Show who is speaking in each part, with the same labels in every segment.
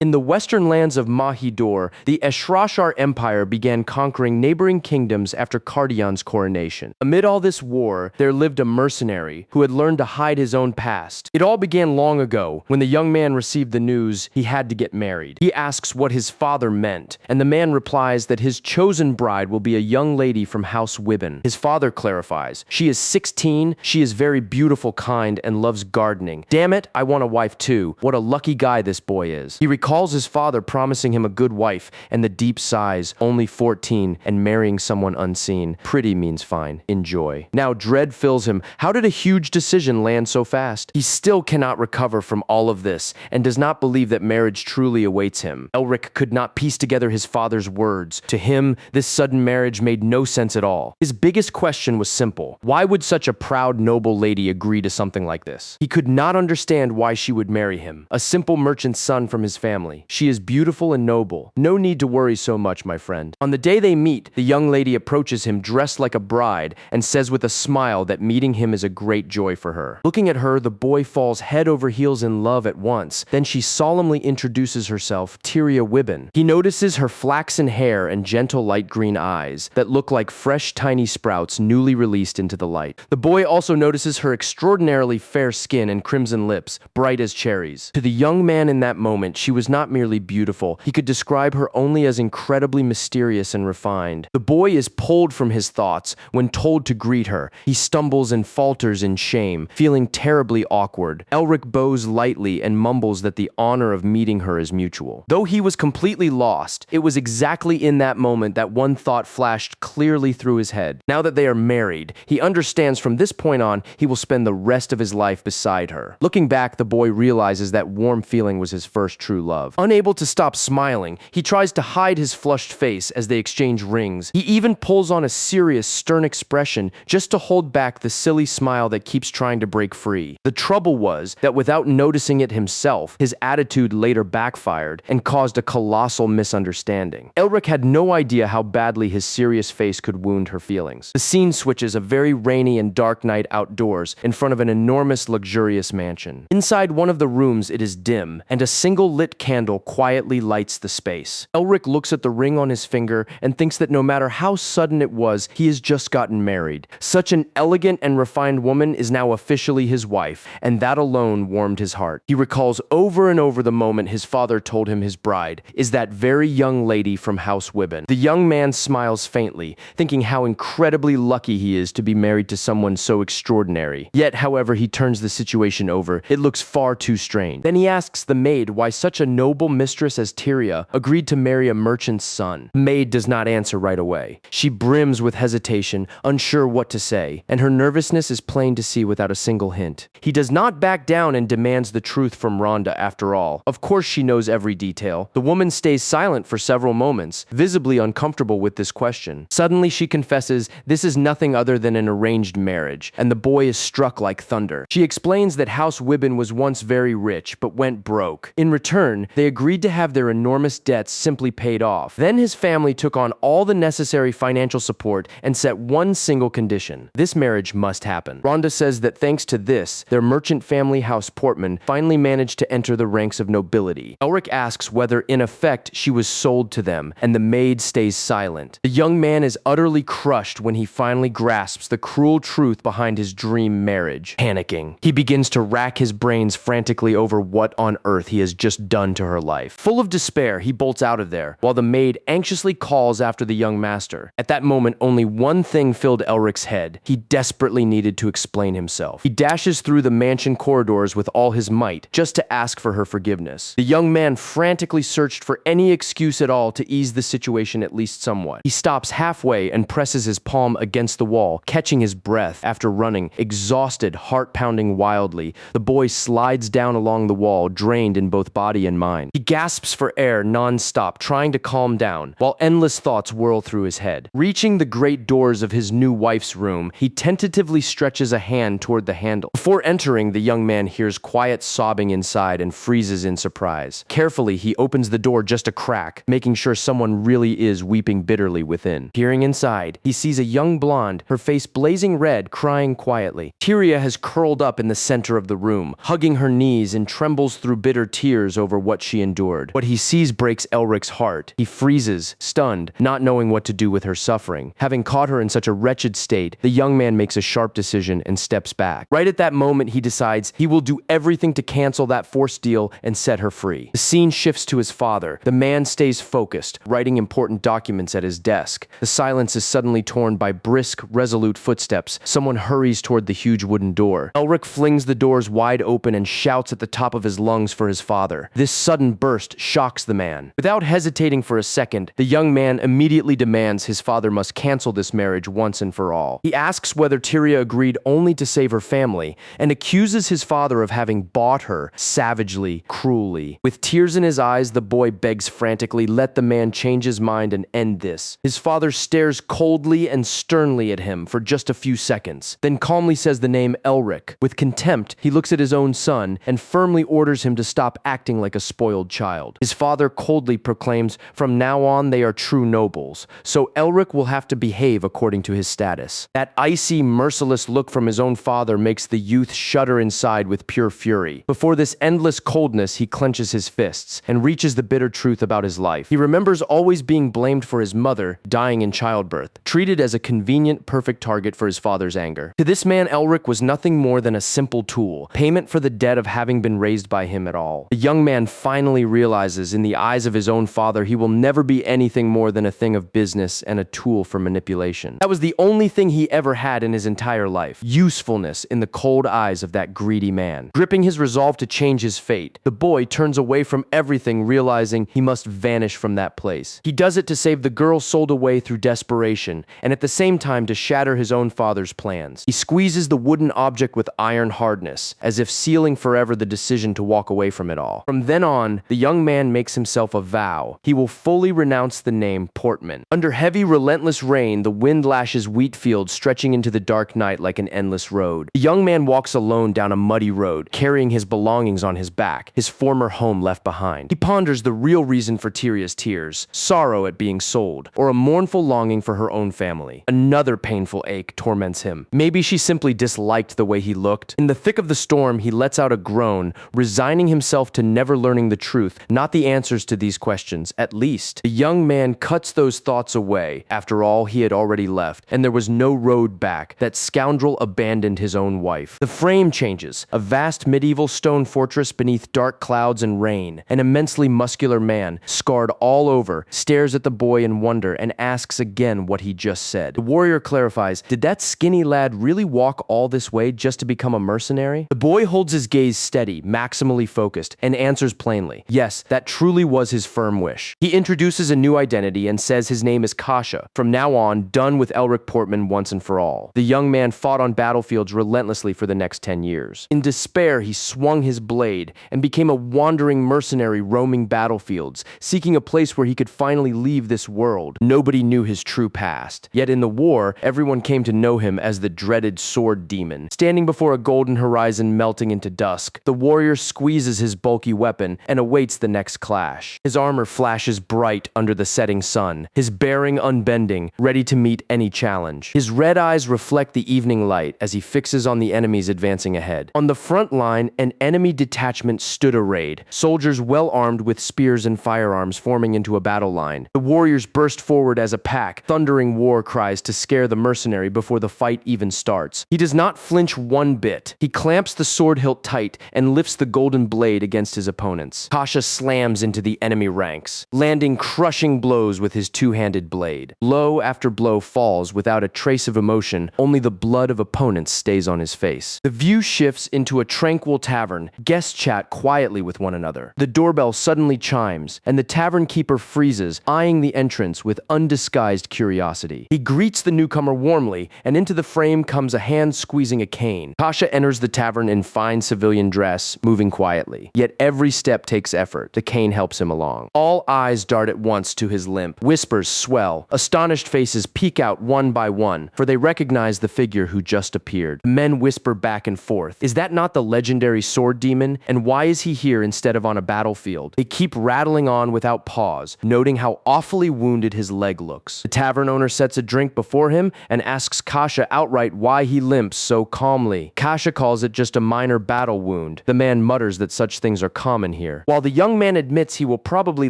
Speaker 1: In the western lands of Mahidor, the Eshrashar Empire began conquering neighboring kingdoms after Cardion's coronation. Amid all this war, there lived a mercenary who had learned to hide his own past. It all began long ago, when the young man received the news he had to get married. He asks what his father meant, and the man replies that his chosen bride will be a young lady from House Wibben. His father clarifies, she is 16, she is very beautiful, kind, and loves gardening. Damn it, I want a wife too. What a lucky guy this boy is. He recalls his father promising him a good wife, and the deep sighs, only 14, and marrying someone unseen. Pretty means fine. Enjoy. Now dread fills him. How did a huge decision land so fast? He still cannot recover from all of this, and does not believe that marriage truly awaits him. Elric could not piece together his father's words. To him, this sudden marriage made no sense at all. His biggest question was simple. Why would such a proud, noble lady agree to something like this? He could not understand why she would marry him, a simple merchant's son from his family. She is beautiful and noble. No need to worry so much, my friend. On the day they meet, the young lady approaches him dressed like a bride and says with a smile that meeting him is a great joy for her. Looking at her, the boy falls head over heels in love at once. Then she solemnly introduces herself, Tyria Wibben. He notices her flaxen hair and gentle light green eyes that look like fresh tiny sprouts newly released into the light. The boy also notices her extraordinarily fair skin and crimson lips, bright as cherries. To the young man in that moment, she was not merely beautiful. He could describe her only as incredibly mysterious and refined. The boy is pulled from his thoughts when told to greet her. He stumbles and falters in shame, feeling terribly awkward. Elric bows lightly and mumbles that the honor of meeting her is mutual. Though he was completely lost, it was exactly in that moment that one thought flashed clearly through his head. Now that they are married, he understands from this point on he will spend the rest of his life beside her. Looking back, the boy realizes that warm feeling was his first true love. Unable to stop smiling, he tries to hide his flushed face as they exchange rings. He even pulls on a serious, stern expression just to hold back the silly smile that keeps trying to break free. The trouble was that without noticing it himself, his attitude later backfired and caused a colossal misunderstanding. Elric had no idea how badly his serious face could wound her feelings. The scene switches a very rainy and dark night outdoors in front of an enormous, luxurious mansion. Inside one of the rooms, it is dim, and a single lit candle quietly lights the space. Elric looks at the ring on his finger and thinks that no matter how sudden it was, he has just gotten married. Such an elegant and refined woman is now officially his wife, and that alone warmed his heart. He recalls over and over the moment his father told him his bride is that very young lady from House Wibben. The young man smiles faintly, thinking how incredibly lucky he is to be married to someone so extraordinary. Yet, however he turns the situation over, it looks far too strange. Then he asks the maid why such a noble mistress as Tyria agreed to marry a merchant's son. The maid does not answer right away. She brims with hesitation, unsure what to say, and her nervousness is plain to see without a single hint. He does not back down and demands the truth from Rhonda after all. Of course she knows every detail. The woman stays silent for several moments, visibly uncomfortable with this question. Suddenly she confesses this is nothing other than an arranged marriage, and the boy is struck like thunder. She explains that House Wibben was once very rich, but went broke. In return, they agreed to have their enormous debts simply paid off. Then his family took on all the necessary financial support and set one single condition. This marriage must happen. Rhonda says that thanks to this, their merchant family house Portman finally managed to enter the ranks of nobility. Elric asks whether, in effect, she was sold to them, and the maid stays silent. The young man is utterly crushed when he finally grasps the cruel truth behind his dream marriage. Panicking, he begins to rack his brains frantically over what on earth he has just done to her life. Full of despair, he bolts out of there, while the maid anxiously calls after the young master. At that moment, only one thing filled Elric's head. He desperately needed to explain himself. He dashes through the mansion corridors with all his might, just to ask for her forgiveness. The young man frantically searched for any excuse at all to ease the situation at least somewhat. He stops halfway and presses his palm against the wall, catching his breath. After running, exhausted, heart pounding wildly, the boy slides down along the wall, drained in both body and mind. He gasps for air non-stop, trying to calm down, while endless thoughts whirl through his head. Reaching the great doors of his new wife's room, he tentatively stretches a hand toward the handle. Before entering, the young man hears quiet sobbing inside and freezes in surprise. Carefully, he opens the door just a crack, making sure someone really is weeping bitterly within. Peering inside, he sees a young blonde, her face blazing red, crying quietly. Tyria has curled up in the center of the room, hugging her knees and trembles through bitter tears over what what she endured. What he sees breaks Elric's heart. He freezes, stunned, not knowing what to do with her suffering. Having caught her in such a wretched state, the young man makes a sharp decision and steps back. Right at that moment, he decides he will do everything to cancel that forced deal and set her free. The scene shifts to his father. The man stays focused, writing important documents at his desk. The silence is suddenly torn by brisk, resolute footsteps. Someone hurries toward the huge wooden door. Elric flings the doors wide open and shouts at the top of his lungs for his father. This sudden burst shocks the man. Without hesitating for a second, the young man immediately demands his father must cancel this marriage once and for all. He asks whether Tyria agreed only to save her family, and accuses his father of having bought her savagely, cruelly. With tears in his eyes, the boy begs frantically, let the man change his mind and end this. His father stares coldly and sternly at him for just a few seconds, then calmly says the name Elric. With contempt, he looks at his own son and firmly orders him to stop acting like a spoiled child. His father coldly proclaims, from now on they are true nobles, so Elric will have to behave according to his status. That icy, merciless look from his own father makes the youth shudder inside with pure fury. Before this endless coldness, he clenches his fists and reaches the bitter truth about his life. He remembers always being blamed for his mother dying in childbirth, treated as a convenient, perfect target for his father's anger. To this man, Elric was nothing more than a simple tool, payment for the debt of having been raised by him at all. The young man finally realizes, in the eyes of his own father, he will never be anything more than a thing of business and a tool for manipulation. That was the only thing he ever had in his entire life, usefulness in the cold eyes of that greedy man. Gripping his resolve to change his fate, the boy turns away from everything, realizing he must vanish from that place. He does it to save the girl sold away through desperation, and at the same time to shatter his own father's plans. He squeezes the wooden object with iron hardness, as if sealing forever the decision to walk away from it all. From then on, the young man makes himself a vow. He will fully renounce the name Portman. Under heavy, relentless rain, the wind lashes wheat fields stretching into the dark night like an endless road. The young man walks alone down a muddy road, carrying his belongings on his back, his former home left behind. He ponders the real reason for Tyria's tears, sorrow at being sold, or a mournful longing for her own family. Another painful ache torments him. Maybe she simply disliked the way he looked. In the thick of the storm, he lets out a groan, resigning himself to never learning the truth, not the answers to these questions, at least. The young man cuts those thoughts away. After all, he had already left, and there was no road back. That scoundrel abandoned his own wife. The frame changes. A vast medieval stone fortress beneath dark clouds and rain. An immensely muscular man, scarred all over, stares at the boy in wonder and asks again what he just said. The warrior clarifies, did that skinny lad really walk all this way just to become a mercenary? The boy holds his gaze steady, maximally focused, and answers plainly, yes, that truly was his firm wish. He introduces a new identity and says his name is Kasha. From now on, done with Elric Portman once and for all. The young man fought on battlefields relentlessly for the next 10 years. In despair, he swung his blade and became a wandering mercenary roaming battlefields, seeking a place where he could finally leave this world. Nobody knew his true past. Yet in the war, everyone came to know him as the dreaded sword demon. Standing before a golden horizon melting into dusk, the warrior squeezes his bulky weapon and awaits the next clash. His armor flashes bright under the setting sun, his bearing unbending, ready to meet any challenge. His red eyes reflect the evening light as he fixes on the enemies advancing ahead. On the front line, an enemy detachment stood arrayed, soldiers well armed with spears and firearms forming into a battle line. The warriors burst forward as a pack, thundering war cries to scare the mercenary before the fight even starts. He does not flinch one bit. He clamps the sword hilt tight and lifts the golden blade against his opponents. Kasha slams into the enemy ranks, landing crushing blows with his two-handed blade. Blow after blow falls without a trace of emotion, only the blood of opponents stays on his face. The view shifts into a tranquil tavern. Guests chat quietly with one another. The doorbell suddenly chimes, and the tavern keeper freezes, eyeing the entrance with undisguised curiosity. He greets the newcomer warmly, and into the frame comes a hand squeezing a cane. Kasha enters the tavern in fine civilian dress, moving quietly. Yet every step takes effort. The cane helps him along. All eyes dart at once to his limp. Whispers swell. Astonished faces peek out one by one, for they recognize the figure who just appeared. Men whisper back and forth. Is that not the legendary sword demon? And why is he here instead of on a battlefield? They keep rattling on without pause, noting how awfully wounded his leg looks. The tavern owner sets a drink before him and asks Kasha outright why he limps so calmly. Kasha calls it just a minor battle wound. The man mutters that such things are common woman here. While the young man admits he will probably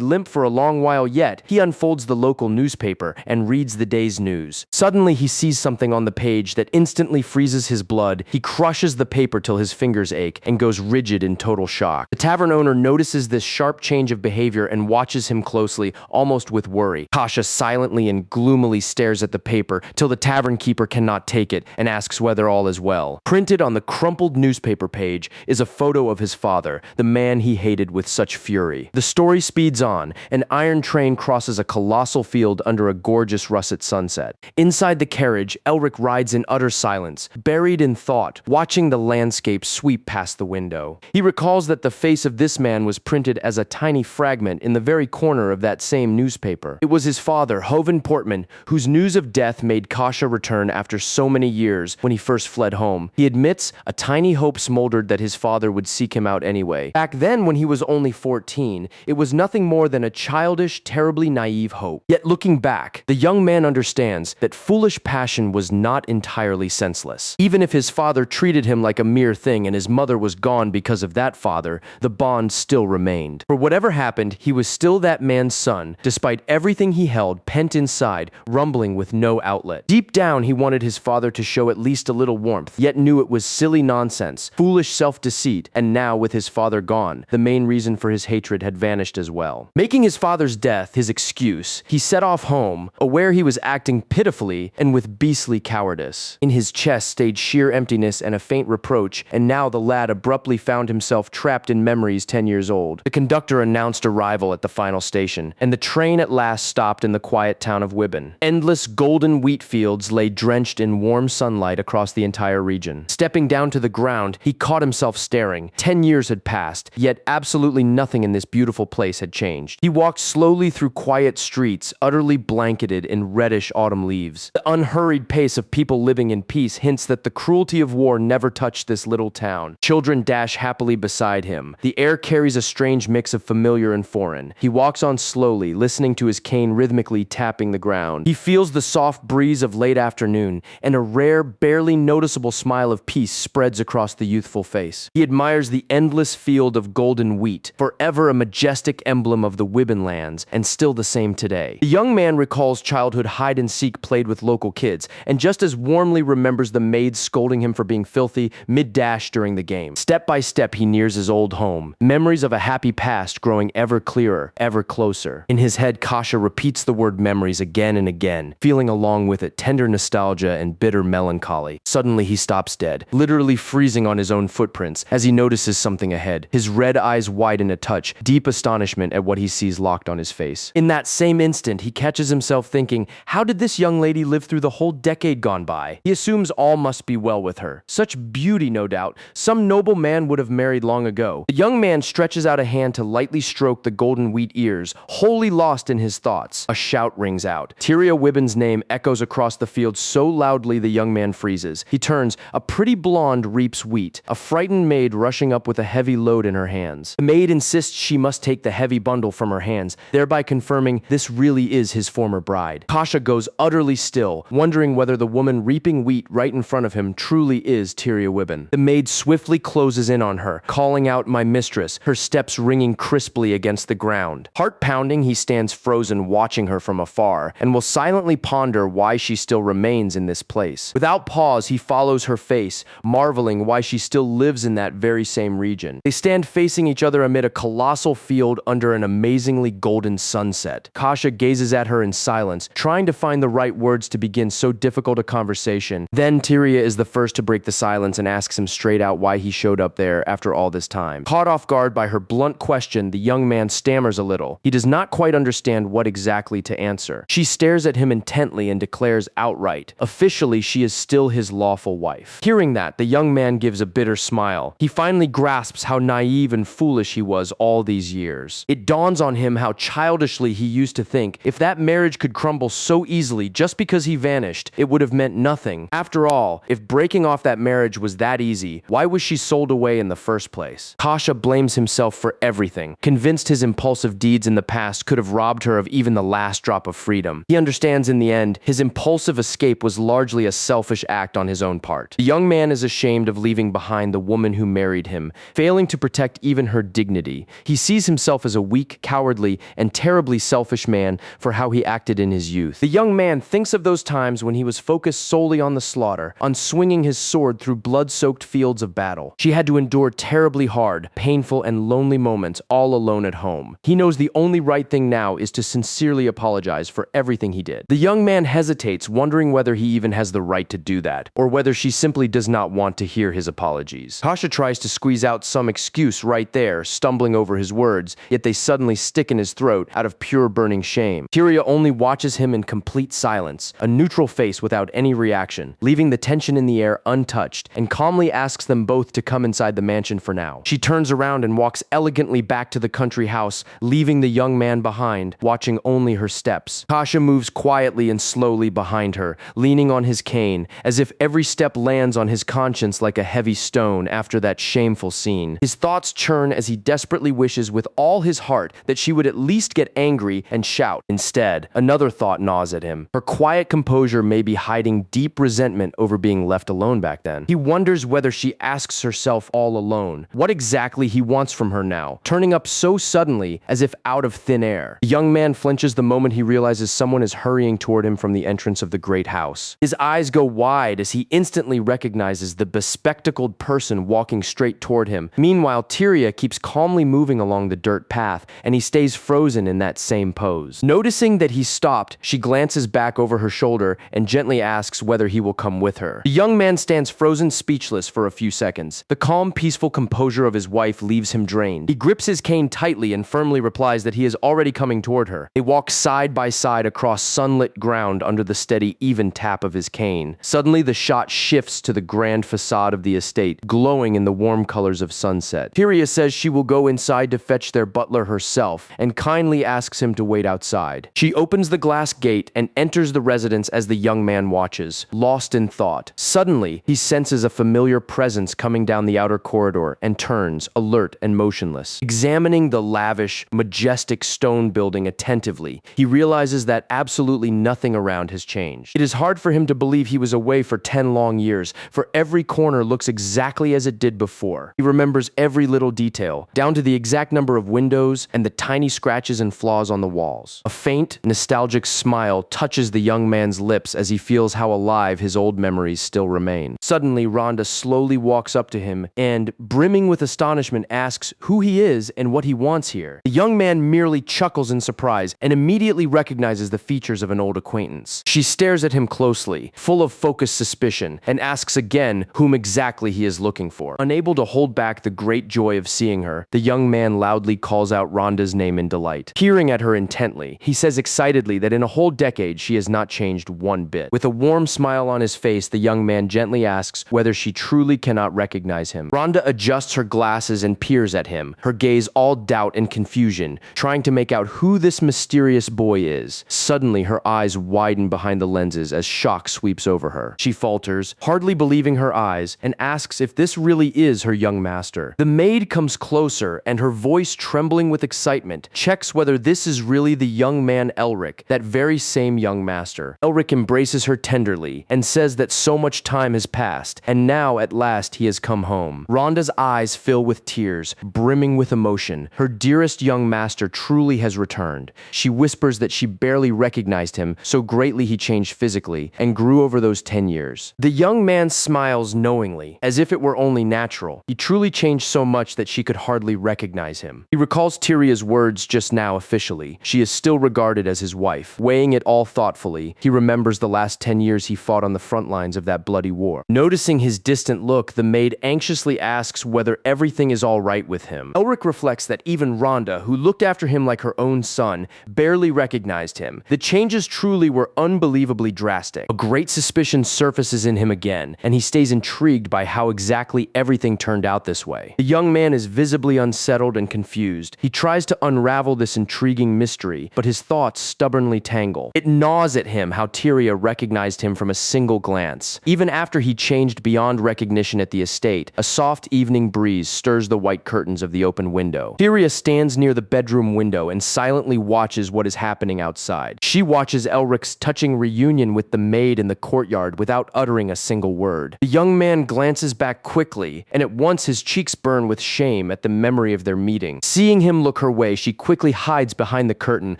Speaker 1: limp for a long while yet, he unfolds the local newspaper and reads the day's news. Suddenly, he sees something on the page that instantly freezes his blood. He crushes the paper till his fingers ache and goes rigid in total shock. The tavern owner notices this sharp change of behavior and watches him closely, almost with worry. Kasha silently and gloomily stares at the paper till the tavern keeper cannot take it and asks whether all is well. Printed on the crumpled newspaper page is a photo of his father, the man he hated with such fury. The story speeds on. An iron train crosses a colossal field under a gorgeous russet sunset. Inside the carriage, Elric rides in utter silence, buried in thought, watching the landscape sweep past the window. He recalls that the face of this man was printed as a tiny fragment in the very corner of that same newspaper. It was his father, Portman, whose news of death made Kasha return after so many years when he first fled home. He admits a tiny hope smoldered that his father would seek him out anyway. Back then, when he was only 14, it was nothing more than a childish, terribly naive hope. Yet looking back, the young man understands that foolish passion was not entirely senseless. Even if his father treated him like a mere thing and his mother was gone because of that father, the bond still remained. For whatever happened, he was still that man's son, despite everything he held pent inside, rumbling with no outlet. Deep down, he wanted his father to show at least a little warmth, yet knew it was silly nonsense, foolish self-deceit, and now, with his father gone, the main reason for his hatred had vanished as well. Making his father's death his excuse, he set off home, aware he was acting pitifully and with beastly cowardice. In his chest stayed sheer emptiness and a faint reproach, and now the lad abruptly found himself trapped in memories 10 years old. The conductor announced arrival at the final station, and the train at last stopped in the quiet town of Wibben. Endless golden wheat fields lay drenched in warm sunlight across the entire region. Stepping down to the ground, he caught himself staring. 10 years had passed, yet absolutely nothing in this beautiful place had changed. He walked slowly through quiet streets, utterly blanketed in reddish autumn leaves. The unhurried pace of people living in peace hints that the cruelty of war never touched this little town. Children dash happily beside him. The air carries a strange mix of familiar and foreign. He walks on slowly, listening to his cane rhythmically tapping the ground. He feels the soft breeze of late afternoon, and a rare, barely noticeable smile of peace spreads across the youthful face. He admires the endless field of golden wheat, forever a majestic emblem of the Wibben lands, and still the same today. The young man recalls childhood hide-and-seek played with local kids, and just as warmly remembers the maids scolding him for being filthy mid-dash during the game. Step by step, he nears his old home, memories of a happy past growing ever clearer, ever closer. In his head, Kasha repeats the word memories again and again, feeling along with it tender nostalgia and bitter melancholy. Suddenly, he stops dead, literally freezing on his own footprints as he notices something ahead. His red eyes widen a touch, deep astonishment at what he sees locked on his face. In that same instant, he catches himself thinking, how did this young lady live through the whole decade gone by? He assumes all must be well with her. Such beauty, no doubt. Some noble man would have married long ago. The young man stretches out a hand to lightly stroke the golden wheat ears, wholly lost in his thoughts. A shout rings out. Tyria Wibben's name echoes across the field so loudly the young man freezes. He turns. A pretty blonde reaps wheat, a frightened maid rushing up with a heavy load in her hands. The maid insists she must take the heavy bundle from her hands, thereby confirming this really is his former bride. Kasha goes utterly still, wondering whether the woman reaping wheat right in front of him truly is Tyria Wibben. The maid swiftly closes in on her, calling out, "My mistress," her steps ringing crisply against the ground. Heart-pounding, he stands frozen watching her from afar, and will silently ponder why she still remains in this place. Without pause, he follows her face, marveling why she still lives in that very same region. They stand facing each other amid a colossal field under an amazingly golden sunset. Kasha gazes at her in silence, trying to find the right words to begin so difficult a conversation. Then Tyria is the first to break the silence and asks him straight out why he showed up there after all this time. Caught off guard by her blunt question, the young man stammers a little. He does not quite understand what exactly to answer. She stares at him intently and declares outright, officially she is still his lawful wife. Hearing that, the young man gives a bitter smile. He finally grasps how naive and foolish he was all these years. It dawns on him how childishly he used to think if that marriage could crumble so easily just because he vanished, it would have meant nothing. After all, if breaking off that marriage was that easy, why was she sold away in the first place? Kasha blames himself for everything, convinced his impulsive deeds in the past could have robbed her of even the last drop of freedom. He understands in the end, his impulsive escape was largely a selfish act on his own part. The young man is ashamed of leaving behind the woman who married him, failing to protect even her dignity. He sees himself as a weak, cowardly, and terribly selfish man for how he acted in his youth. The young man thinks of those times when he was focused solely on the slaughter, on swinging his sword through blood-soaked fields of battle. She had to endure terribly hard, painful, and lonely moments all alone at home. He knows the only right thing now is to sincerely apologize for everything he did. The young man hesitates, wondering whether he even has the right to do that, or whether she simply does not want to hear his apologies. Kasha tries to squeeze out some excuse right there, stumbling over his words, yet they suddenly stick in his throat out of pure burning shame. Tyria only watches him in complete silence, a neutral face without any reaction, leaving the tension in the air untouched, and calmly asks them both to come inside the mansion for now. She turns around and walks elegantly back to the country house, leaving the young man behind, watching only her steps. Kasha moves quietly and slowly behind her, leaning on his cane, as if every step lands on his conscience like a heavy stone after that shameful scene. His thoughts churn as he desperately wishes with all his heart that she would at least get angry and shout. Instead, another thought gnaws at him. Her quiet composure may be hiding deep resentment over being left alone back then. He wonders whether she asks herself all alone what exactly he wants from her now, turning up so suddenly as if out of thin air. The young man flinches the moment he realizes someone is hurrying toward him from the entrance of the great house. His eyes go wide as he instantly recognizes the bespectacled person walking straight toward him. Meanwhile, Tyria keeps calmly moving along the dirt path, and he stays frozen in that same pose. Noticing that he stopped, she glances back over her shoulder and gently asks whether he will come with her. The young man stands frozen speechless for a few seconds. The calm, peaceful composure of his wife leaves him drained. He grips his cane tightly and firmly replies that he is already coming toward her. They walk side by side across sunlit ground under the steady, even tap of his cane. Suddenly, the shot shifts to the grand facade of the estate, glowing in the warm colors of sunset. Tyria says she will go inside to fetch their butler herself, and kindly asks him to wait outside. She opens the glass gate and enters the residence as the young man watches, lost in thought. Suddenly, he senses a familiar presence coming down the outer corridor and turns, alert and motionless. Examining the lavish, majestic stone building attentively, he realizes that absolutely nothing around has changed. It is hard for him to believe he was away for 10 long years, for every corner looks exactly as it did before. He remembers every little detail, down to the exact number of windows and the tiny scratches and flaws on the walls. A faint, nostalgic smile touches the young man's lips as he feels how alive his old memories still remain. Suddenly, Rhonda slowly walks up to him and, brimming with astonishment, asks who he is and what he wants here. The young man merely chuckles in surprise and immediately recognizes the features of an old acquaintance. She stares at him closely, full of focused suspicion, and asks again whom exactly he is looking for. Unable to hold back the great joy of seeing her, the young man loudly calls out Rhonda's name in delight. Peering at her intently, he says excitedly that in a whole decade she has not changed one bit. With a warm smile on his face, the young man gently asks whether she truly cannot recognize him. Rhonda adjusts her glasses and peers at him, her gaze all doubt and confusion, trying to make out who this mysterious boy is. Suddenly, her eyes widen behind the lenses as shock sweeps over her. She falters, hardly believing her eyes, and asks if this really is her young master. The maid comes closer, and her voice trembling with excitement, checks whether this is really the young man Elric, that very same young master. Elric embraces her tenderly and says that so much time has passed, and now at last he has come home. Rhonda's eyes fill with tears, brimming with emotion. Her dearest young master truly has returned. She whispers that she barely recognized him, so greatly he changed physically and grew over those 10 years. The young man smiles knowingly, as if it were only natural. He truly changed so much that she could hardly recognize him. He recalls Tyria's words just now officially. She is still regarded as his wife. Weighing it all thoughtfully, he remembers the last 10 years he fought on the front lines of that bloody war. Noticing his distant look, the maid anxiously asks whether everything is all right with him. Elric reflects that even Rhonda, who looked after him like her own son, barely recognized him. The changes truly were unbelievably drastic. A great suspicion surfaces in him again, and he stays intrigued by how exactly everything turned out this way. The young man is visibly unsettled and confused. He tries to unravel this intriguing mystery, but his thoughts stubbornly tangle. It gnaws at him how Tyria recognized him from a single glance. Even after he changed beyond recognition at the estate, a soft evening breeze stirs the white curtains of the open window. Tyria stands near the bedroom window and silently watches what is happening outside. She watches Elric's touching reunion with the maid in the courtyard without uttering a single word. The young man glances back quickly, and at once his cheeks burn with shame shame at the memory of their meeting. Seeing him look her way, she quickly hides behind the curtain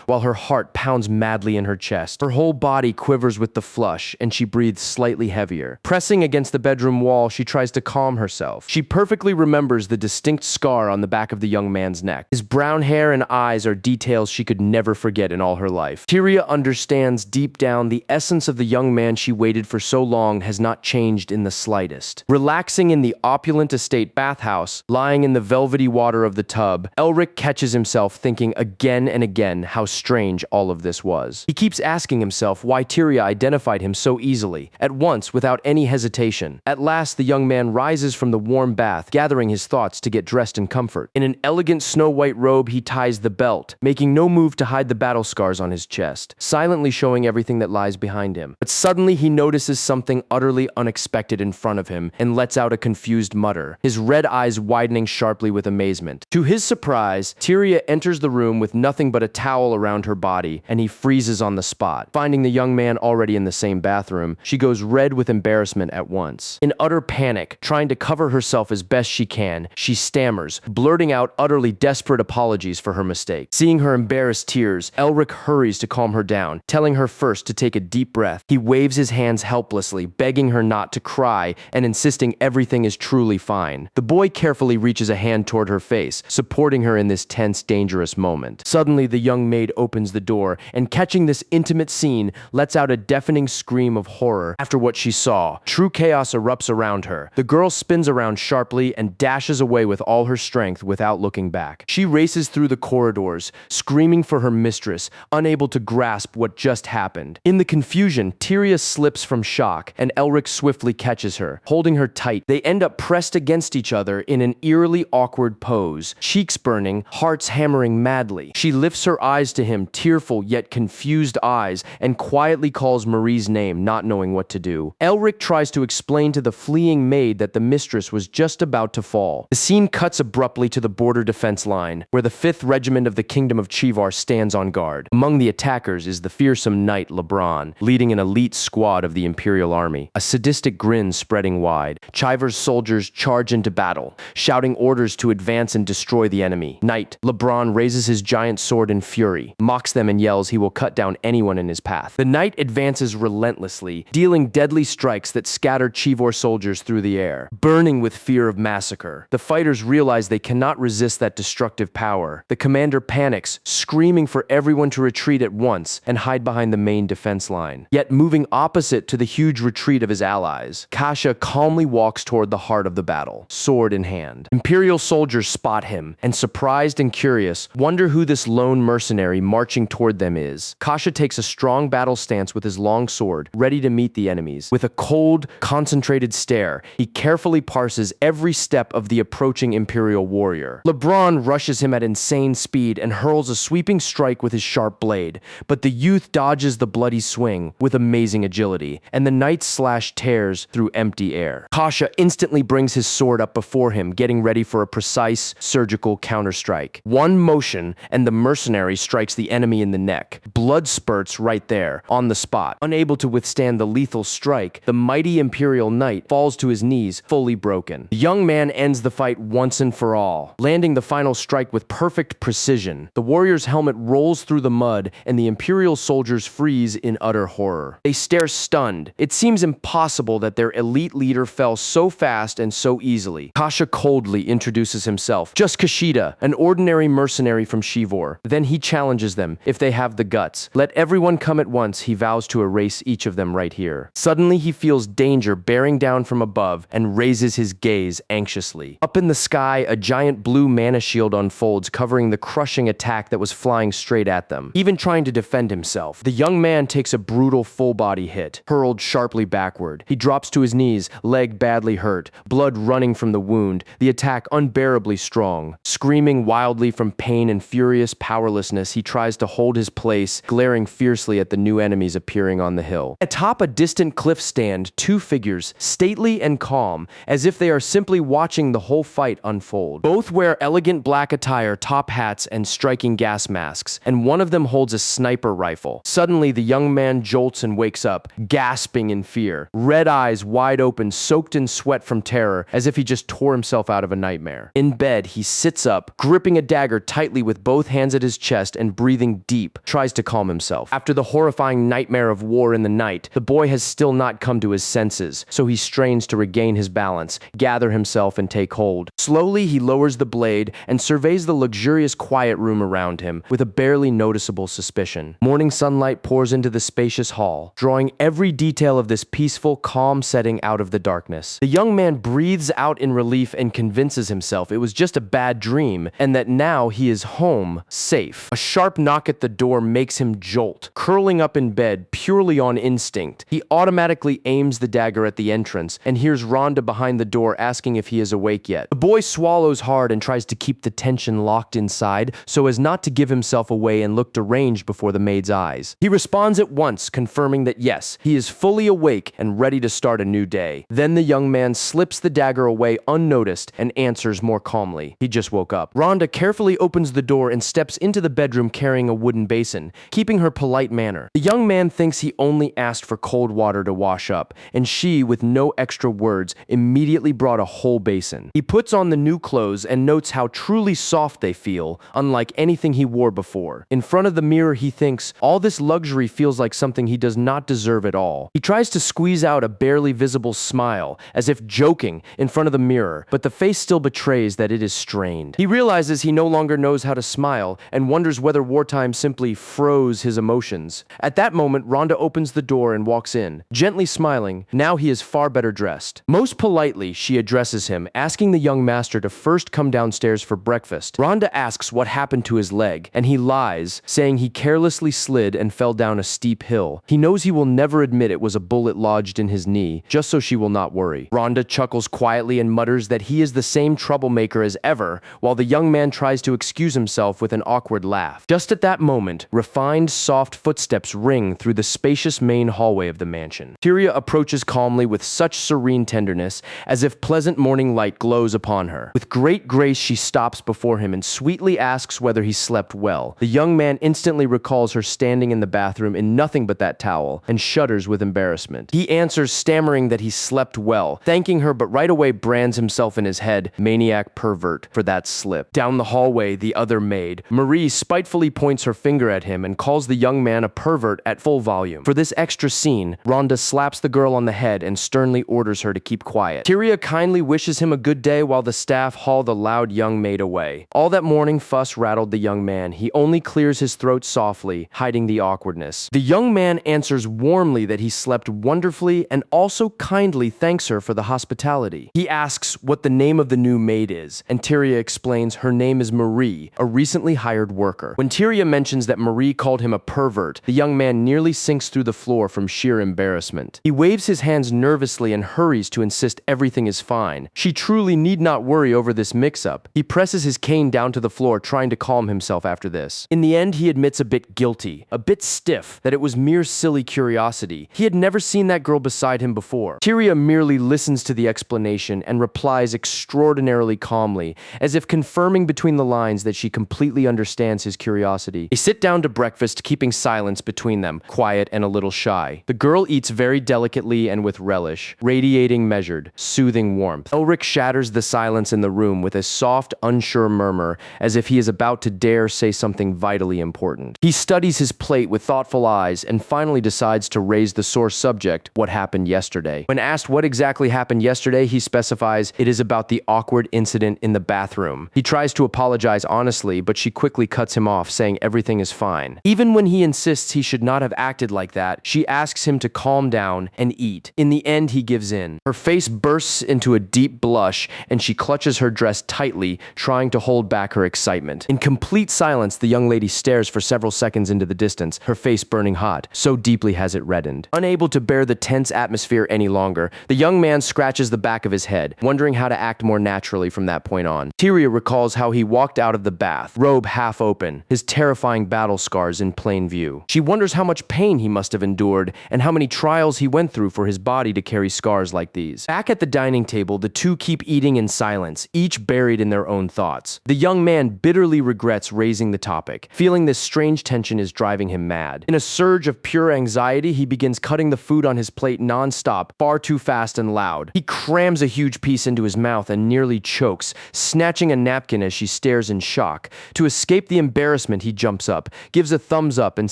Speaker 1: while her heart pounds madly in her chest. Her whole body quivers with the flush, and she breathes slightly heavier. Pressing against the bedroom wall, she tries to calm herself. She perfectly remembers the distinct scar on the back of the young man's neck. His brown hair and eyes are details she could never forget in all her life. Tyria understands deep down the essence of the young man she waited for so long has not changed in the slightest. Relaxing in the opulent estate bathhouse, lying in the velvety water of the tub, Elric catches himself thinking again and again how strange all of this was. He keeps asking himself why Tyria identified him so easily, at once without any hesitation. At last, the young man rises from the warm bath, gathering his thoughts to get dressed in comfort. In an elegant snow-white robe, he ties the belt, making no move to hide the battle scars on his chest, silently showing everything that lies behind him. But suddenly he notices something utterly unexpected in front of him and lets out a confused mutter, his red eyes widening sharply with amazement. To his surprise, Tyria enters the room with nothing but a towel around her body, and he freezes on the spot. Finding the young man already in the same bathroom, she goes red with embarrassment at once. In utter panic, trying to cover herself as best she can, she stammers, blurting out utterly desperate apologies for her mistake. Seeing her embarrassed tears, Elric hurries to calm her down, telling her first to take a deep breath. He waves his hands helplessly, begging her not to cry and insisting everything is truly fine. The boy carefully reaches a hand toward her face, supporting her in this tense, dangerous moment. Suddenly, the young maid opens the door and, catching this intimate scene, lets out a deafening scream of horror after what she saw. True chaos erupts around her. The girl spins around sharply and dashes away with all her strength without looking back. She races through the corridors, screaming for her mistress, unable to grasp what just happened. In the confusion, Tyria slips from shock, and Elric swiftly catches her, holding her tight. They end up pressed against each other in an eerily awkward pose, cheeks burning, hearts hammering madly. She lifts her eyes to him, tearful yet confused eyes, and quietly calls Marie's name, not knowing what to do. Elric tries to explain to the fleeing maid that the mistress was just about to fall. The scene cuts abruptly to the border defense line, where the 5th Regiment of the Kingdom of Chivar stands on guard. Among the attackers is the fearsome knight Lebron, leading an elite squad of the Imperial Army, a sadistic grin spreading wide. Chivar's soldiers charge into battle, shouting orders to advance and destroy the enemy. Knight Lebron raises his giant sword in fury, mocks them and yells he will cut down anyone in his path. The knight advances relentlessly, dealing deadly strikes that scatter Chivor soldiers through the air. Burning with fear of massacre, the fighters realize they cannot resist that destructive power. The commander panics, screaming for everyone to retreat at once and hide behind the main defense line. Yet moving opposite to the huge retreat of his allies, Kasha calmly walks toward the heart of the battle, sword in hand. Imperial soldiers spot him, and surprised and curious, wonder who this lone mercenary marching toward them is. Kasha takes a strong battle stance with his long sword, ready to meet the enemies. With a cold, concentrated stare, he carefully parses every step of the approaching Imperial warrior. Lebron rushes him at insane speed and hurls a sweeping strike with his sharp blade, but the youth dodges the bloody swing with amazing agility, and the knight's slash tears through empty air. Kasha instantly brings his sword up before him, getting ready for a precise, surgical counterstrike. One motion, and the mercenary strikes the enemy in the neck. Blood spurts right there, on the spot. Unable to withstand the lethal strike, the mighty Imperial knight falls to his knees, fully broken. The young man ends the fight once and for all, landing the final strike with perfect precision. The warrior's helmet rolls through the mud, and the Imperial soldiers freeze in utter horror. They stare stunned. It seems impossible that their elite leader fell so fast and so easily. Kasha coldly introduces himself. Just Kashida, an ordinary mercenary from Chivor. Then he challenges them, if they have the guts. Let everyone come at once, he vows to erase each of them right here. Suddenly he feels danger bearing down from above and raises his gaze anxiously. Up in the sky, a giant blue mana shield unfolds, covering the crushing attack that was flying straight at them. Even trying to defend himself, the young man takes a brutal full-body hit, hurled sharply backward. He drops to his knees, leg badly hurt, blood running from the wound, the attack unbearably strong. Screaming wildly from pain and furious powerlessness, he tries to hold his place, glaring fiercely at the new enemies appearing on the hill. Atop a distant cliff stand, two figures, stately and calm, as if they are simply watching the whole fight unfold. Both wear elegant black attire, top hats, and striking gas masks, and one of them holds a sniper rifle. Suddenly, the young man jolts and wakes up, gasping in fear, red eyes wide open, soaked in sweat from terror, as if he just tore himself out of a nightmare. nightmare. In bed, he sits up, gripping a dagger tightly with both hands at his chest and breathing deep, tries to calm himself. After the horrifying nightmare of war in the night, the boy has still not come to his senses, so he strains to regain his balance, gather himself, and take hold. Slowly, he lowers the blade and surveys the luxurious quiet room around him with a barely noticeable suspicion. Morning sunlight pours into the spacious hall, drawing every detail of this peaceful, calm setting out of the darkness. The young man breathes out in relief and convinces himself it was just a bad dream and that now he is home, safe. A sharp knock at the door makes him jolt, curling up in bed purely on instinct. He automatically aims the dagger at the entrance and hears Rhonda behind the door asking if he is awake yet. The boy swallows hard and tries to keep the tension locked inside so as not to give himself away and look deranged before the maid's eyes. He responds at once, confirming that yes, he is fully awake and ready to start a new day. Then the young man slips the dagger away unnoticed and answers more calmly. He just woke up. Rhonda carefully opens the door and steps into the bedroom carrying a wooden basin, keeping her polite manner. The young man thinks he only asked for cold water to wash up, and she, with no extra words, immediately brought a whole basin. He puts on the new clothes and notes how truly soft they feel, unlike anything he wore before. In front of the mirror, he thinks, all this luxury feels like something he does not deserve at all. He tries to squeeze out a barely visible smile, as if joking, in front of the mirror, but the face still betrays that it is strained. He realizes he no longer knows how to smile, and wonders whether wartime simply froze his emotions. At that moment, Rhonda opens the door and walks in, gently smiling. Now he is far better dressed. Most politely, she addresses him, asking the young master to first come downstairs for breakfast. Rhonda asks what happened to his leg, and he lies, saying he carelessly slid and fell down a steep hill. He knows he will never admit it was a bullet lodged in his knee, just so she will not worry. Rhonda chuckles quietly and mutters that he is the same troublemaker as ever, while the young man tries to excuse himself with an awkward laugh. Just at that moment, refined, soft footsteps ring through the spacious main hallway of the mansion. Tyria approaches calmly with such serene tenderness, as if pleasant morning light glows upon her. With great grace, she stops before him and sweetly asks whether he slept well. The young man instantly recalls her standing in the bathroom in nothing but that towel, and shudders with embarrassment. He answers, stammering that he slept well, thanking her, but right away brands himself in his head, maniac pervert, for that slip. Down the hallway, the other maid, Marie, spitefully points her finger at him and calls the young man a pervert at full volume. For this extra scene, Rhonda slaps the girl on the head and sternly orders her to keep quiet. Tyria kindly wishes him a good day while the staff haul the loud young maid away. All that morning fuss rattled the young man. He only clears his throat softly, hiding the awkwardness. The young man answers warmly that he slept wonderfully and also kindly thanks her for the hospitality. He asks what the name of the new maid is, and Tyria explains her name is Marie, a recently hired worker. When Tyria mentions that Marie called him a pervert, the young man nearly sinks through the floor from sheer embarrassment. He waves his hands nervously and hurries to insist everything is fine. She truly need not worry over this mix-up. He presses his cane down to the floor, trying to calm himself after this. In the end, he admits a bit guilty, a bit stiff, that it was mere silly curiosity. He had never seen that girl beside him before. Tyria merely listens to the explanation and replies extraordinarily calmly, as if confirming between the lines that she completely understands his curiosity. They sit down to breakfast, keeping silence between them, quiet and a little shy. The girl eats very delicately and with relish, radiating measured, soothing warmth. Elric shatters the silence in the room with a soft, unsure murmur, as if he is about to dare say something vitally important. He studies his plate with thoughtful eyes and finally decides to raise the sore subject, what happened yesterday. When asked what exactly happened yesterday, he specifies it is about the awkward incident in the bathroom. He tries to apologize honestly, but she quickly cuts him off, saying everything is fine. Even when he insists he should not have acted like that, she asks him to calm down and eat. In the end, he gives in. Her face bursts into a deep blush, and she clutches her dress tightly, trying to hold back her excitement. In complete silence, the young lady stares for several seconds into the distance, her face burning hot. So deeply has it reddened. Unable to bear the tense atmosphere any longer, the young man scratches the back of his head, wondering how to act more naturally from that point on. Tyria recalls how he walked out of the bath, robe half open, his terrifying battle scars in plain view. She wonders how much pain he must have endured and how many trials he went through for his body to carry scars like these. Back at the dining table, the two keep eating in silence, each buried in their own thoughts. The young man bitterly regrets raising the topic, feeling this strange tension is driving him mad. In a surge of pure anxiety, he begins cutting the food on his plate non-stop, far too fast and loud. He crams a huge piece into his mouth and nearly nearly chokes, snatching a napkin as she stares in shock. To escape the embarrassment, he jumps up, gives a thumbs up, and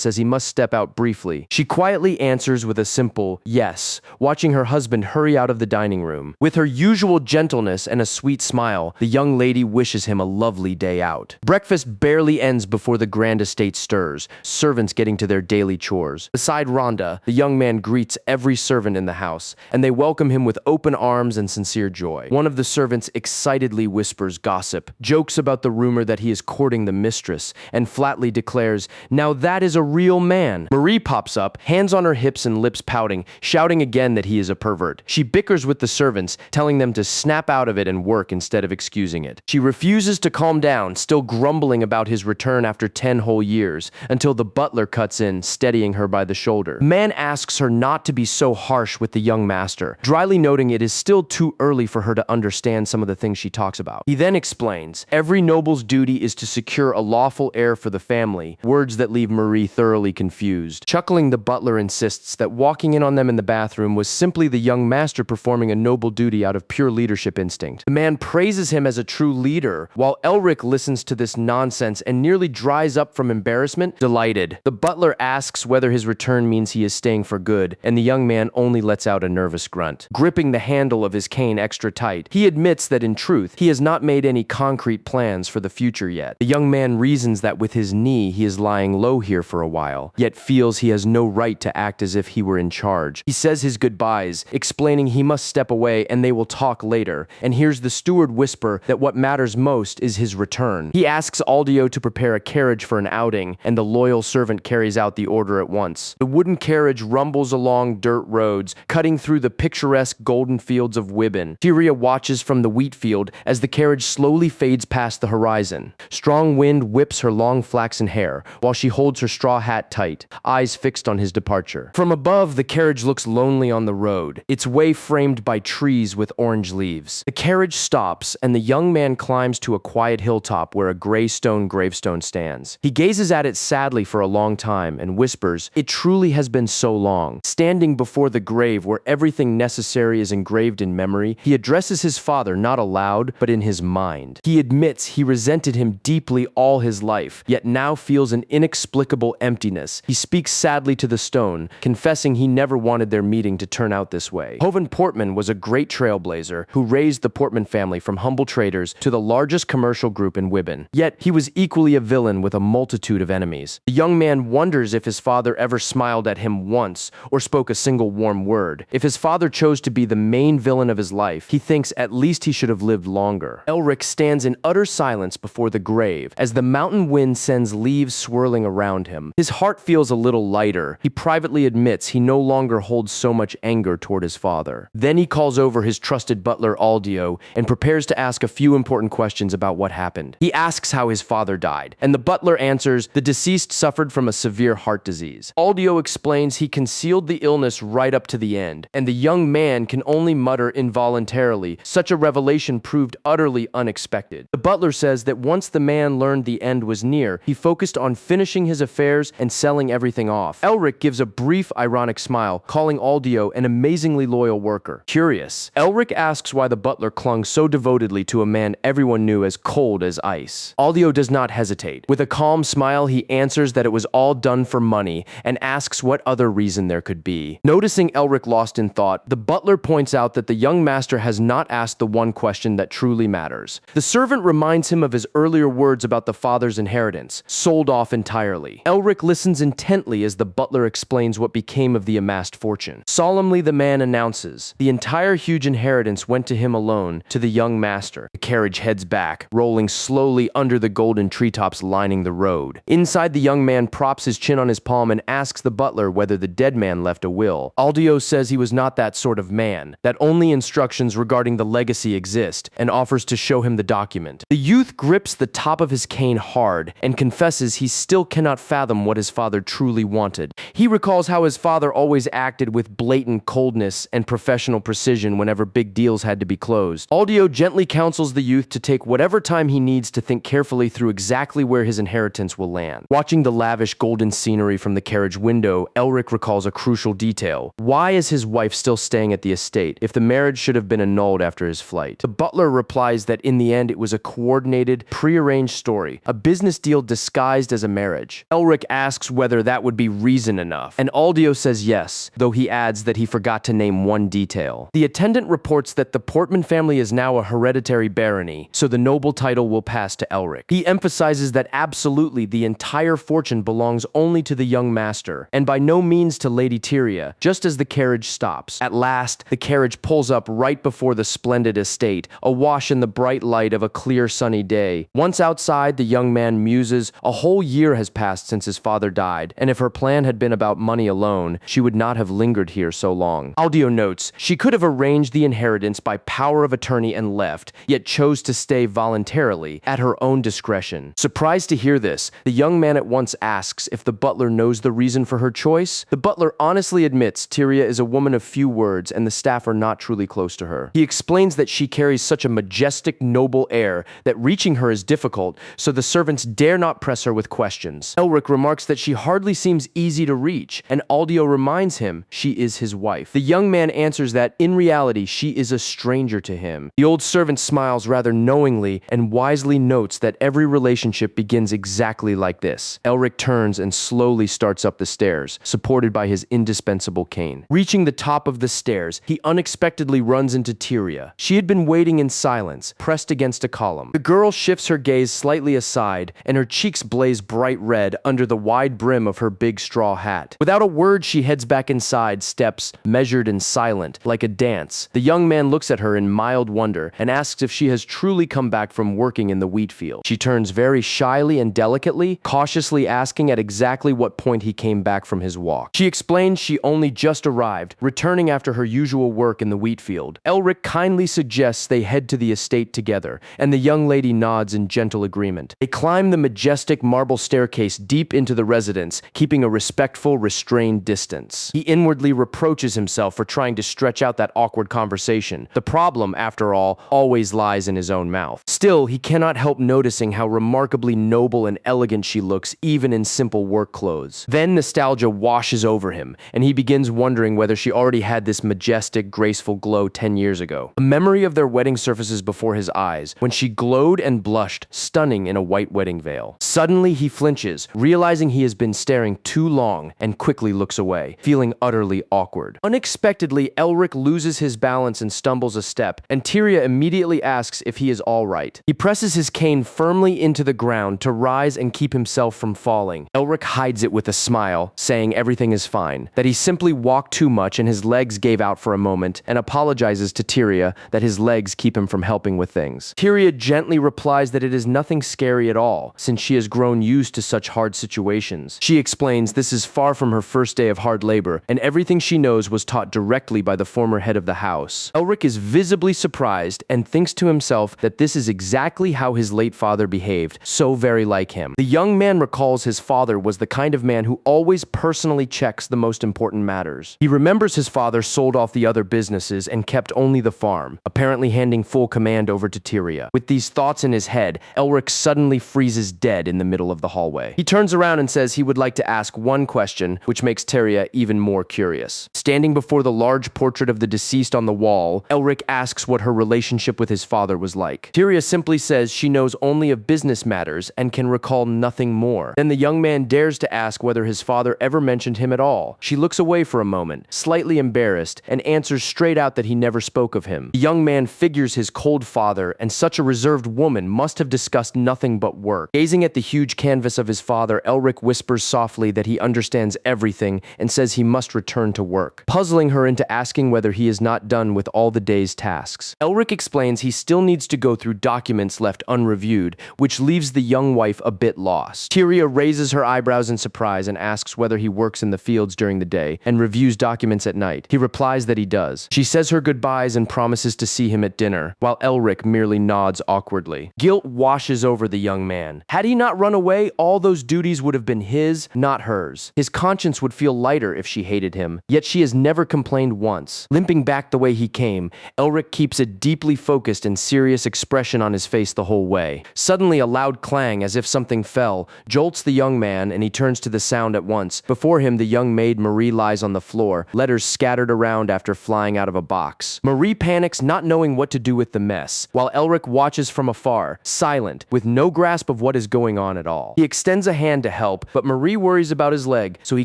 Speaker 1: says he must step out briefly. She quietly answers with a simple yes, watching her husband hurry out of the dining room. With her usual gentleness and a sweet smile, the young lady wishes him a lovely day out. Breakfast barely ends before the grand estate stirs, servants getting to their daily chores. Beside Rhonda, the young man greets every servant in the house, and they welcome him with open arms and sincere joy. One of the servants excitedly whispers gossip, jokes about the rumor that he is courting the mistress, and flatly declares, "Now that is a real man." Marie pops up, hands on her hips and lips pouting, shouting again that he is a pervert. She bickers with the servants, telling them to snap out of it and work instead of excusing it. She refuses to calm down, still grumbling about his return after 10 whole years, until the butler cuts in, steadying her by the shoulder. The man asks her not to be so harsh with the young master, dryly noting it is still too early for her to understand some of the things she talks about. He then explains, every noble's duty is to secure a lawful heir for the family, words that leave Marie thoroughly confused. Chuckling, the butler insists that walking in on them in the bathroom was simply the young master performing a noble duty out of pure leadership instinct. The man praises him as a true leader, while Elric listens to this nonsense and nearly dries up from embarrassment, delighted. The butler asks whether his return means he is staying for good, and the young man only lets out a nervous grunt. Gripping the handle of his cane extra tight, he admits that in truth, he has not made any concrete plans for the future yet. The young man reasons that with his knee, he is lying low here for a while, yet feels he has no right to act as if he were in charge. He says his goodbyes, explaining he must step away and they will talk later, and hears the steward whisper that what matters most is his return. He asks Aldio to prepare a carriage for an outing, and the loyal servant carries out the order at once. The wooden carriage rumbles along dirt roads, cutting through the picturesque golden fields of Wibben. Tyria watches from the wheat field as the carriage slowly fades past the horizon. Strong wind whips her long flaxen hair, while she holds her straw hat tight, eyes fixed on his departure. From above, the carriage looks lonely on the road, its way framed by trees with orange leaves. The carriage stops, and the young man climbs to a quiet hilltop where a gray stone gravestone stands. He gazes at it sadly for a long time and whispers, "It truly has been so long." Standing before the grave where everything necessary is engraved in memory, he addresses his father not aloud, but in his mind. He admits he resented him deeply all his life, yet now feels an inexplicable emptiness. He speaks sadly to the stone, confessing he never wanted their meeting to turn out this way. Hovan Portman was a great trailblazer who raised the Portman family from humble traders to the largest commercial group in Wibben. Yet he was equally a villain with a multitude of enemies. The young man wonders if his father ever smiled at him once or spoke a single warm word. If his father chose to be the main villain of his life, he thinks at least he should have lived longer. Elric stands in utter silence before the grave as the mountain wind sends leaves swirling around him. His heart feels a little lighter. He privately admits he no longer holds so much anger toward his father. Then he calls over his trusted butler Aldio and prepares to ask a few important questions about what happened. He asks how his father died, and the butler answers the deceased suffered from a severe heart disease. Aldio explains he concealed the illness right up to the end, and the young man can only mutter involuntarily. Such a revelation proved utterly unexpected. The butler says that once the man learned the end was near, he focused on finishing his affairs and selling everything off. Elric gives a brief, ironic smile, calling Aldio an amazingly loyal worker. Curious, Elric asks why the butler clung so devotedly to a man everyone knew as cold as ice. Aldio does not hesitate. With a calm smile, he answers that it was all done for money and asks what other reason there could be. Noticing Elric lost in thought, the butler points out that the young master has not asked the one question that truly matters. The servant reminds him of his earlier words about the father's inheritance, sold off entirely. Elric listens intently as the butler explains what became of the amassed fortune. Solemnly, the man announces, the entire huge inheritance went to him alone, to the young master. The carriage heads back, rolling slowly under the golden treetops lining the road. Inside, the young man props his chin on his palm and asks the butler whether the dead man left a will. Aldio says he was not that sort of man, that only instructions regarding the legacy exist, and offers to show him the document. The youth grips the top of his cane hard and confesses he still cannot fathom what his father truly wanted. He recalls how his father always acted with blatant coldness and professional precision whenever big deals had to be closed. Aldio gently counsels the youth to take whatever time he needs to think carefully through exactly where his inheritance will land. Watching the lavish golden scenery from the carriage window, Elric recalls a crucial detail. Why is his wife still staying at the estate if the marriage should have been annulled after his flight? The butler replies that in the end it was a coordinated, prearranged story, a business deal disguised as a marriage. Elric asks whether that would be reason enough, and Aldio says yes, though he adds that he forgot to name one detail. The attendant reports that the Portman family is now a hereditary barony, so the noble title will pass to Elric. He emphasizes that absolutely the entire fortune belongs only to the young master, and by no means to Lady Tyria, just as the carriage stops. At last, the carriage pulls up right before the splendid estate, awash in the bright light of a clear sunny day. Once outside, the young man muses, a whole year has passed since his father died, and if her plan had been about money alone, she would not have lingered here so long. Aldio notes, she could have arranged the inheritance by power of attorney and left, yet chose to stay voluntarily, at her own discretion. Surprised to hear this, the young man at once asks if the butler knows the reason for her choice. The butler honestly admits Tyria is a woman of few words and the staff are not truly close to her. He explains that she carries such a majestic, noble air that reaching her is difficult, so the servants dare not press her with questions. Elric remarks that she hardly seems easy to reach, and Aldio reminds him she is his wife. The young man answers that, in reality, she is a stranger to him. The old servant smiles rather knowingly and wisely notes that every relationship begins exactly like this. Elric turns and slowly starts up the stairs, supported by his indispensable cane. Reaching the top of the stairs, he unexpectedly runs into Tyria. She had been waiting in silence, pressed against a column. The girl shifts her gaze slightly aside, and her cheeks blaze bright red under the wide brim of her big straw hat. Without a word, she heads back inside, steps measured and silent, like a dance. The young man looks at her in mild wonder and asks if she has truly come back from working in the wheat field. She turns very shyly and delicately, cautiously asking at exactly what point he came back from his walk. She explains she only just arrived, returning after her usual work in the wheat field. Elric kindly suggests they head to the estate together, and the young lady nods in gentle agreement. They climb the majestic marble staircase deep into the residence, keeping a respectful, restrained distance. He inwardly reproaches himself for trying to stretch out that awkward conversation. The problem, after all, always lies in his own mouth. Still, he cannot help noticing how remarkably noble and elegant she looks, even in simple work clothes. Then nostalgia washes over him, and he begins wondering whether she already had this majestic, graceful glow 10 years ago. A memory of their wedding surfaces before his eyes, when she glowed and blushed, stunning in a white wedding veil. Suddenly he flinches, realizing he has been staring too long, and quickly looks away, feeling utterly awkward. Unexpectedly, Elric loses his balance and stumbles a step, and Tyria immediately asks if he is all right. He presses his cane firmly into the ground to rise and keep himself from falling. Elric hides it with a smile, saying everything is fine, that he simply walked too much and his legs gave out for a moment, and apologizes to Tyria that his legs keep him from helping with things. Tyria gently replies that it is nothing scary at all, since she has grown used to such hard situations. She explains this is far from her first day of hard labor, and everything she knows was taught directly by the former head of the house. Elric is visibly surprised and thinks to himself that this is exactly how his late father behaved, so very like him. The young man recalls his father was the kind of man who always personally checks the most important matters. He remembers his father sold off the other businesses and kept only the farm, apparently handing full command over to Tyria. With these thoughts in his head, Elric suddenly freezes dead in the middle of the hallway. He turns around and says he would like to ask one question, which makes Tyria even more curious. Standing before the large portrait of the deceased on the wall, Elric asks what her relationship with his father was like. Tyria simply says she knows only of business matters and can recall nothing more. Then the young man dares to ask whether his father ever mentioned him at all. She looks away for a moment, slightly embarrassed, and answers straight out that he never spoke of him. The young man figures his cold father, and such a reserved woman must have discussed nothing but work. Gazing at the huge canvas of his father, Elric whispers softly that he understands everything and says he must return to work, puzzling her into asking whether he is not done with all the day's tasks. Elric explains he still needs to go through documents left unreviewed, which leaves the young wife a bit lost. Tyria raises her eyebrows in surprise and asks whether he works in the fields during the day and reviews documents at night. He replies that he does. She says her goodbyes and promises to see him at dinner, while Elric merely nods awkwardly. Guilt washes over the young man. Had he not run away, all those duties would have been his, not hers. His conscience would feel lighter if she hated him, yet she has never complained once. Limping back the way he came, Elric keeps a deeply focused and serious expression on his face the whole way. Suddenly, a loud clang, as if something fell, jolts the young man, and he turns to the sound at once. Before him, the young maid Marie lies on the floor, letters scattered around after flying out of a box. Marie panics, not knowing wondering what to do with the mess, while Elric watches from afar, silent, with no grasp of what is going on at all. He extends a hand to help, but Marie worries about his leg, so he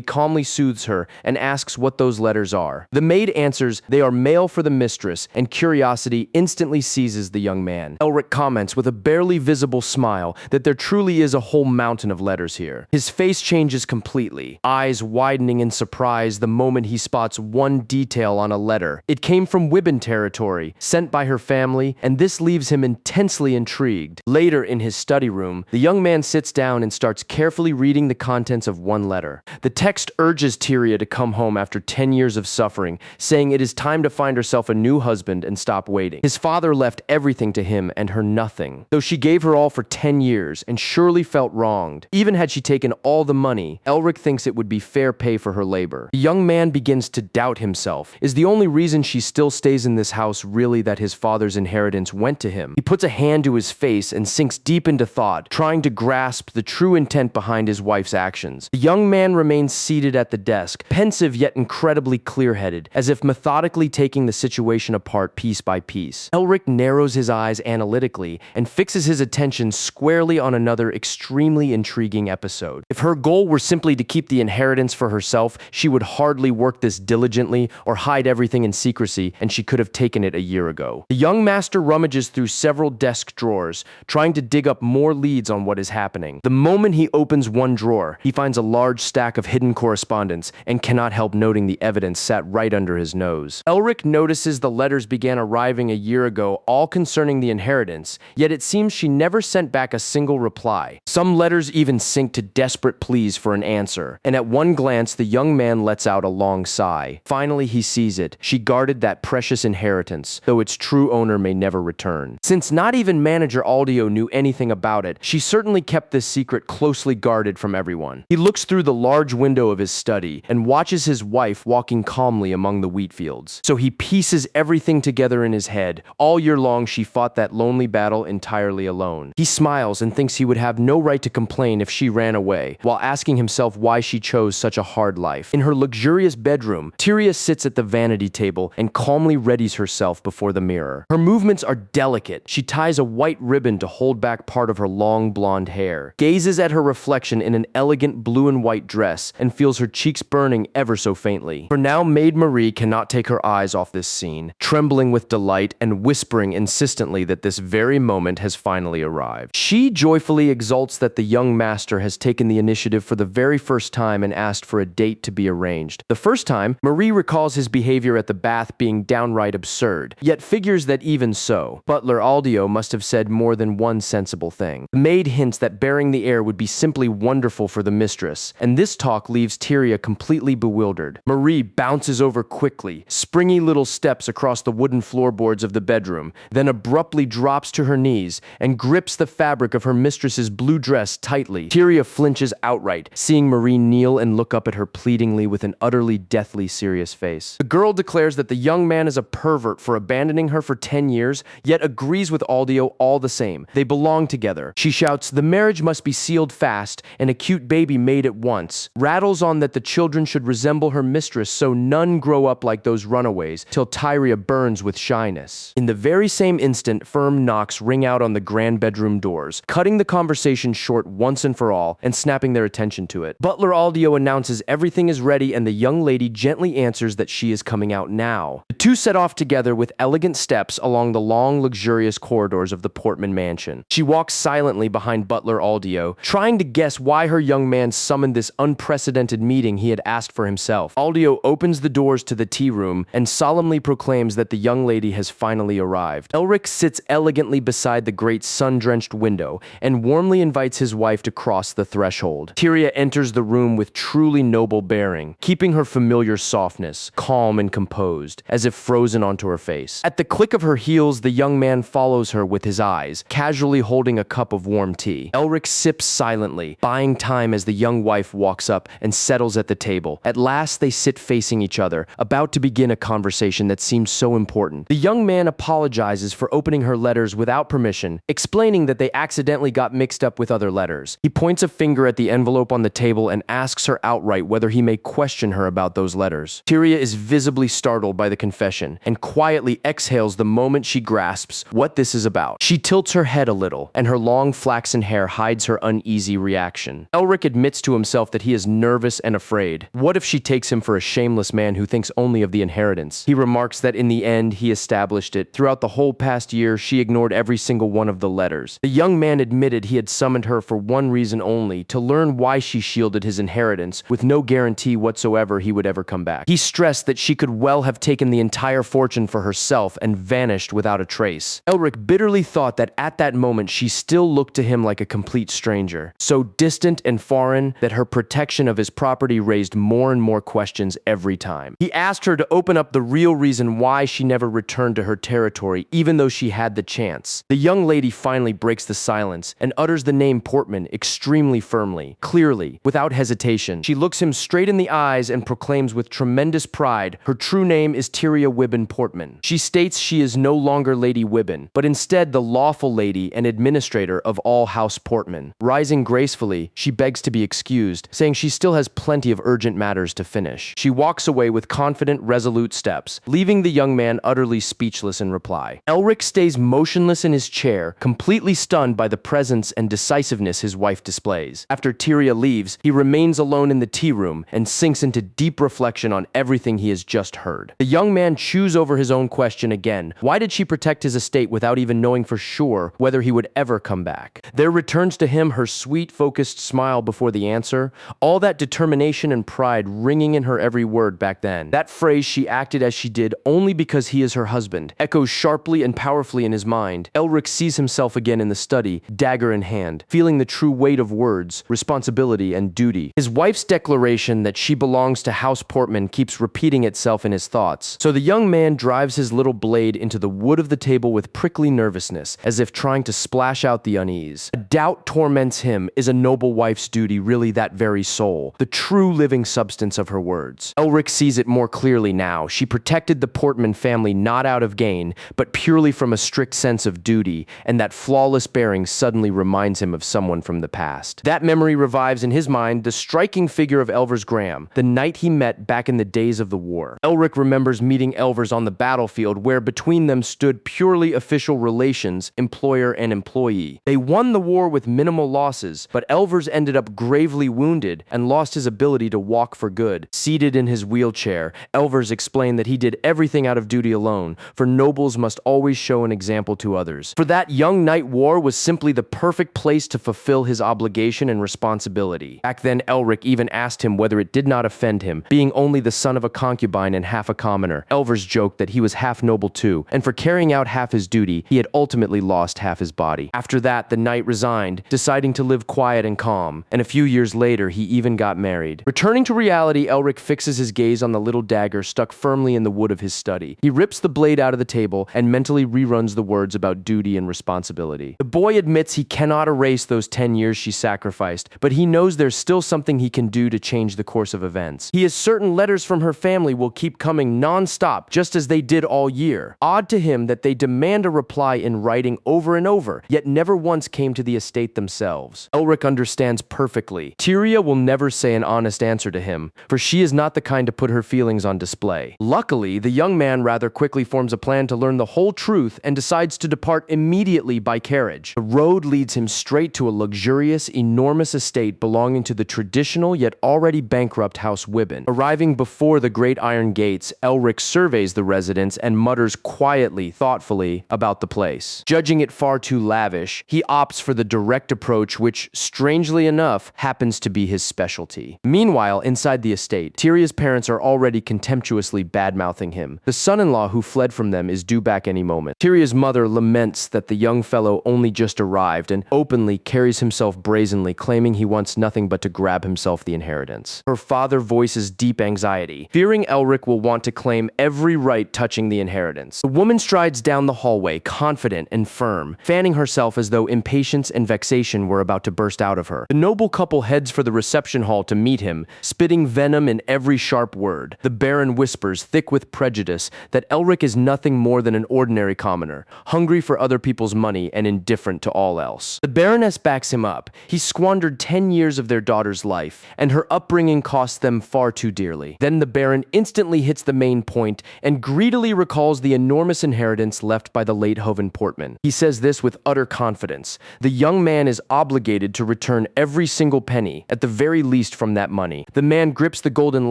Speaker 1: calmly soothes her and asks what those letters are. The maid answers they are mail for the mistress, and curiosity instantly seizes the young man. Elric comments with a barely visible smile that there truly is a whole mountain of letters here. His face changes completely, eyes widening in surprise the moment he spots one detail on a letter. It came from Wibben territory, sent by her family, and this leaves him intensely intrigued. Later, in his study room, the young man sits down and starts carefully reading the contents of one letter. The text urges Tyria to come home after 10 years of suffering, saying it is time to find herself a new husband and stop waiting. His father left everything to him and her nothing, though she gave her all for 10 years and surely felt wronged. Even had she taken all the money, Elric thinks it would be fair pay for her labor. The young man begins to doubt himself. Is the only reason she still stays in this house really that his father's inheritance went to him? He puts a hand to his face and sinks deep into thought, trying to grasp the true intent behind his wife's actions. The young man remains seated at the desk, pensive yet incredibly clear-headed, as if methodically taking the situation apart piece by piece. Elric narrows his eyes analytically and fixes his attention squarely on another extremely intriguing episode. If her goal were simply to keep the inheritance for herself, she would hardly work this diligently or hide everything in secrecy, and she could have taken it a year ago. The young master rummages through several desk drawers, trying to dig up more leads on what is happening. The moment he opens one drawer, he finds a large stack of hidden correspondence and cannot help noting the evidence sat right under his nose. Elric notices the letters began arriving a year ago, all concerning the inheritance, yet it seems she never sent back a single reply. Some letters even sink to desperate pleas for an answer, and at one glance the young man lets out a long sigh. Finally he sees it. She guarded that precious inheritance, though its true owner may never return. Since not even manager Aldio knew anything about it, she certainly kept this secret closely guarded from everyone. He looks through the large window of his study and watches his wife walking calmly among the wheat fields. So he pieces everything together in his head. All year long she fought that lonely battle entirely alone. He smiles and thinks he would have no right to complain if she ran away, while asking himself why she chose such a hard life. In her luxurious bedroom, Tyria sits at the vanity table and calmly readies herself before the mirror. Her movements are delicate. She ties a white ribbon to hold back part of her long blonde hair, gazes at her reflection in an elegant blue and white dress, and feels her cheeks burning ever so faintly. For now, Maid Marie cannot take her eyes off this scene, trembling with delight and whispering insistently that this very moment has finally arrived. She joyfully exults that the young master has taken the initiative for the very first time and asked for a date to be arranged. The first time, Marie recalls his behavior at the bath being downright absurd, yet figures that even so, butler Aldio must have said more than one sensible thing. The maid hints that bearing the heir would be simply wonderful for the mistress, and this talk leaves Tyria completely bewildered. Marie bounces over quickly, springy little steps across the wooden floorboards of the bedroom, then abruptly drops to her knees and grips the fabric of her mistress's blue dress tightly. Tyria flinches outright, seeing Marie kneel and look up at her pleadingly with an utterly deathly serious face. The girl declares that the young man is a pervert for abandoning her for 10 years, yet agrees with Aldio all the same. They belong together. She shouts, the marriage must be sealed fast and a cute baby made at once, rattles on that the children should resemble her mistress so none grow up like those runaways, till Tyria burns with shyness. In the very same instant, firm knocks ring out on the grand bedroom doors, cutting the conversation short once and for all, and snapping their attention to it. Butler Aldio announces everything is ready, and the young lady gently answers that she is coming out now. The two set off together with elegant steps along the long, luxurious corridors of the Portman mansion. She walks silently behind Butler Aldio, trying to guess why her young man summoned this unprecedented meeting he had asked for himself. Aldio opens the doors to the tea room and solemnly proclaims that the young lady has finally arrived. Elric sits elegantly beside the great sun-drenched window and warmly invites his wife to cross the threshold. Tyria enters the room with truly noble bearing, keeping her familiar softness, calm and composed, as if frozen onto her face. At the click of her heels, the young man follows her with his eyes, casually holding a cup of warm tea. Elric sips silently, buying time as the young wife walks up and settles at the table. At last, they sit facing each other, about to begin a conversation that seems so important. The young man apologizes for opening her letters without permission, explaining that they accidentally got mixed up with other letters. He points a finger at the envelope on the table and asks her outright whether he may question her about those letters. Tyria is visibly startled by the confession and quietly exhales exhales the moment she grasps what this is about. She tilts her head a little, and her long flaxen hair hides her uneasy reaction. Elric admits to himself that he is nervous and afraid. What if she takes him for a shameless man who thinks only of the inheritance? He remarks that in the end, he established it. Throughout the whole past year, she ignored every single one of the letters. The young man admitted he had summoned her for one reason only, to learn why she shielded his inheritance, with no guarantee whatsoever he would ever come back. He stressed that she could well have taken the entire fortune for herself and vanished without a trace. Elric bitterly thought that at that moment she still looked to him like a complete stranger, so distant and foreign that her protection of his property raised more and more questions every time. He asked her to open up the real reason why she never returned to her territory, even though she had the chance. The young lady finally breaks the silence and utters the name Portman extremely firmly, clearly, without hesitation. She looks him straight in the eyes and proclaims with tremendous pride her true name is Tyria Wibbin Portman. She states she is no longer Lady Wibbin, but instead the lawful lady and administrator of all House Portman. Rising gracefully, she begs to be excused, saying she still has plenty of urgent matters to finish. She walks away with confident, resolute steps, leaving the young man utterly speechless in reply. Elric stays motionless in his chair, completely stunned by the presence and decisiveness his wife displays. After Tyria leaves, he remains alone in the tea room and sinks into deep reflection on everything he has just heard. The young man chews over his own question again. Why did she protect his estate without even knowing for sure whether he would ever come back? There returns to him her sweet, focused smile before the answer, all that determination and pride ringing in her every word back then. That phrase, she acted as she did only because he is her husband, echoes sharply and powerfully in his mind. Elric sees himself again in the study, dagger in hand, feeling the true weight of words, responsibility, and duty. His wife's declaration that she belongs to House Portman keeps repeating itself in his thoughts. So the young man drives his little blade into the wood of the table with prickly nervousness, as if trying to splash out the unease. A doubt torments him. Is a noble wife's duty really that very soul, the true living substance of her words? Elric sees it more clearly now. She protected the Portman family not out of gain, but purely from a strict sense of duty, and that flawless bearing suddenly reminds him of someone from the past. That memory revives in his mind the striking figure of Elvers Graham, the knight he met back in the days of the war. Elric remembers meeting Elvers on the battlefield, where between them stood purely official relations, employer and employee. They won the war with minimal losses, but Elvers ended up gravely wounded and lost his ability to walk for good. Seated in his wheelchair, Elvers explained that he did everything out of duty alone, for nobles must always show an example to others. For that young knight, war was simply the perfect place to fulfill his obligation and responsibility. Back then, Elric even asked him whether it did not offend him, being only the son of a concubine and half a commoner. Elvers joked that he was half noble too, and for carrying out half his duty, he had ultimately lost half his body. After that, the knight resigned, deciding to live quiet and calm, and a few years later, he even got married. Returning to reality, Elric fixes his gaze on the little dagger stuck firmly in the wood of his study. He rips the blade out of the table and mentally reruns the words about duty and responsibility. The boy admits he cannot erase those 10 years she sacrificed, but he knows there's still something he can do to change the course of events. He is certain letters from her family will keep coming non-stop, just as they did all year. Odd to him that they demand a reply in writing over and over, yet never once came to the estate themselves. Elric understands perfectly. Tyria will never say an honest answer to him, for she is not the kind to put her feelings on display. Luckily, the young man rather quickly forms a plan to learn the whole truth and decides to depart immediately by carriage. The road leads him straight to a luxurious, enormous estate belonging to the traditional yet already bankrupt House Wibbin. Arriving before the great iron gates, Elric surveys the residence and mutters quietly, thoughtfully, about the place. Judging it far too lavish, he opts for the direct approach, which, strangely enough, happens to be his specialty. Meanwhile, inside the estate, Tyria's parents are already contemptuously bad-mouthing him. The son-in-law who fled from them is due back any moment. Tyria's mother laments that the young fellow only just arrived and openly carries himself brazenly, claiming he wants nothing but to grab himself the inheritance. Her father voices deep anxiety, fearing Elric will want to claim every right touching the inheritance. The woman strides down the hallway, confident and firm, fanning herself as though impatience and vexation were about to burst out of her. The noble couple heads for the reception hall to meet him, spitting venom in every sharp word. The Baron whispers, thick with prejudice, that Elric is nothing more than an ordinary commoner, hungry for other people's money and indifferent to all else. The Baroness backs him up. He squandered 10 years of their daughter's life, and her upbringing cost them far too dearly. Then the Baron instantly hits the main point and greedily recalls the the enormous inheritance left by the late Hoven Portman. He says this with utter confidence. The young man is obligated to return every single penny, at the very least from that money. The man grips the golden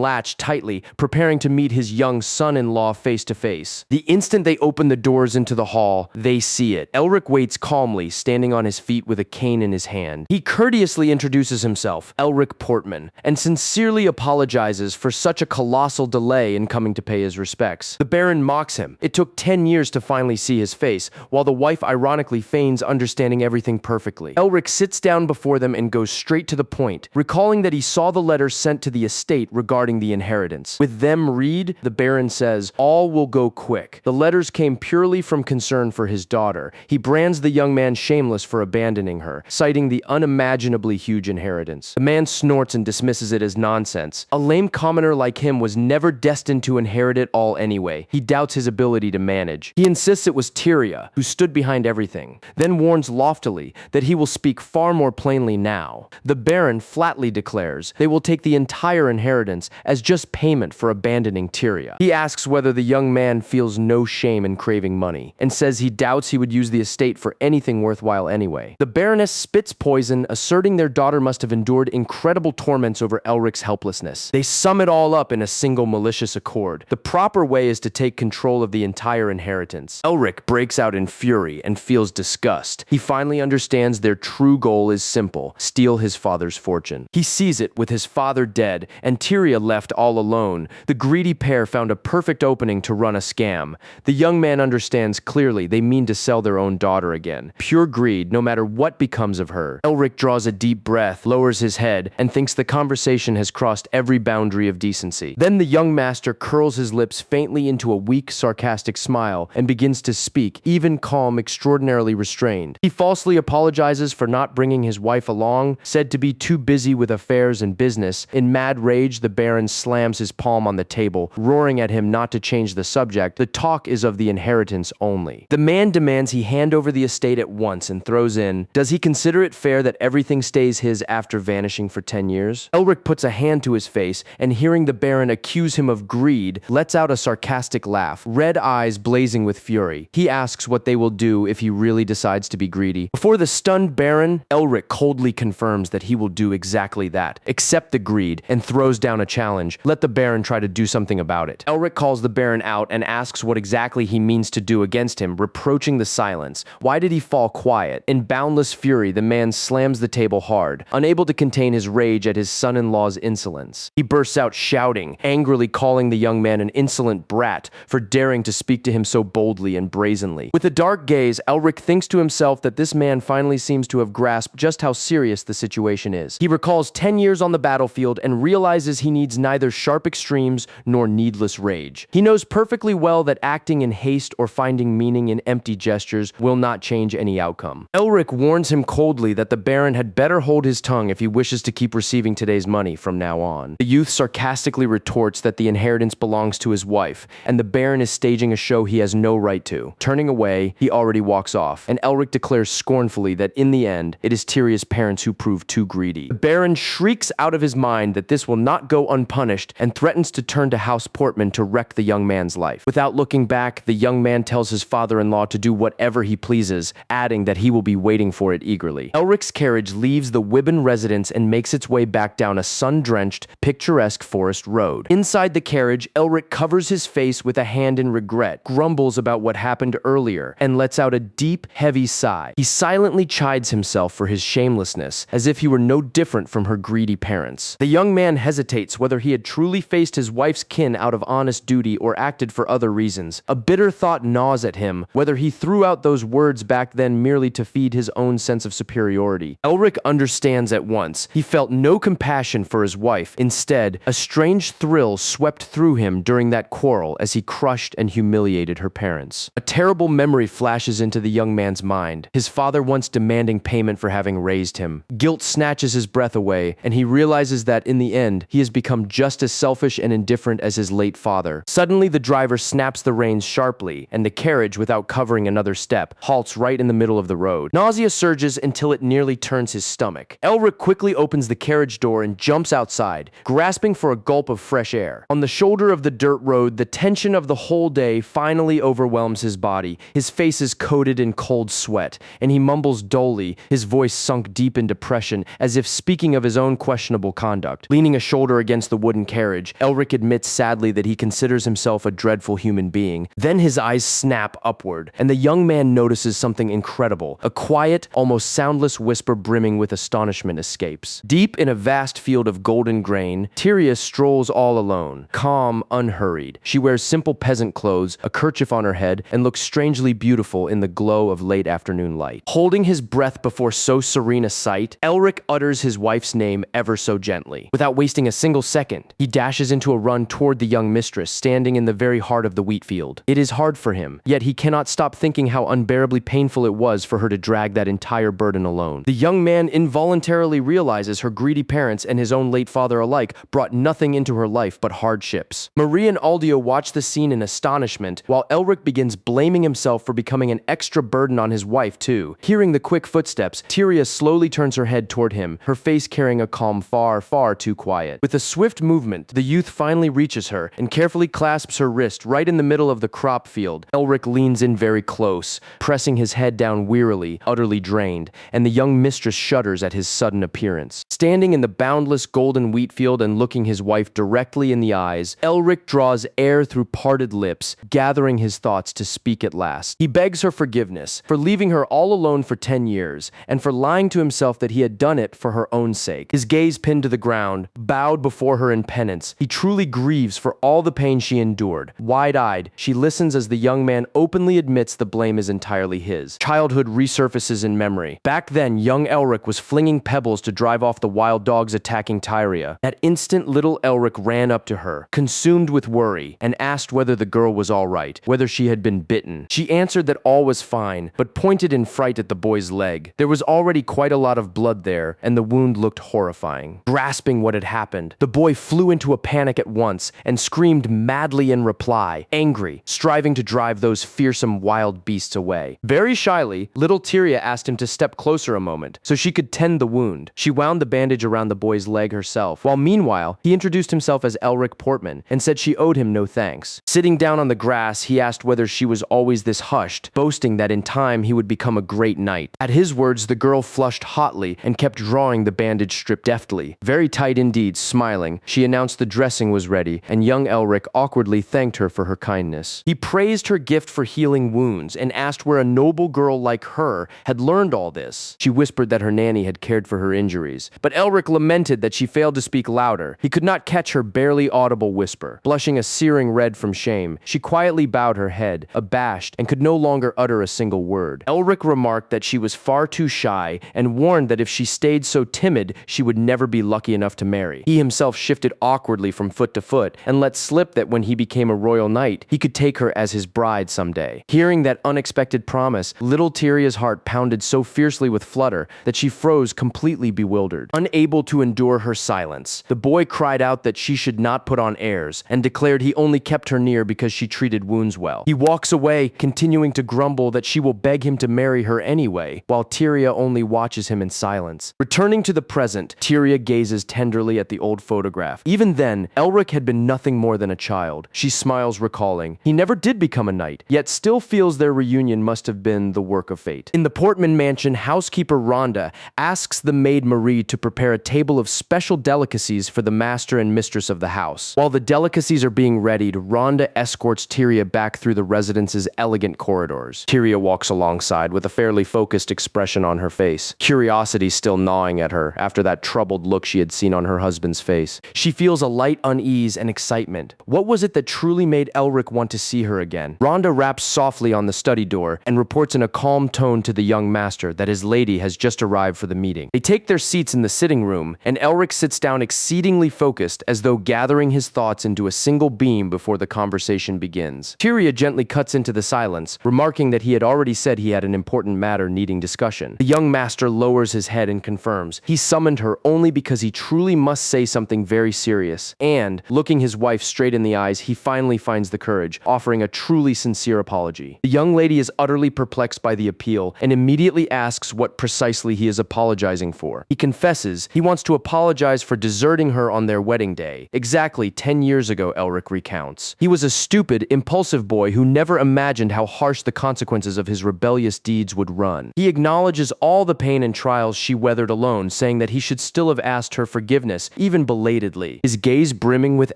Speaker 1: latch tightly, preparing to meet his young son-in-law face to face. The instant they open the doors into the hall, they see it. Elric waits calmly, standing on his feet with a cane in his hand. He courteously introduces himself, Elric Portman, and sincerely apologizes for such a colossal delay in coming to pay his respects. The Baron mocks him. It took 10 years to finally see his face, while the wife ironically feigns understanding everything perfectly. Elric sits down before them and goes straight to the point, recalling that he saw the letter sent to the estate regarding the inheritance. With them read, the Baron says, all will go quick. The letters came purely from concern for his daughter. He brands the young man shameless for abandoning her, citing the unimaginably huge inheritance. The man snorts and dismisses it as nonsense. A lame commoner like him was never destined to inherit it all anyway. He doubts his ability to manage. He insists it was Tyria who stood behind everything, then warns loftily that he will speak far more plainly now. The Baron flatly declares they will take the entire inheritance as just payment for abandoning Tyria. He asks whether the young man feels no shame in craving money, and says he doubts he would use the estate for anything worthwhile anyway. The Baroness spits poison, asserting their daughter must have endured incredible torments over Elric's helplessness. They sum it all up in a single malicious accord. The proper way is to take control of the entire inheritance. Elric breaks out in fury and feels disgust. He finally understands their true goal is simple: steal his father's fortune. He sees it with his father dead and Tyria left all alone. The greedy pair found a perfect opening to run a scam. The young man understands clearly they mean to sell their own daughter again. Pure greed, no matter what becomes of her. Elric draws a deep breath, lowers his head, and thinks the conversation has crossed every boundary of decency. Then the young master curls his lips faintly into a weak, sarcastic smile and begins to speak, even calm, extraordinarily restrained. He falsely apologizes for not bringing his wife along, said to be too busy with affairs and business. In mad rage, the Baron slams his palm on the table, roaring at him not to change the subject. The talk is of the inheritance only. The man demands he hand over the estate at once and throws in, does he consider it fair that everything stays his after vanishing for 10 years? Elric puts a hand to his face, and hearing the Baron accuse him of greed, lets out a sarcastic laugh, red eyes blazing with fury. He asks what they will do if he really decides to be greedy. Before the stunned Baron, Elric coldly confirms that he will do exactly that, accept the greed, and throws down a challenge. Let the Baron try to do something about it. Elric calls the Baron out and asks what exactly he means to do against him, reproaching the silence. Why did he fall quiet? In boundless fury, the man slams the table hard, unable to contain his rage at his son-in-law's insolence. He bursts out shouting, angrily calling the young man an insolent brat for daring to speak to him so boldly and brazenly. With a dark gaze, Elric thinks to himself that this man finally seems to have grasped just how serious the situation is. He recalls 10 years on the battlefield and realizes he needs neither sharp extremes nor needless rage. He knows perfectly well that acting in haste or finding meaning in empty gestures will not change any outcome. Elric warns him coldly that the Baron had better hold his tongue if he wishes to keep receiving today's money from now on. The youth sarcastically retorts that the inheritance belongs to his wife, and the Baron is staging a show he has no right to. Turning away, he already walks off, and Elric declares scornfully that in the end, it is Tyria's parents who prove too greedy. The Baron shrieks out of his mind that this will not go unpunished and threatens to turn to House Portman to wreck the young man's life. Without looking back, the young man tells his father-in-law to do whatever he pleases, adding that he will be waiting for it eagerly. Elric's carriage leaves the Wibben residence and makes its way back down a sun-drenched, picturesque forest road. Inside the carriage, Elric covers his face with a hand in regret, grumbles about what happened earlier, and lets out a deep, heavy sigh. He silently chides himself for his shamelessness, as if he were no different from her greedy parents. The young man hesitates whether he had truly faced his wife's kin out of honest duty or acted for other reasons. A bitter thought gnaws at him, whether he threw out those words back then merely to feed his own sense of superiority. Elric understands at once. He felt no compassion for his wife. Instead, a strange thrill swept through him during that quarrel as he crushed and humiliated her parents. A terrible memory flashes into the young man's mind, his father once demanding payment for having raised him. Guilt snatches his breath away, and he realizes that in the end, he has become just as selfish and indifferent as his late father. Suddenly, the driver snaps the reins sharply, and the carriage, without covering another step, halts right in the middle of the road. Nausea surges until it nearly turns his stomach. Elric quickly opens the carriage door and jumps outside, grasping for a gulp of fresh air. On the shoulder of the dirt road, the tension of the whole day day finally overwhelms his body. His face is coated in cold sweat, and he mumbles dully, his voice sunk deep in depression, as if speaking of his own questionable conduct. Leaning a shoulder against the wooden carriage, Elric admits sadly that he considers himself a dreadful human being. Then his eyes snap upward, and the young man notices something incredible. A quiet, almost soundless whisper brimming with astonishment escapes. Deep in a vast field of golden grain, Tyria strolls all alone, calm, unhurried. She wears simple peasant clothes, a kerchief on her head, and looks strangely beautiful in the glow of late afternoon light. Holding his breath before so serene a sight, Elric utters his wife's name ever so gently. Without wasting a single second, he dashes into a run toward the young mistress, standing in the very heart of the wheat field. It is hard for him, yet he cannot stop thinking how unbearably painful it was for her to drag that entire burden alone. The young man involuntarily realizes her greedy parents and his own late father alike brought nothing into her life but hardships. Marie and Aldio watch the scene in astonishment, while Elric begins blaming himself for becoming an extra burden on his wife too. Hearing the quick footsteps, Tyria slowly turns her head toward him, her face carrying a calm far, far too quiet. With a swift movement, the youth finally reaches her and carefully clasps her wrist right in the middle of the crop field. Elric leans in very close, pressing his head down wearily, utterly drained, and the young mistress shudders at his sudden appearance. Standing in the boundless golden wheat field and looking his wife directly in the eyes, Elric draws air through parted lips, gathering his thoughts to speak at last. He begs her forgiveness for leaving her all alone for 10 years, and for lying to himself that he had done it for her own sake. His gaze pinned to the ground, bowed before her in penance, he truly grieves for all the pain she endured. Wide-eyed, she listens as the young man openly admits the blame is entirely his. Childhood resurfaces in memory. Back then, young Elric was flinging pebbles to drive off the wild dogs attacking Tyria. That instant, little Elric ran up to her, consumed with worry, and asked whether the girl was all right, whether she had been bitten. She answered that all was fine, but pointed in fright at the boy's leg. There was already quite a lot of blood there, and the wound looked horrifying. Grasping what had happened, the boy flew into a panic at once and screamed madly in reply, angry, striving to drive those fearsome wild beasts away. Very shyly, little Tyria asked him to step closer a moment so she could tend the wound. She wound the bandage around the boy's leg herself, while meanwhile, he introduced himself as Elric Portman and said she owed him no thanks. Sitting down on the grass, he asked whether she was always this hushed, boasting that in time he would become a great knight. At his words, the girl flushed hotly and kept drawing the bandage strip deftly. Very tight indeed, smiling, she announced the dressing was ready, and young Elric awkwardly thanked her for her kindness. He praised her gift for healing wounds and asked where a noble girl like her had learned all this. She whispered that her nanny had cared for her injuries, but Elric lamented that she failed to speak louder. He could not catch her barely audible whisper. Blushing a searing red from shame, she quietly bowed her head, abashed, and could no longer utter a single word. Elric remarked that she was far too shy and warned that if she stayed so timid, she would never be lucky enough to marry. He himself shifted awkwardly from foot to foot and let slip that when he became a royal knight, he could take her as his bride someday. Hearing that unexpected promise, little Tyria's heart pounded so fiercely with flutter that she froze completely bewildered. Unable to endure her silence, the boy cried out that she should not put on airs and declared he only kept her near because she treated wounds well. He walks away, continuing to grumble that she will beg him to marry her anyway, while Tyria only watches him in silence. Returning to the present, Tyria gazes tenderly at the old photograph. Even then, Elric had been nothing more than a child. She smiles, recalling. He never did become a knight, yet still feels their reunion must have been the work of fate. In the Portman mansion, housekeeper Rhonda asks the maid Marie to prepare a table of special delicacies for the master and mistress of the house. While the delicacies are being readied, Rhonda escorts Tyria back through the residence's elegant corridors. Tyria walks alongside with a fairly focused expression on her face, curiosity still gnawing at her after that troubled look she had seen on her husband's face. She feels a light unease and excitement. What was it that truly made Elric want to see her again? Rhonda raps softly on the study door and reports in a calm tone to the young master that his lady has just arrived for the meeting. They take their seats in the sitting room, and Elric sits down exceedingly focused, as though gathering his thoughts into a single beam before the conversation begins. Tyria gently cuts into the silence, remarking that he had already said he had an important matter needing discussion. The young master lowers his head and confirms he summoned her only because he truly must say something very serious, and, looking his wife straight in the eyes, he finally finds the courage, offering a truly sincere apology. The young lady is utterly perplexed by the appeal and immediately asks what precisely he is apologizing for. He confesses he wants to apologize for deserting her on their wedding day. Exactly 10 years ago, Elric recounts. He was a stupid stupid, impulsive boy who never imagined how harsh the consequences of his rebellious deeds would run. He acknowledges all the pain and trials she weathered alone, saying that he should still have asked her forgiveness, even belatedly. His gaze brimming with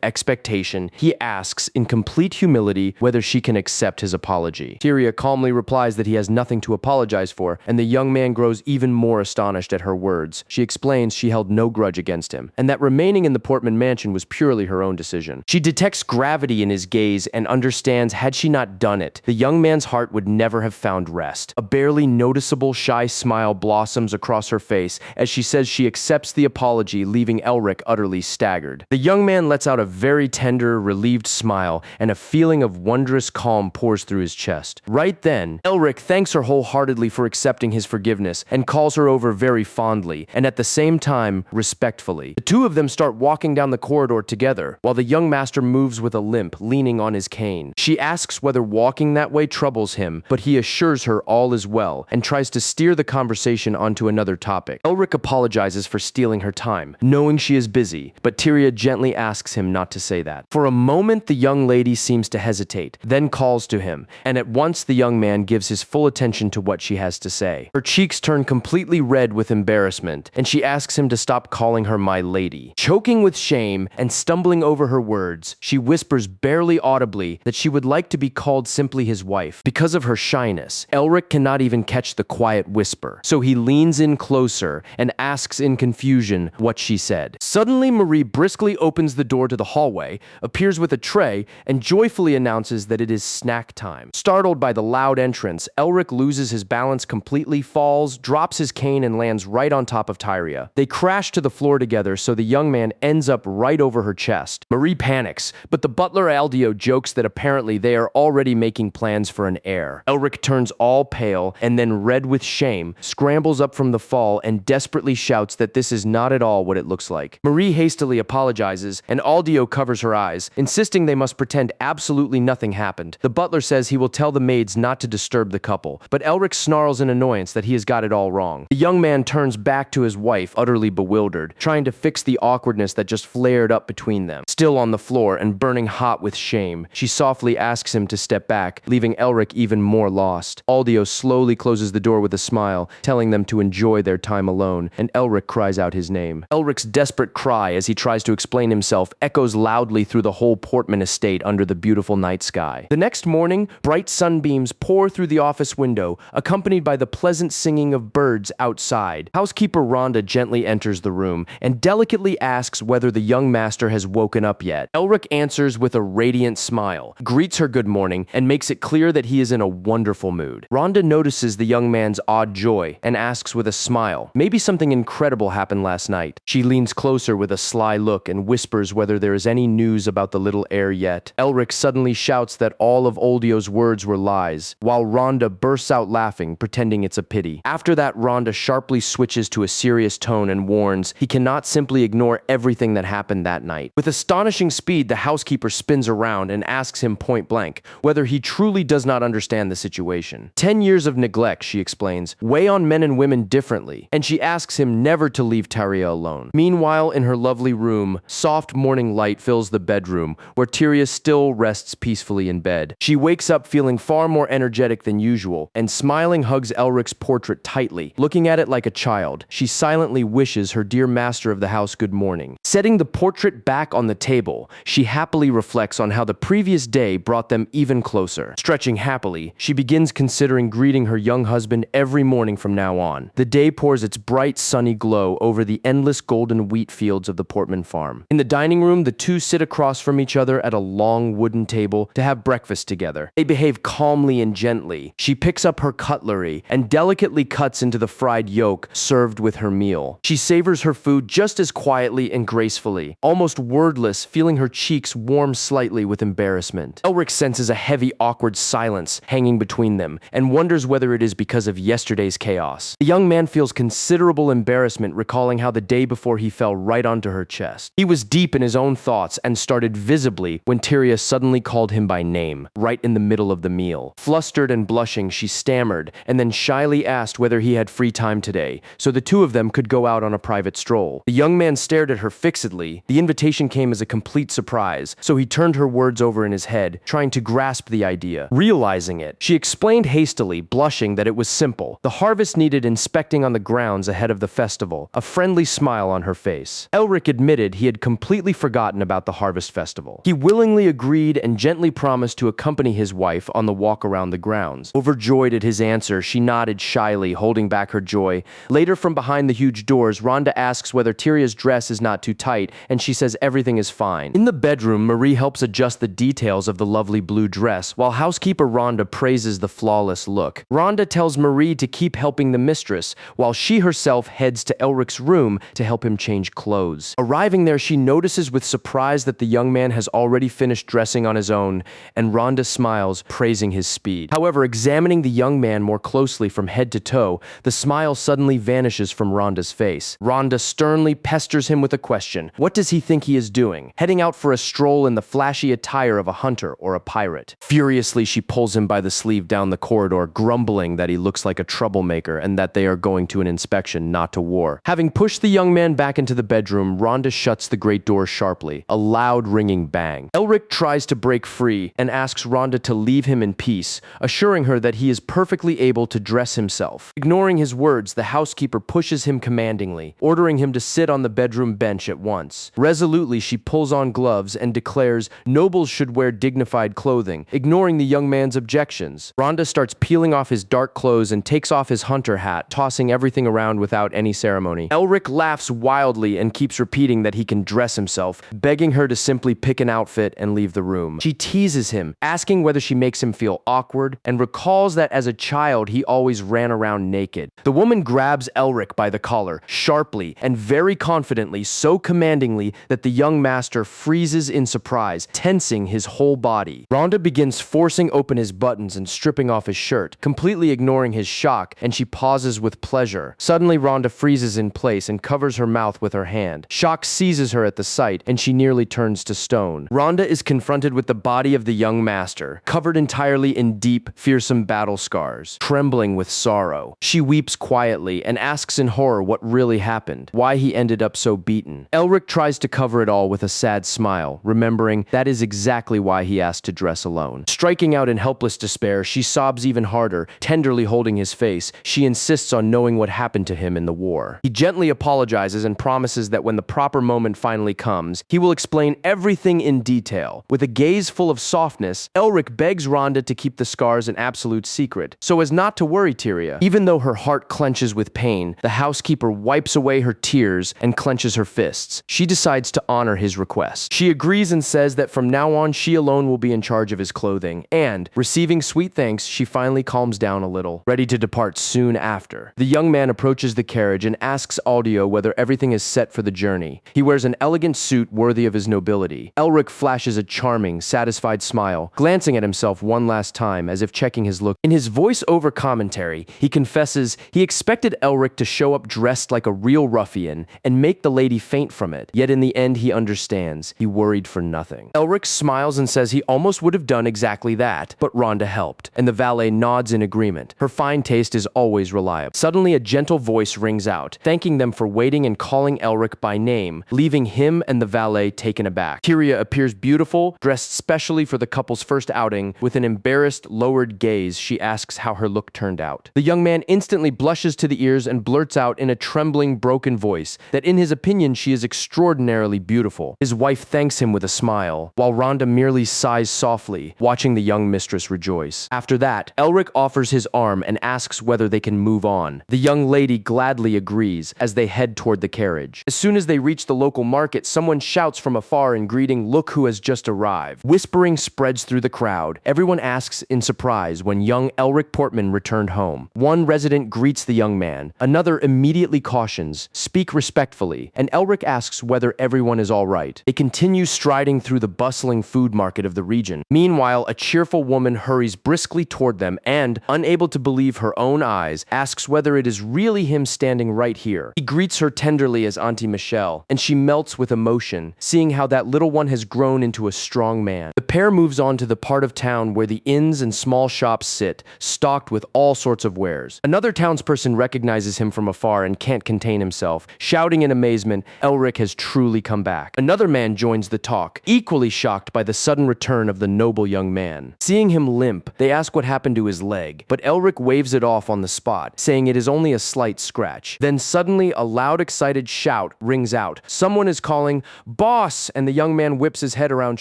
Speaker 1: expectation, he asks, in complete humility, whether she can accept his apology. Tyria calmly replies that he has nothing to apologize for, and the young man grows even more astonished at her words. She explains she held no grudge against him, and that remaining in the Portman mansion was purely her own decision. She detects gravity in his gaze and understands had she not done it, the young man's heart would never have found rest. A barely noticeable shy smile blossoms across her face as she says she accepts the apology, leaving Elric utterly staggered. The young man lets out a very tender, relieved smile, and a feeling of wondrous calm pours through his chest. Right then, Elric thanks her wholeheartedly for accepting his forgiveness and calls her over very fondly, and at the same time, respectfully. The two of them start walking down the corridor together, while the young master moves with a limp, leaning on his cane. She asks whether walking that way troubles him, but he assures her all is well, and tries to steer the conversation onto another topic. Elric apologizes for stealing her time, knowing she is busy, but Tyria gently asks him not to say that. For a moment, the young lady seems to hesitate, then calls to him, and at once the young man gives his full attention to what she has to say. Her cheeks turn completely red with embarrassment, and she asks him to stop calling her my lady. Choking with shame and stumbling over her words, she whispers barely audibly that she would like to be called simply his wife. Because of her shyness, Elric cannot even catch the quiet whisper, so he leans in closer and asks in confusion what she said. Suddenly, Marie briskly opens the door to the hallway, appears with a tray, and joyfully announces that it is snack time. Startled by the loud entrance, Elric loses his balance completely, falls, drops his cane, and lands right on top of Tyria. They crash to the floor together, so the young man ends up right over her chest. Marie panics, but the butler Aldio jokes that apparently they are already making plans for an heir. Elric turns all pale, and then red with shame, scrambles up from the fall and desperately shouts that this is not at all what it looks like. Marie hastily apologizes, and Aldio covers her eyes, insisting they must pretend absolutely nothing happened. The butler says he will tell the maids not to disturb the couple, but Elric snarls in annoyance that he has got it all wrong. The young man turns back to his wife, utterly bewildered, trying to fix the awkwardness that just flared up between them. Still on the floor and burning hot with shame, she softly asks him to step back, leaving Elric even more lost. Aldio slowly closes the door with a smile, telling them to enjoy their time alone, and Elric cries out his name. Elric's desperate cry as he tries to explain himself echoes loudly through the whole Portman estate under the beautiful night sky. The next morning, bright sunbeams pour through the office window, accompanied by the pleasant singing of birds outside. Housekeeper Rhonda gently enters the room and delicately asks whether the young master has woken up yet. Elric answers with a radiant smile, greets her good morning, and makes it clear that he is in a wonderful mood. Rhonda notices the young man's odd joy and asks with a smile, maybe something incredible happened last night. She leans closer with a sly look and whispers whether there is any news about the little heir yet. Elric suddenly shouts that all of Oldio's words were lies, while Rhonda bursts out laughing, pretending it's a pity. After that, Rhonda sharply switches to a serious tone and warns he cannot simply ignore everything that happened that night. With astonishing speed, the housekeeper spins around and asks him point blank whether he truly does not understand the situation. 10 years of neglect, she explains, weigh on men and women differently, and she asks him never to leave Tyria alone. Meanwhile, in her lovely room, soft morning light fills the bedroom, where Tyria still rests peacefully in bed. She wakes up feeling far more energetic than usual, and smiling hugs Elric's portrait tightly. Looking at it like a child, she silently wishes her dear master of the house good morning. Setting the portrait back on the table, she happily reflects on how the previous day brought them even closer. Stretching happily, she begins considering greeting her young husband every morning from now on. The day pours its bright, sunny glow over the endless golden wheat fields of the Portman farm. In the dining room, the two sit across from each other at a long wooden table to have breakfast together. They behave calmly and gently. She picks up her cutlery and delicately cuts into the fried yolk served with her meal. She savors her food just as quietly and gracefully, almost wordless, feeling her cheeks warm slightly with embarrassment. Elric senses a heavy, awkward silence hanging between them and wonders whether it is because of yesterday's chaos. The young man feels considerable embarrassment recalling how the day before he fell right onto her chest. He was deep in his own thoughts and started visibly when Tyria suddenly called him by name, right in the middle of the meal. Flustered and blushing, she stammered and then shyly asked whether he had free time today, so the two of them could go out on a private stroll. The young man stared at her fixedly. The invitation came as a complete surprise, so he turned her words over over in his head, trying to grasp the idea. Realizing it, she explained hastily, blushing that it was simple. The harvest needed inspecting on the grounds ahead of the festival, a friendly smile on her face. Elric admitted he had completely forgotten about the harvest festival. He willingly agreed and gently promised to accompany his wife on the walk around the grounds. Overjoyed at his answer, she nodded shyly, holding back her joy. Later, from behind the huge doors, Rhonda asks whether Tyria's dress is not too tight, and she says everything is fine. In the bedroom, Marie helps adjust the details of the lovely blue dress, while housekeeper Rhonda praises the flawless look. Rhonda tells Marie to keep helping the mistress, while she herself heads to Elric's room to help him change clothes. Arriving there, she notices with surprise that the young man has already finished dressing on his own, and Rhonda smiles, praising his speed. However, examining the young man more closely from head to toe, the smile suddenly vanishes from Rhonda's face. Rhonda sternly pesters him with a question. What does he think he is doing? Heading out for a stroll in the flashy attire of a hunter or a pirate. Furiously, she pulls him by the sleeve down the corridor, grumbling that he looks like a troublemaker and that they are going to an inspection, not to war. Having pushed the young man back into the bedroom, Rhonda shuts the great door sharply, a loud ringing bang. Elric tries to break free and asks Rhonda to leave him in peace, assuring her that he is perfectly able to dress himself. Ignoring his words, the housekeeper pushes him commandingly, ordering him to sit on the bedroom bench at once. Resolutely, she pulls on gloves and declares nobles should wear dignified clothing, ignoring the young man's objections. Rhonda starts peeling off his dark clothes and takes off his hunter hat, tossing everything around without any ceremony. Elric laughs wildly and keeps repeating that he can dress himself, begging her to simply pick an outfit and leave the room. She teases him, asking whether she makes him feel awkward, and recalls that as a child he always ran around naked. The woman grabs Elric by the collar, sharply and very confidently, so commandingly that the young master freezes in surprise, tensing his whole body. Rhonda begins forcing open his buttons and stripping off his shirt, completely ignoring his shock, and she pauses with pleasure. Suddenly, Rhonda freezes in place and covers her mouth with her hand. Shock seizes her at the sight, and she nearly turns to stone. Rhonda is confronted with the body of the young master, covered entirely in deep, fearsome battle scars. Trembling with sorrow, she weeps quietly and asks in horror what really happened, why he ended up so beaten. Elric tries to cover it all with a sad smile, remembering that is exactly why he asked to dress alone. Striking out in helpless despair, she sobs even harder, tenderly holding his face. She insists on knowing what happened to him in the war. He gently apologizes and promises that when the proper moment finally comes, he will explain everything in detail. With a gaze full of softness, Elric begs Rhonda to keep the scars an absolute secret, so as not to worry Tyria. Even though her heart clenches with pain, the housekeeper wipes away her tears and clenches her fists. She decides to honor his request. She agrees and says that from now on she alone will be in charge of his clothing, and, receiving sweet thanks, she finally calms down a little, ready to depart soon after. The young man approaches the carriage and asks Audio whether everything is set for the journey. He wears an elegant suit worthy of his nobility. Elric flashes a charming, satisfied smile, glancing at himself one last time as if checking his look. In his voice-over commentary, he confesses he expected Elric to show up dressed like a real ruffian and make the lady faint from it, yet in the end he understands. He worried for nothing. Elric smiles and says he almost would have done exactly that, but Rhonda helped, and the valet nods in agreement. Her fine taste is always reliable. Suddenly, a gentle voice rings out, thanking them for waiting and calling Elric by name, leaving him and the valet taken aback. Tyria appears beautiful, dressed specially for the couple's first outing. With an embarrassed, lowered gaze, she asks how her look turned out. The young man instantly blushes to the ears and blurts out in a trembling, broken voice that in his opinion she is extraordinarily beautiful. His wife thanks him with a smile, while Rhonda merely sighs softly, watching the young mistress rejoice. After that, Elric offers his arm and asks whether they can move on. The young lady gladly agrees as they head toward the carriage. As soon as they reach the local market, someone shouts from afar in greeting, "Look who has just arrived." Whispering spreads through the crowd. Everyone asks in surprise when young Elric Portman returned home. One resident greets the young man. Another immediately cautions, "Speak respectfully," and Elric asks whether everyone is all right. They continue striding through the bustling food market of the region. Meanwhile, a cheerful woman hurries briskly toward them and, unable to believe her own eyes, asks whether it is really him standing right here. He greets her tenderly as Auntie Michelle, and she melts with emotion, seeing how that little one has grown into a strong man. The pair moves on to the part of town where the inns and small shops sit, stocked with all sorts of wares. Another townsperson recognizes him from afar and can't contain himself, shouting in amazement, Elric has truly come back. Another man joins the talk, equally shocked by the the sudden return of the noble young man. Seeing him limp, they ask what happened to his leg, but Elric waves it off on the spot, saying it is only a slight scratch. Then suddenly, a loud, excited shout rings out. Someone is calling, "Boss!" and the young man whips his head around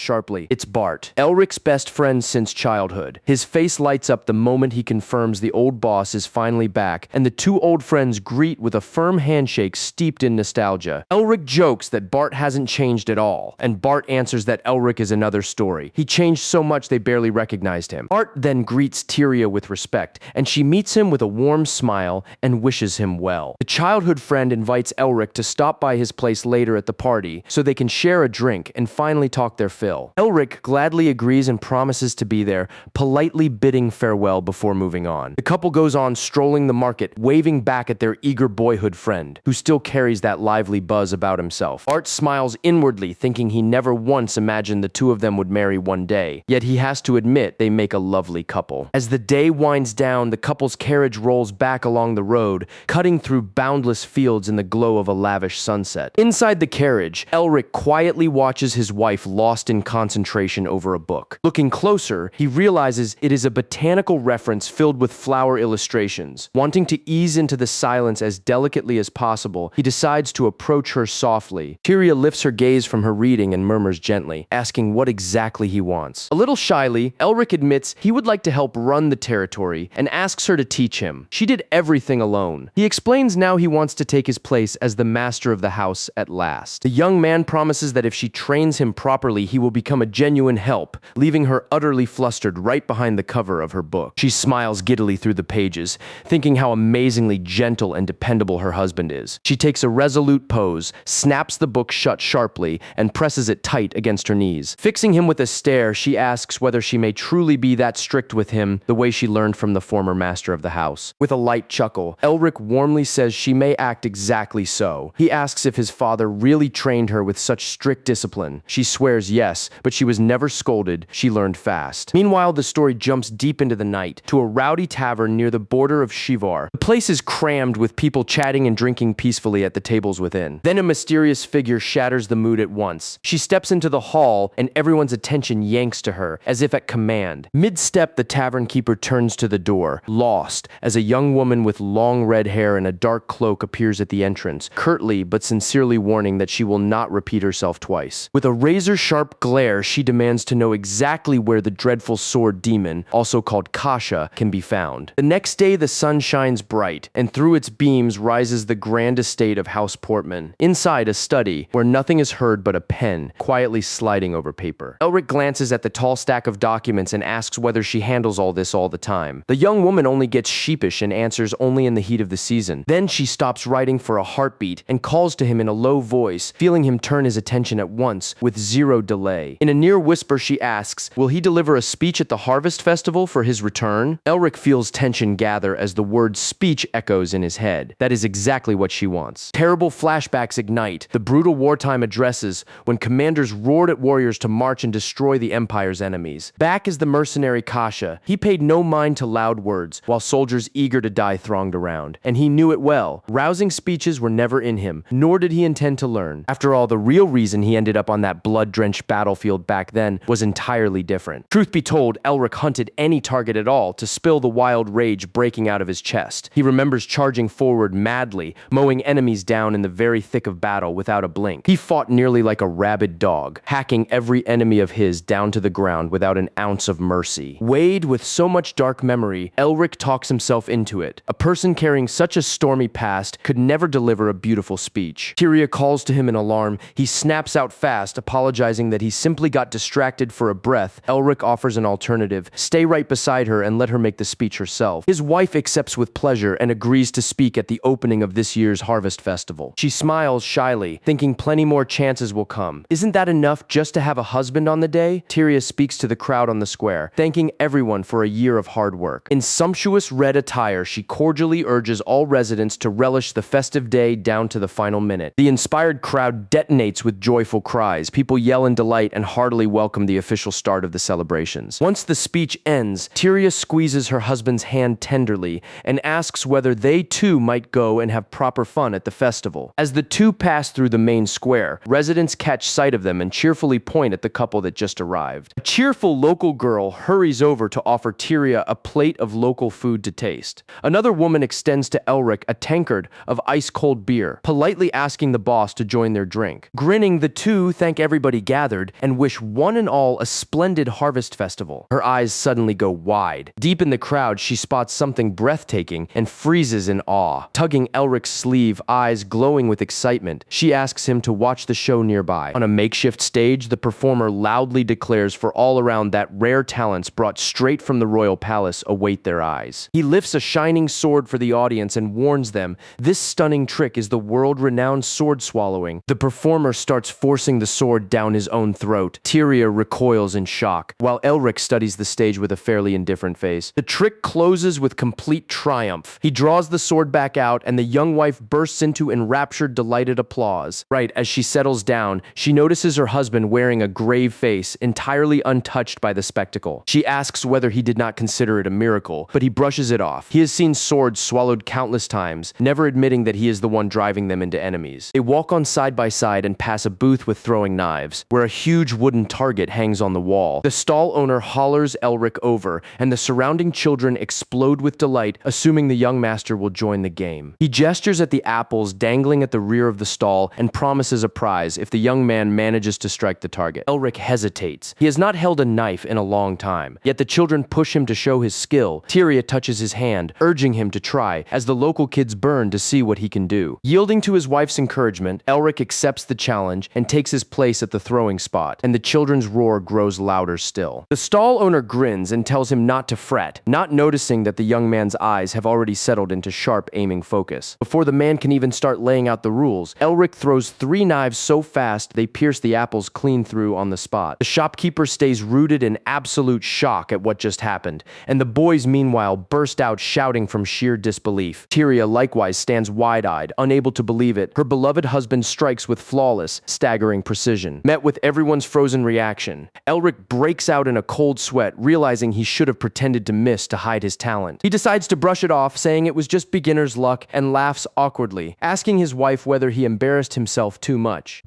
Speaker 1: sharply. It's Bart, Elric's best friend since childhood. His face lights up the moment he confirms the old boss is finally back, and the two old friends greet with a firm handshake steeped in nostalgia. Elric jokes that Bart hasn't changed at all, and Bart answers that Elric is another story. He changed so much they barely recognized him. Bart then greets Tyria with respect, and she meets him with a warm smile and wishes him well. The childhood friend invites Elric to stop by his place later at the party so they can share a drink and finally talk their fill. Elric gladly agrees and promises to be there, politely bidding farewell before moving on. The couple goes on strolling the market, waving back at their eager boyhood friend, who still carries that lively buzz about himself. Bart smiles inwardly, thinking he never once imagined the two of them would marry one day, yet he has to admit they make a lovely couple. As the day winds down, the couple's carriage rolls back along the road, cutting through boundless fields in the glow of a lavish sunset. Inside the carriage, Elric quietly watches his wife lost in concentration over a book. Looking closer, he realizes it is a botanical reference filled with flower illustrations. Wanting to ease into the silence as delicately as possible, he decides to approach her softly. Tyria lifts her gaze from her reading and murmurs gently, asking what exactly he wants. A little shyly, Elric admits he would like to help run the territory and asks her to teach him. She did everything alone. He explains now he wants to take his place as the master of the house at last. The young man promises that if she trains him properly, he will become a genuine help, leaving her utterly flustered right behind the cover of her book. She smiles giddily through the pages, thinking how amazingly gentle and dependable her husband is. She takes a resolute pose, snaps the book shut sharply, and presses it tight against her knees. Fixing him with a stare, she asks whether she may truly be that strict with him the way she learned from the former master of the house. With a light chuckle, Elric warmly says she may act exactly so. He asks if his father really trained her with such strict discipline. She swears yes, but she was never scolded. She learned fast. Meanwhile, the story jumps deep into the night, to a rowdy tavern near the border of Shivar. The place is crammed with people chatting and drinking peacefully at the tables within. Then a mysterious figure shatters the mood at once. She steps into the hall, and everyone's attention yanks to her, as if at command. Mid-step, the tavern keeper turns to the door, lost, as a young woman with long red hair and a dark cloak appears at the entrance, curtly but sincerely warning that she will not repeat herself twice. With a razor-sharp glare, she demands to know exactly where the dreadful sword demon, also called Kasha, can be found. The next day, the sun shines bright, and through its beams rises the grand estate of House Portman. Inside, a study, where nothing is heard but a pen, quietly sliding over paper. Elric glances at the tall stack of documents and asks whether she handles all this all the time. The young woman only gets sheepish and answers only in the heat of the season. Then she stops writing for a heartbeat and calls to him in a low voice, feeling him turn his attention at once, with zero delay. In a near whisper, she asks, will he deliver a speech at the Harvest Festival for his return? Elric feels tension gather as the word speech echoes in his head. That is exactly what she wants. Terrible flashbacks ignite, the brutal wartime addresses, when commanders roared at warriors to march and destroy the Empire's enemies. Back is the mercenary Kasha. He paid no mind to loud words, while soldiers eager to die thronged around. And he knew it well. Rousing speeches were never in him, nor did he intend to learn. After all, the real reason he ended up on that blood-drenched battlefield back then was entirely different. Truth be told, Elric hunted any target at all to spill the wild rage breaking out of his chest. He remembers charging forward madly, mowing enemies down in the very thick of battle without a blink. He fought nearly like a rabid dog, hacking every enemy of his down to the ground without an ounce of mercy. Weighed with so much dark memory, Elric talks himself into it. A person carrying such a stormy past could never deliver a beautiful speech. Tyria calls to him in alarm. He snaps out fast, apologizing that he simply got distracted for a breath. Elric offers an alternative. Stay right beside her and let her make the speech herself. His wife accepts with pleasure and agrees to speak at the opening of this year's Harvest Festival. She smiles shyly, thinking plenty more chances will come. Isn't that enough just to have a husband on the day? Tyria speaks to the crowd on the square, thanking everyone for a year of hard work. In sumptuous red attire, she cordially urges all residents to relish the festive day down to the final minute. The inspired crowd detonates with joyful cries. People yell in delight and heartily welcome the official start of the celebrations. Once the speech ends, Tyria squeezes her husband's hand tenderly and asks whether they too might go and have proper fun at the festival. As the two pass through the main square, residents catch sight of them and cheerfully point at the couple couple that just arrived. A cheerful local girl hurries over to offer Tyria a plate of local food to taste. Another woman extends to Elric a tankard of ice-cold beer, politely asking the boss to join their drink. Grinning, the two thank everybody gathered and wish one and all a splendid harvest festival. Her eyes suddenly go wide. Deep in the crowd, she spots something breathtaking and freezes in awe. Tugging Elric's sleeve, eyes glowing with excitement, she asks him to watch the show nearby. On a makeshift stage, the performer loudly declares for all around that rare talents brought straight from the royal palace await their eyes. He lifts a shining sword for the audience and warns them this stunning trick is the world-renowned sword swallowing. The performer starts forcing the sword down his own throat. Tyria recoils in shock, while Elric studies the stage with a fairly indifferent face. The trick closes with complete triumph. He draws the sword back out, and the young wife bursts into enraptured, delighted applause. Right as she settles down, she notices her husband wearing a grave face, entirely untouched by the spectacle. She asks whether he did not consider it a miracle, but he brushes it off. He has seen swords swallowed countless times, never admitting that he is the one driving them into enemies. They walk on side by side and pass a booth with throwing knives, where a huge wooden target hangs on the wall. The stall owner hollers Elric over, and the surrounding children explode with delight, assuming the young master will join the game. He gestures at the apples dangling at the rear of the stall and promises a prize if the young man manages to strike the target. Elric hesitates. He has not held a knife in a long time, yet the children push him to show his skill. Tyria touches his hand, urging him to try, as the local kids burn to see what he can do. Yielding to his wife's encouragement, Elric accepts the challenge and takes his place at the throwing spot, and the children's roar grows louder still. The stall owner grins and tells him not to fret, not noticing that the young man's eyes have already settled into sharp aiming focus. Before the man can even start laying out the rules, Elric throws 3 knives so fast they pierce the apples clean through on the spot. The shopkeeper stays rooted in absolute shock at what just happened, and the boys meanwhile burst out shouting from sheer disbelief. Tyria likewise stands wide-eyed, unable to believe it. Her beloved husband strikes with flawless, staggering precision. Met with everyone's frozen reaction, Elric breaks out in a cold sweat, realizing he should have pretended to miss to hide his talent. He decides to brush it off, saying it was just beginner's luck, and laughs awkwardly, asking his wife whether he embarrassed himself too much.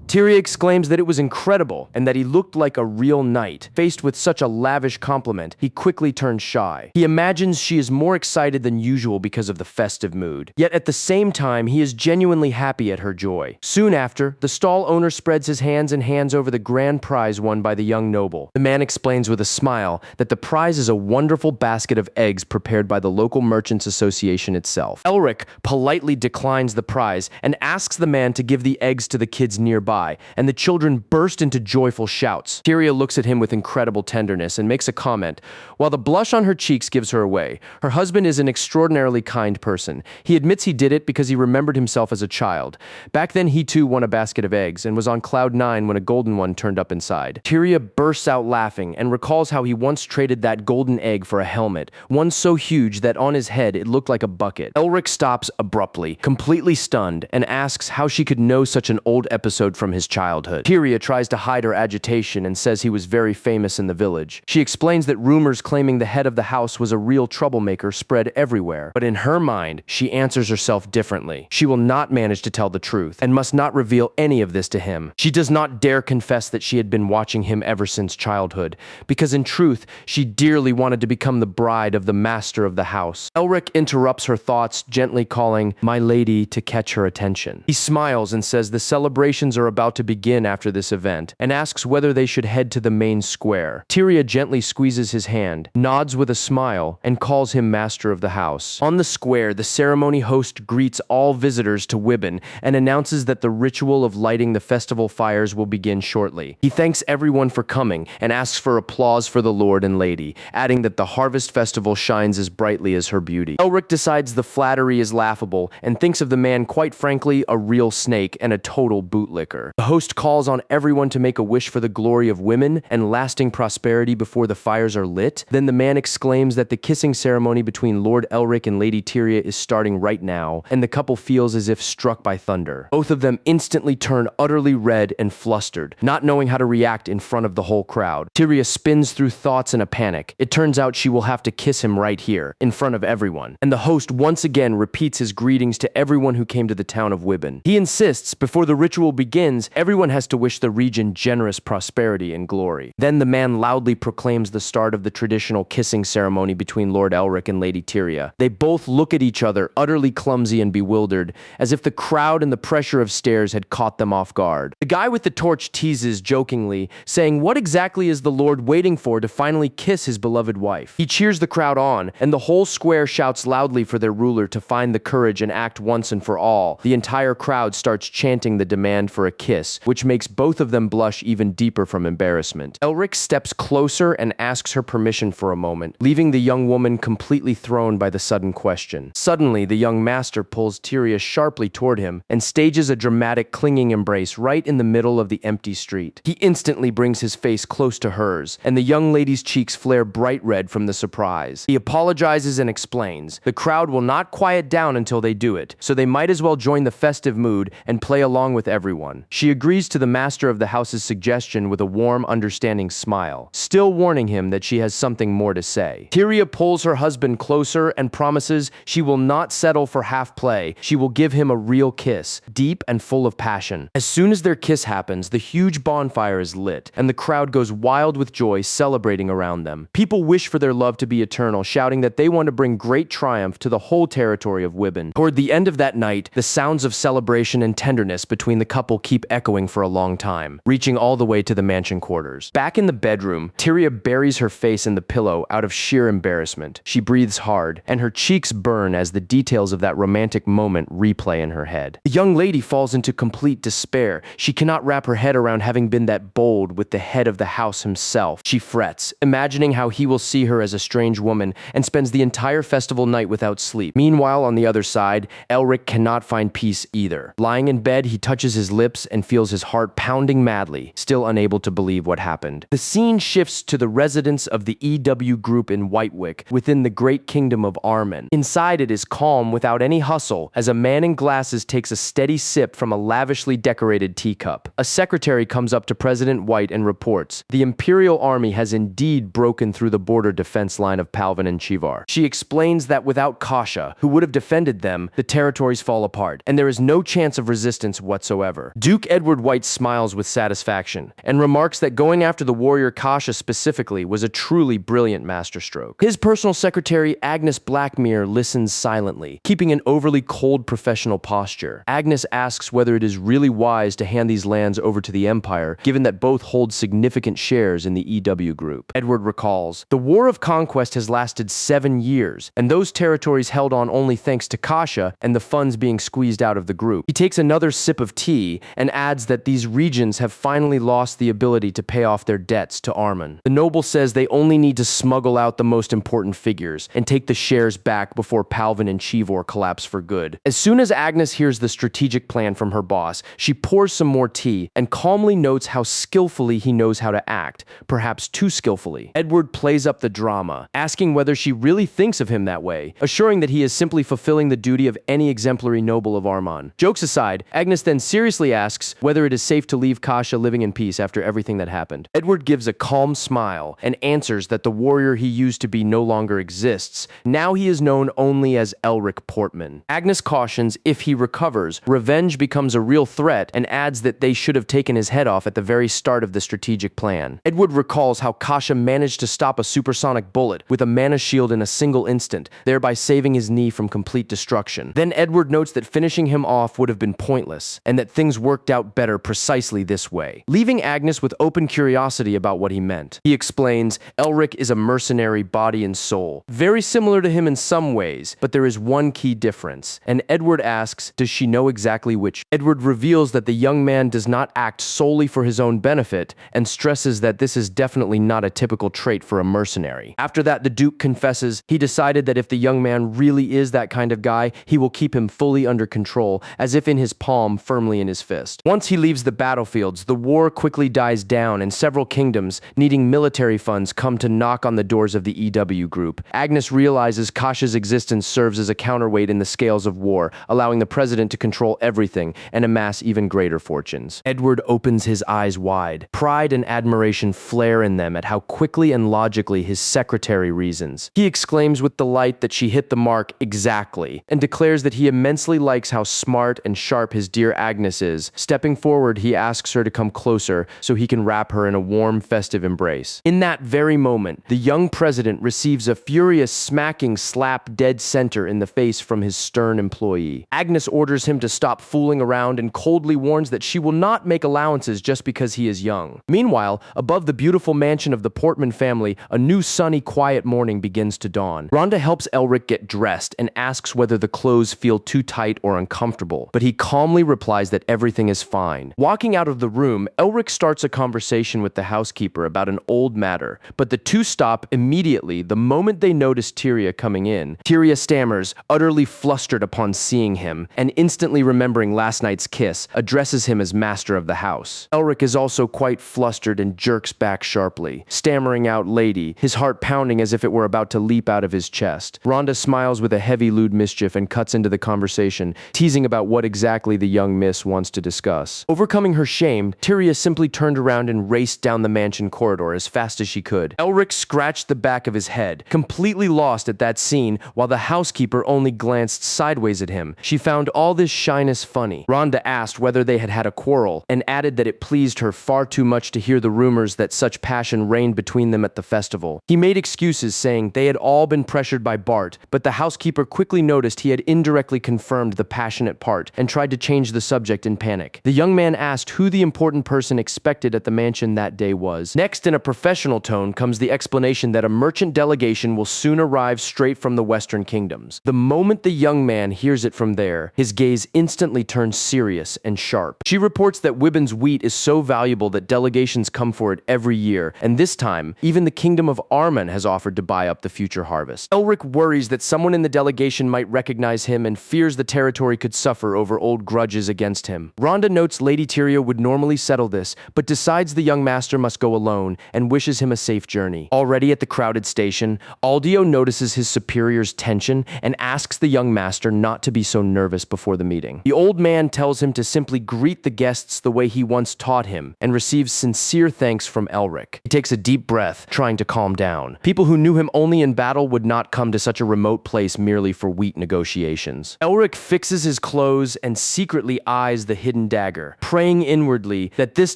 Speaker 1: Tyria exclaims that it was incredible and that he looked like a real knight. Faced with such a lavish compliment, he quickly turns shy. He imagines she is more excited than usual because of the festive mood. Yet at the same time, he is genuinely happy at her joy. Soon after, the stall owner spreads his hands and hands over the grand prize won by the young noble. The man explains with a smile that the prize is a wonderful basket of eggs prepared by the local merchants association itself. Elric politely declines the prize and asks the man to give the eggs to the kids nearby, and the children burst into joyful shouts. Tyria looks at him with incredible tenderness and makes a comment. While the blush on her cheeks gives her away, her husband is an extraordinarily kind person. He admits he did it because he remembered himself as a child. Back then, he too won a basket of eggs and was on cloud 9 when a golden one turned up inside. Tyria bursts out laughing and recalls how he once traded that golden egg for a helmet, one so huge that on his head it looked like a bucket. Elric stops abruptly, completely stunned, and asks how she could know such an old episode from his childhood. Tyria tries to hide her agitation and says he was very famous in the village. She explains that rumors claiming the head of the house was a real troublemaker spread everywhere. But in her mind, she answers herself differently. She will not manage to tell the truth and must not reveal any of this to him. She does not dare confess that she had been watching him ever since childhood, because in truth, she dearly wanted to become the bride of the master of the house. Elric interrupts her thoughts, gently calling "my lady" to catch her attention. He smiles and says the celebrations are about to begin after this event, and asks whether they should head to the main square. Tyria gently squeezes his hand, nods with a smile, and calls him master of the house. On the square, the ceremony host greets all visitors to Wibben and announces that the ritual of lighting the festival fires will begin shortly. He thanks everyone for coming and asks for applause for the lord and lady, adding that the harvest festival shines as brightly as her beauty. Elric decides the flattery is laughable and thinks of the man quite frankly a real snake and a total bootlicker. The host calls on everyone to make a wish for the glory of women and lasting prosperity before the fires are lit. Then the man exclaims that the kissing ceremony between Lord Elric and Lady Tyria is starting right now, and the couple feels as if struck by thunder. Both of them instantly turn utterly red and flustered, not knowing how to react in front of the whole crowd. Tyria spins through thoughts in a panic. It turns out she will have to kiss him right here, in front of everyone. And the host once again repeats his greetings to everyone who came to the town of Wibben. He insists, before the ritual begins, ends, everyone has to wish the region generous prosperity and glory. Then the man loudly proclaims the start of the traditional kissing ceremony between Lord Elric and Lady Tyria. They both look at each other, utterly clumsy and bewildered, as if the crowd and the pressure of stairs had caught them off guard. The guy with the torch teases jokingly, saying, "What exactly is the Lord waiting for to finally kiss his beloved wife?" He cheers the crowd on, and the whole square shouts loudly for their ruler to find the courage and act once and for all. The entire crowd starts chanting the demand for a kiss, which makes both of them blush even deeper from embarrassment. Elric steps closer and asks her permission for a moment, leaving the young woman completely thrown by the sudden question. Suddenly, the young master pulls Tyria sharply toward him and stages a dramatic clinging embrace right in the middle of the empty street. He instantly brings his face close to hers, and the young lady's cheeks flare bright red from the surprise. He apologizes and explains, the crowd will not quiet down until they do it, so they might as well join the festive mood and play along with everyone. She agrees to the master of the house's suggestion with a warm, understanding smile, still warning him that she has something more to say. Tyria pulls her husband closer and promises she will not settle for half play. She will give him a real kiss, deep and full of passion. As soon as their kiss happens, the huge bonfire is lit, and the crowd goes wild with joy, celebrating around them. People wish for their love to be eternal, shouting that they want to bring great triumph to the whole territory of Wibben. Toward the end of that night, the sounds of celebration and tenderness between the couple keep echoing for a long time, reaching all the way to the mansion quarters. Back in the bedroom, Tyria buries her face in the pillow out of sheer embarrassment. She breathes hard, and her cheeks burn as the details of that romantic moment replay in her head. The young lady falls into complete despair. She cannot wrap her head around having been that bold with the head of the house himself. She frets, imagining how he will see her as a strange woman, and spends the entire festival night without sleep. Meanwhile, on the other side, Elric cannot find peace either. Lying in bed, he touches his lips and feels his heart pounding madly, still unable to believe what happened. The scene shifts to the residence of the EW group in Whitewick, within the great kingdom of Armen. Inside, it is calm without any hustle, as a man in glasses takes a steady sip from a lavishly decorated teacup. A secretary comes up to President White and reports, the Imperial Army has indeed broken through the border defense line of Palvan and Chivar. She explains that without Kasha, who would have defended them, the territories fall apart, and there is no chance of resistance whatsoever. Duke Edward White smiles with satisfaction, and remarks that going after the warrior Kasha specifically was a truly brilliant masterstroke. His personal secretary, Agnes Blackmere, listens silently, keeping an overly cold professional posture. Agnes asks whether it is really wise to hand these lands over to the Empire, given that both hold significant shares in the EW group. Edward recalls, the War of Conquest has lasted 7 years, and those territories held on only thanks to Kasha and the funds being squeezed out of the group. He takes another sip of tea and adds that these regions have finally lost the ability to pay off their debts to Armen. The noble says they only need to smuggle out the most important figures and take the shares back before Palvan and Chivor collapse for good. As soon as Agnes hears the strategic plan from her boss, she pours some more tea and calmly notes how skillfully he knows how to act, perhaps too skillfully. Edward plays up the drama, asking whether she really thinks of him that way, assuring that he is simply fulfilling the duty of any exemplary noble of Arman. Jokes aside, Agnes then seriously asks whether it is safe to leave Kasha living in peace after everything that happened. Edward gives a calm smile and answers that the warrior he used to be no longer exists. Now he is known only as Elric Portman. Agnes cautions if he recovers, revenge becomes a real threat, and adds that they should have taken his head off at the very start of the strategic plan. Edward recalls how Kasha managed to stop a supersonic bullet with a mana shield in a single instant, thereby saving his knee from complete destruction. Then Edward notes that finishing him off would have been pointless, and that things worked out better precisely this way, leaving Agnes with open curiosity about what he meant. He explains, Elric is a mercenary body and soul, very similar to him in some ways, but there is one key difference, and Edward asks, does she know exactly which? Edward reveals that the young man does not act solely for his own benefit, and stresses that this is definitely not a typical trait for a mercenary. After that, the Duke confesses he decided that if the young man really is that kind of guy, he will keep him fully under control, as if in his palm, firmly in his fist. Once he leaves the battlefields, the war quickly dies down, and several kingdoms, needing military funds, come to knock on the doors of the EW group. Agnes realizes Kasha's existence serves as a counterweight in the scales of war, allowing the president to control everything and amass even greater fortunes. Edward opens his eyes wide. Pride and admiration flare in them at how quickly and logically his secretary reasons. He exclaims with delight that she hit the mark exactly, and declares that he immensely likes how smart and sharp his dear Agnes is, Stepping forward, he asks her to come closer so he can wrap her in a warm, festive embrace. In that very moment, the young president receives a furious smacking slap dead center in the face from his stern employee. Agnes orders him to stop fooling around and coldly warns that she will not make allowances just because he is young. Meanwhile, above the beautiful mansion of the Portman family, a new sunny, quiet morning begins to dawn. Rhonda helps Elric get dressed and asks whether the clothes feel too tight or uncomfortable, but he calmly replies that everything is fine. Walking out of the room, Elric starts a conversation with the housekeeper about an old matter, but the two stop immediately the moment they notice Tyria coming in. Tyria stammers, utterly flustered upon seeing him, and instantly remembering last night's kiss, addresses him as master of the house. Elric is also quite flustered and jerks back sharply, stammering out "lady," his heart pounding as if it were about to leap out of his chest. Rhonda smiles with a heavy lewd mischief and cuts into the conversation, teasing about what exactly the young miss wants to discuss. Overcoming her shame, Tyria simply turned around and raced down the mansion corridor as fast as she could. Elric scratched the back of his head, completely lost at that scene, while the housekeeper only glanced sideways at him. She found all this shyness funny. Rhonda asked whether they had had a quarrel, and added that it pleased her far too much to hear the rumors that such passion reigned between them at the festival. He made excuses, saying they had all been pressured by Bart, but the housekeeper quickly noticed he had indirectly confirmed the passionate part and tried to change the subject in panic. The young man asked who the important person expected at the mansion that day was. Next, in a professional tone, comes the explanation that a merchant delegation will soon arrive straight from the Western Kingdoms. The moment the young man hears it from there, his gaze instantly turns serious and sharp. She reports that Wibbon's wheat is so valuable that delegations come for it every year, and this time, even the Kingdom of Arman has offered to buy up the future harvest. Elric worries that someone in the delegation might recognize him and fears the territory could suffer over old grudges against him. Rhonda notes Lady Tyria would normally settle this, but decides the young master must go alone and wishes him a safe journey. Already at the crowded station, Aldio notices his superior's tension and asks the young master not to be so nervous before the meeting. The old man tells him to simply greet the guests the way he once taught him and receives sincere thanks from Elric. He takes a deep breath, trying to calm down. People who knew him only in battle would not come to such a remote place merely for wheat negotiations. Elric fixes his clothes and secretly eyes the hidden dagger, praying inwardly that this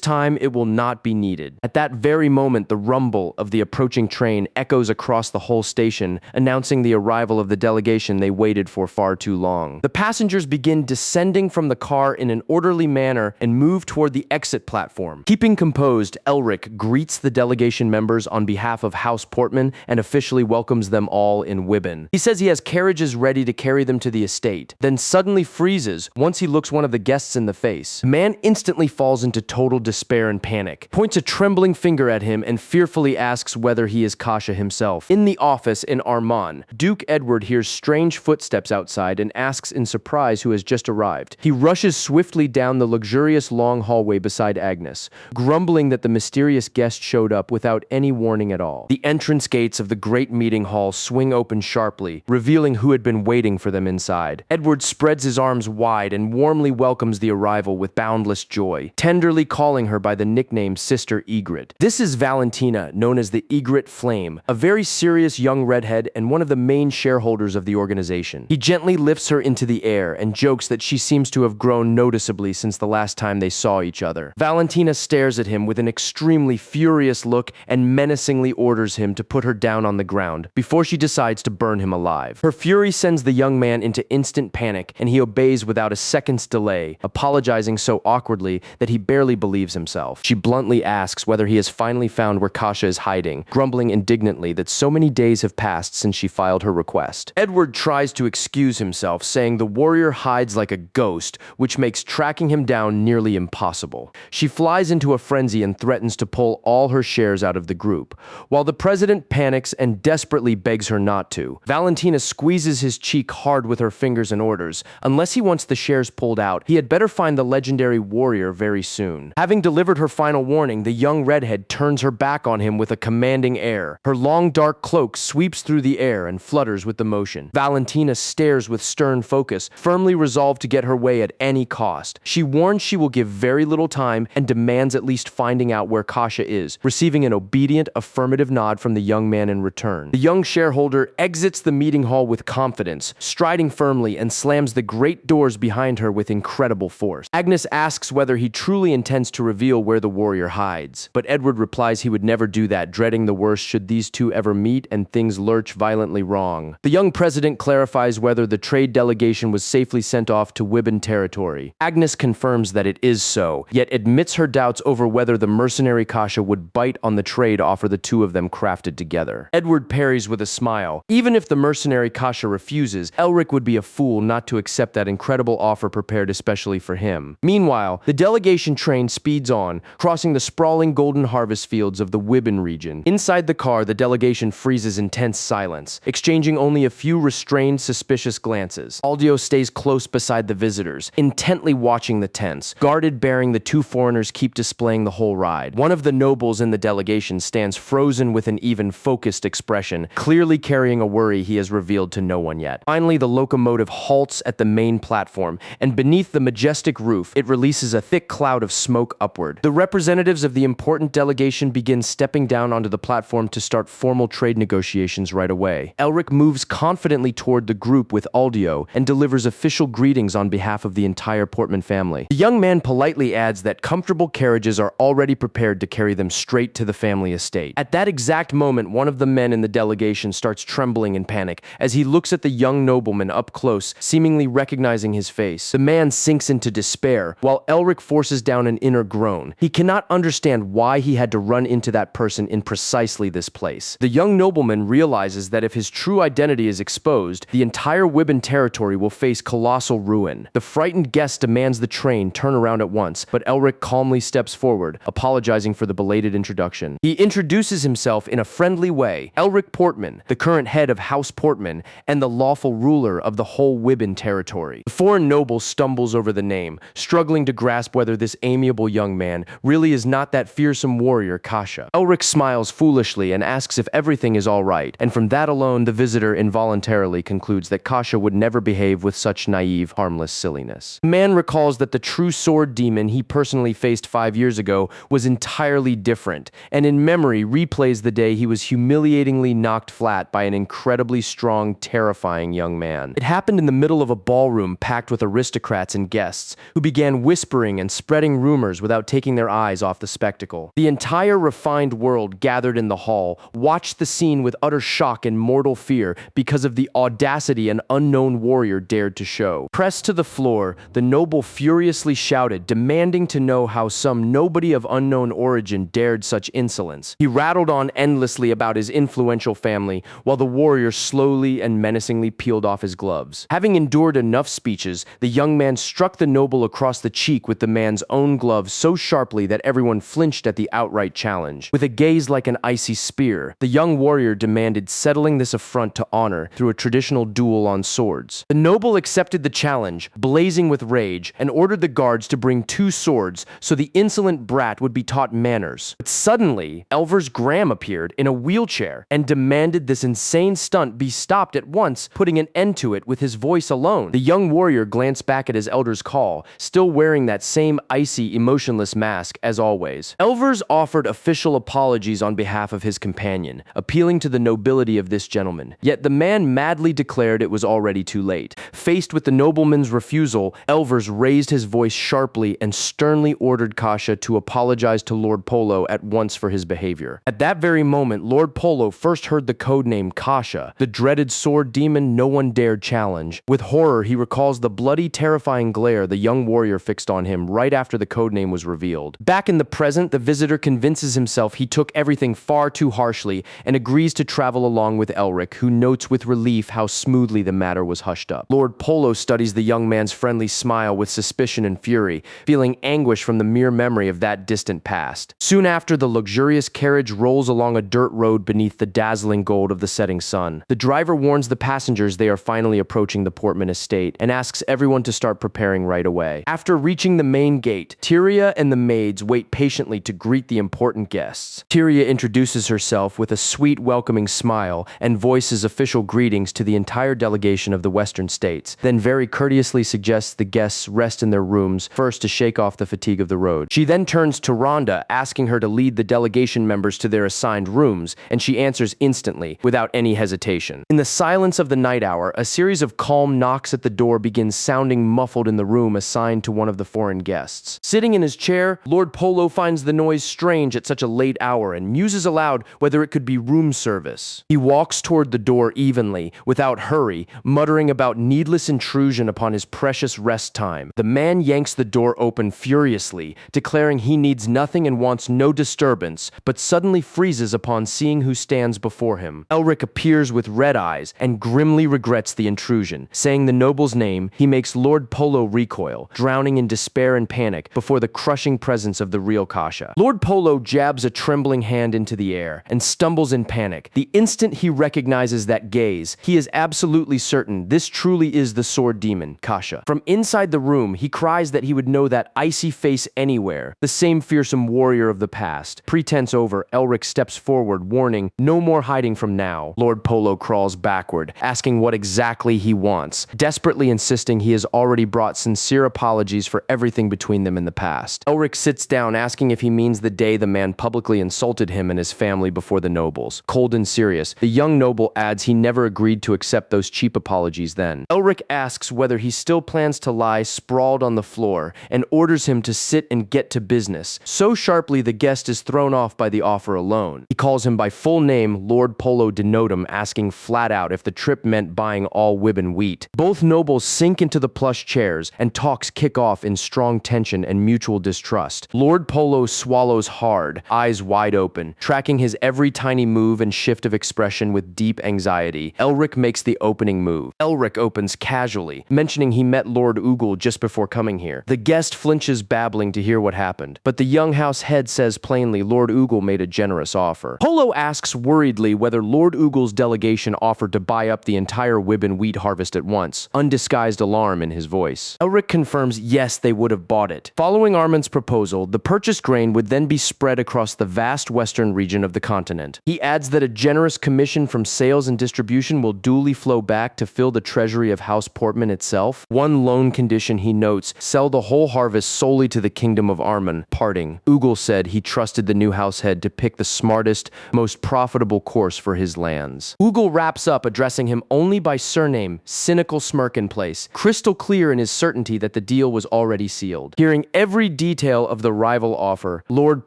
Speaker 1: time it will not be needed. At that very moment, the rumble of the approaching train echoes across the whole station, announcing the arrival of the delegation they waited for far too long. The passengers begin descending from the car in an orderly manner and move toward the exit platform. Keeping composed, Elric greets the delegation members on behalf of House Portman and officially welcomes them all in Wibbon. He says he has carriages ready to carry them to the estate, then suddenly freezes once he looks one of the guests in the face. The man instantly falls into total despair and panic, points a trembling finger at him, and fearfully asks whether he is Kasha himself. In the office in Arman, Duke Edward hears strange footsteps outside and asks in surprise who has just arrived. He rushes swiftly down the luxurious long hallway beside Agnes, grumbling that the mysterious guest showed up without any warning at all. The entrance gates of the great meeting hall swing open sharply, revealing who had been waiting for them inside. Edward spreads his arms wide and warmly welcomes the arrival with boundless joy, tenderly calling her by the nickname Sister Egret. This is Valentina, known as the Egret Flame, a very serious young redhead and one of the main shareholders of the organization. He gently lifts her into the air and jokes that she seems to have grown noticeably since the last time they saw each other. Valentina stares at him with an extremely furious look and menacingly orders him to put her down on the ground before she decides to burn him alive. Her fury sends the young man into instant panic, and he obeys without a second's delay, apologizing so awkwardly that he barely believes himself. She bluntly asks whether he has finally found where Kasha is hiding, grumbling indignantly that so many days have passed since she filed her request. Edward tries to excuse himself, saying the warrior hides like a ghost, which makes tracking him down nearly impossible. She flies into a frenzy and threatens to pull all her shares out of the group. While the president panics and desperately begs her not to, Valentina squeezes his cheek hard with her fingers and orders, unless he wants the shares pulled out, he had better find the legendary warrior very soon. Having delivered her final warning, the young redhead turns her back on him with a commanding air. Her long dark cloak sweeps through the air and flutters with the motion. Valentina stares with stern focus, firmly resolved to get her way at any cost. She warns she will give very little time and demands at least finding out where Kasha is, receiving an obedient, affirmative nod from the young man in return. The young shareholder exits the meeting hall with confidence, striding firmly, and slams the great doors behind her with incredible force. Agnes asks whether he truly intends to reveal where the warrior hides, but Edward replies he would never do that, dreading the worst should these two ever meet and things lurch violently wrong. The young president clarifies whether the trade delegation was safely sent off to Wibbin territory. Agnes confirms that it is so, yet admits her doubts over whether the mercenary Kasha would bite on the trade offer the two of them crafted together. Edward parries with a smile. Even if the mercenary Kasha refuses, Elric would be a fool not to accept that incredible offer prepared especially for him. Meanwhile, the delegation train speeds on, crossing the sprawling golden harvest fields of the Wibbin region. Inside the car, the delegation freezes in tense silence, exchanging only a few restrained, suspicious glances. Aldio stays close beside the visitors, intently watching the tents. Guarded bearing, the two foreigners keep displaying the whole ride. One of the nobles in the delegation stands frozen with an even focused expression, clearly carrying a worry he has revealed to no one yet. Finally, the locomotive halts at the main platform, and beneath the majestic roof, it releases a thick cloud of smoke upward. The representatives of the important delegation begin stepping down onto the platform to start formal trade negotiations right away. Elric moves confidently toward the group with Aldio and delivers official greetings on behalf of the entire Portman family. The young man politely adds that comfortable carriages are already prepared to carry them straight to the family estate. At that exact moment, one of the men in the delegation starts trembling in panic as he looks at the young nobleman up close, seemingly recognizing his face. The man sinks into despair, while Elric forces down an inner groan. He cannot understand why he had to run into that person in precisely this place. The young nobleman realizes that if his true identity is exposed, the entire Wibbin territory will face colossal ruin. The frightened guest demands the train turn around at once, but Elric calmly steps forward, apologizing for the belated introduction. He introduces himself in a friendly way: Elric Portman, the current head of House Portman and the lawful ruler of the whole Wibbin territory. The foreign noble stumbles over the name, struggling to grasp whether this amiable young man really is not that fearsome warrior Kasha. Elric smiles foolishly and asks if everything is all right, and from that alone the visitor involuntarily concludes that Kasha would never behave with such naive, harmless silliness. The man recalls that the true sword demon he personally faced 5 years ago was entirely different, and in memory replays the day he was humiliatingly knocked flat by an incredibly strong, terrifying young man. It happened in the middle of a ballroom packed with aristocrats and guests, who began whispering and spreading rumors without taking their eyes off the spectacle. The entire refined world gathered in the hall watched the scene with utter shock and mortal fear because of the audacity an unknown warrior dared to show. Pressed to the floor, the noble furiously shouted, demanding to know how some nobody of unknown origin dared such insolence. He rattled on endlessly about his influential family, while the warrior slowly and menacingly peeled off his gloves. Having endured enough speeches, the young man struck the noble across the cheek with the man's own glove so sharply that everyone flinched at the outright challenge. With a gaze like an icy spear, the young warrior demanded settling this affront to honor through a traditional duel on swords. The noble accepted the challenge, blazing with rage, and ordered the guards to bring 2 swords so the insolent brat would be taught manners. But suddenly, Elvers Graham appeared in a wheelchair and demanded this insane stunt be stopped at once, putting an end to it with his voice alone. The young warrior glanced back at his elder's call, still wearing that same icy, emotionless mask as always. Elvers offered official apologies on behalf of his companion, appealing to the nobility of this gentleman. Yet the man madly declared it was already too late. Faced with the nobleman's refusal, Elvers raised his voice sharply and sternly ordered Kasha to apologize to Lord Polo at once for his behavior. At that very moment, Lord Polo first heard the codename Kasha, the dreaded sword demon no one dared challenge. With horror, he recalls the bloody, terrifying glare the young warrior fixed on him right after the codename was revealed. Back in the present, the visitor convinces himself he took everything far too harshly and agrees to travel along with Elric, who notes with relief how smoothly the matter was hushed up. Lord Polo studies the young man's friendly smile with suspicion and fury, feeling anguish from the mere memory of that distant past. Soon after, the luxurious carriage rolls along a dirt road beneath the dazzling gold of the setting sun. The driver warns the passengers they are finally approaching the Portman estate and asks everyone to start preparing right away. After reaching the main gate, Tyria and the maids wait patiently to greet the important guests. Tyria introduces herself with a sweet, welcoming smile and voices official greetings to the entire delegation of the Western states, then very courteously suggests the guests rest in their rooms first to shake off the fatigue of the road. She then turns to Rhonda, asking her to lead the delegation members to their assigned rooms, and she answers instantly, without any hesitation. In the silence of the night hour, a series of calm knocks at the door begins sounding muffled in the room assigned assigned to one of the foreign guests. Sitting in his chair, Lord Polo finds the noise strange at such a late hour and muses aloud whether it could be room service. He walks toward the door evenly, without hurry, muttering about needless intrusion upon his precious rest time. The man yanks the door open furiously, declaring he needs nothing and wants no disturbance, but suddenly freezes upon seeing who stands before him. Elric appears with red eyes and grimly regrets the intrusion. Saying the noble's name, he makes Lord Polo recoil, drowning in despair and panic before the crushing presence of the real Kasha. Lord Polo jabs a trembling hand into the air and stumbles in panic. The instant he recognizes that gaze, he is absolutely certain this truly is the sword demon, Kasha. From inside the room, he cries that he would know that icy face anywhere, the same fearsome warrior of the past. Pretense over, Elric steps forward, warning, no more hiding from now. Lord Polo crawls backward, asking what exactly he wants, desperately insisting he has already brought sincere apologies for everything between them in the past. Elric sits down, asking if he means the day the man publicly insulted him and his family before the nobles. Cold and serious, the young noble adds he never agreed to accept those cheap apologies then. Elric asks whether he still plans to lie sprawled on the floor and orders him to sit and get to business. So sharply the guest is thrown off by the offer alone. He calls him by full name, Lord Polo Denotum, asking flat out if the trip meant buying all Wibben wheat. Both nobles sink into the plush chairs and talks kick off in strong tension and mutual distrust. Lord Polo swallows hard, eyes wide open, tracking his every tiny move and shift of expression with deep anxiety. Elric makes the opening move. Elric opens casually, mentioning he met Lord Oogle just before coming here. The guest flinches, babbling to hear what happened, but the young house head says plainly Lord Oogle made a generous offer. Polo asks worriedly whether Lord Oogle's delegation offered to buy up the entire Wibben wheat harvest at once, undisguised alarm in his voice. Elric confirms yes, they would have bought it. Following Armin's proposal, the purchased grain would then be spread across the vast western region of the continent. He adds that a generous commission from sales and distribution will duly flow back to fill the treasury of House Portman itself. One lone condition he notes, sell the whole harvest solely to the kingdom of Armin. Parting, Oogle said he trusted the new house head to pick the smartest, most profitable course for his lands. Oogle wraps up, addressing him only by surname, cynical smirk in place, crystal clear in his certainty that the deal was already sealed. Hearing every detail of the rival offer, Lord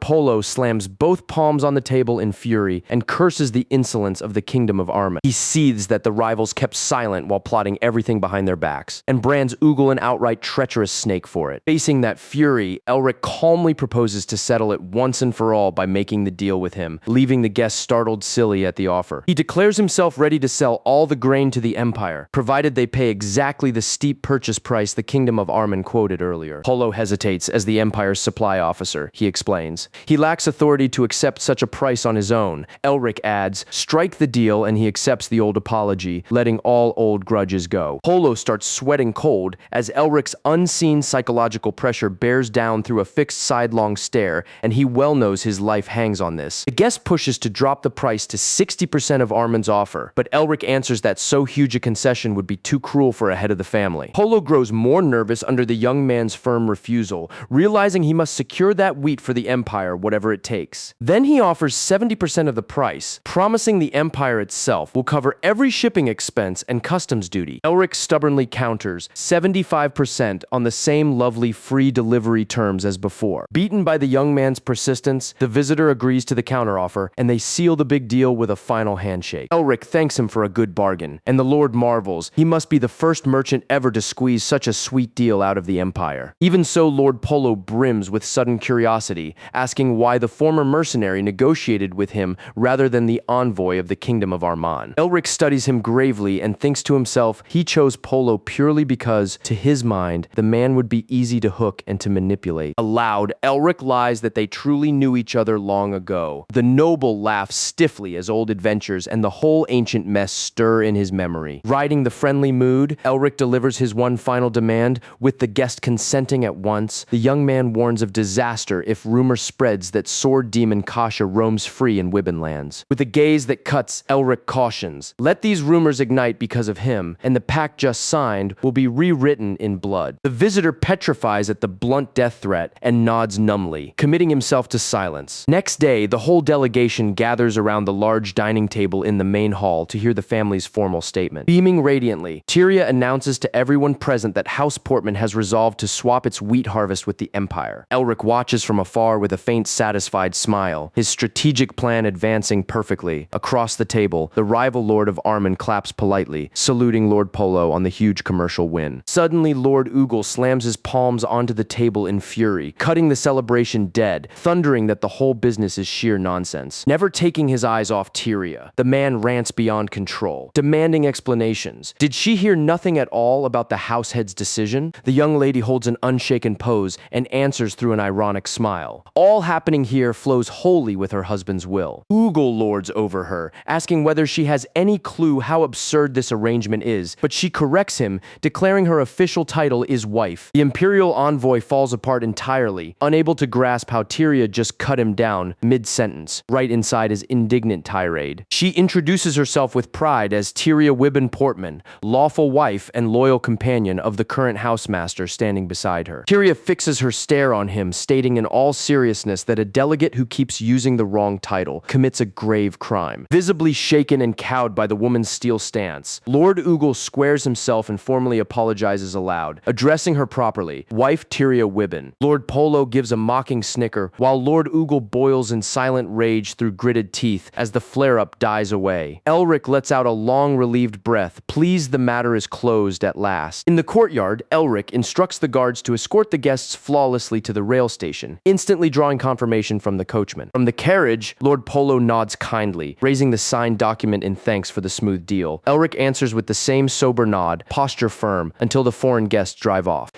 Speaker 1: Polo slams both palms on the table in fury and curses the insolence of the kingdom of Armin. He seethes that the rivals kept silent while plotting everything behind their backs, and brands Oogle an outright treacherous snake for it. Facing that fury, Elric calmly proposes to settle it once and for all by making the deal with him, leaving the guest startled silly at the offer. He declares himself ready to sell all the grain to the Empire, provided they pay exactly the steep purchase price the kingdom of Armin quoted earlier. Polo hesitates as the Empire's supply officer, he explains. He lacks authority to accept such a price on his own. Elric adds, strike the deal, and he accepts the old apology, letting all old grudges go. Polo starts sweating cold as Elric's unseen psychological pressure bears down through a fixed sidelong stare, and he well knows his life hangs on this. The guest pushes to drop the price to 60% of Armin's offer, but Elric answers that so huge a concession would be too cruel for a head of the family. Polo grows more nervous under the young man's firm refusal, realizing he must secure that wheat for the Empire, whatever it takes. Then he offers 70% of the price, promising the Empire itself will cover every shipping expense and customs duty. Elric stubbornly counters 75% on the same lovely free delivery terms as before. Beaten by the young man's persistence, the visitor agrees to the counteroffer, and they seal the big deal with a final handshake. Elric thanks him for a good bargain, and the Lord marvels. He must be the first merchant ever to squeeze such a sweet deal out of the Empire. Even so, Lord Polo brims with sudden curiosity, asking why the former mercenary negotiated with him rather than the envoy of the kingdom of Arman. Elric studies him gravely and thinks to himself he chose Polo purely because, to his mind, the man would be easy to hook and to manipulate. Aloud, Elric lies that they truly knew each other long ago. The noble laughs stiffly as old adventures and the whole ancient mess stir in his memory. Riding the friendly mood, Elric delivers his one final demand, with the guest consenting at once. The young man warns of disaster if rumor spreads that sword demon Kasha roams free in Wibben lands. With a gaze that cuts, Elric cautions, let these rumors ignite because of him, and the pact just signed will be rewritten in blood. The visitor petrifies at the blunt death threat and nods numbly, committing himself to silence. Next day, the whole delegation gathers around the large dining table in the main hall to hear the family's formal statement. Beaming radiantly, Tyria announces to everyone present that House Portman has has resolved to swap its wheat harvest with the Empire. Elric watches from afar with a faint, satisfied smile, his strategic plan advancing perfectly. Across the table, the rival Lord of Armen claps politely, saluting Lord Polo on the huge commercial win. Suddenly, Lord Oogle slams his palms onto the table in fury, cutting the celebration dead, thundering that the whole business is sheer nonsense. Never taking his eyes off Tyria, the man rants beyond control, demanding explanations. Did she hear nothing at all about the househead's decision? The young lady holds an unshaken pose and answers through an ironic smile. All happening here flows wholly with her husband's will. Oogle lords over her, asking whether she has any clue how absurd this arrangement is, but she corrects him, declaring her official title is wife. The imperial envoy falls apart entirely, unable to grasp how Tyria just cut him down mid-sentence, right inside his indignant tirade. She introduces herself with pride as Tyria Wibben Portman, lawful wife and loyal companion of the current housemaster standing beside her. Tyria fixes her stare on him, stating in all seriousness that a delegate who keeps using the wrong title commits a grave crime. Visibly shaken and cowed by the woman's steel stance, Lord Oogle squares himself and formally apologizes aloud, addressing her properly, wife Tyria Wibben. Lord Polo gives a mocking snicker, while Lord Oogle boils in silent rage through gritted teeth as the flare-up dies away. Elric lets out a long, relieved breath, pleased the matter is closed at last. In the courtyard, Elric instructs the guards to escort the guests flawlessly to the rail station, instantly drawing confirmation from the coachman. From the carriage, Lord Polo nods kindly, raising the signed document in thanks for the smooth deal. Elric answers with the same sober nod, posture firm, until the foreign guests drive off.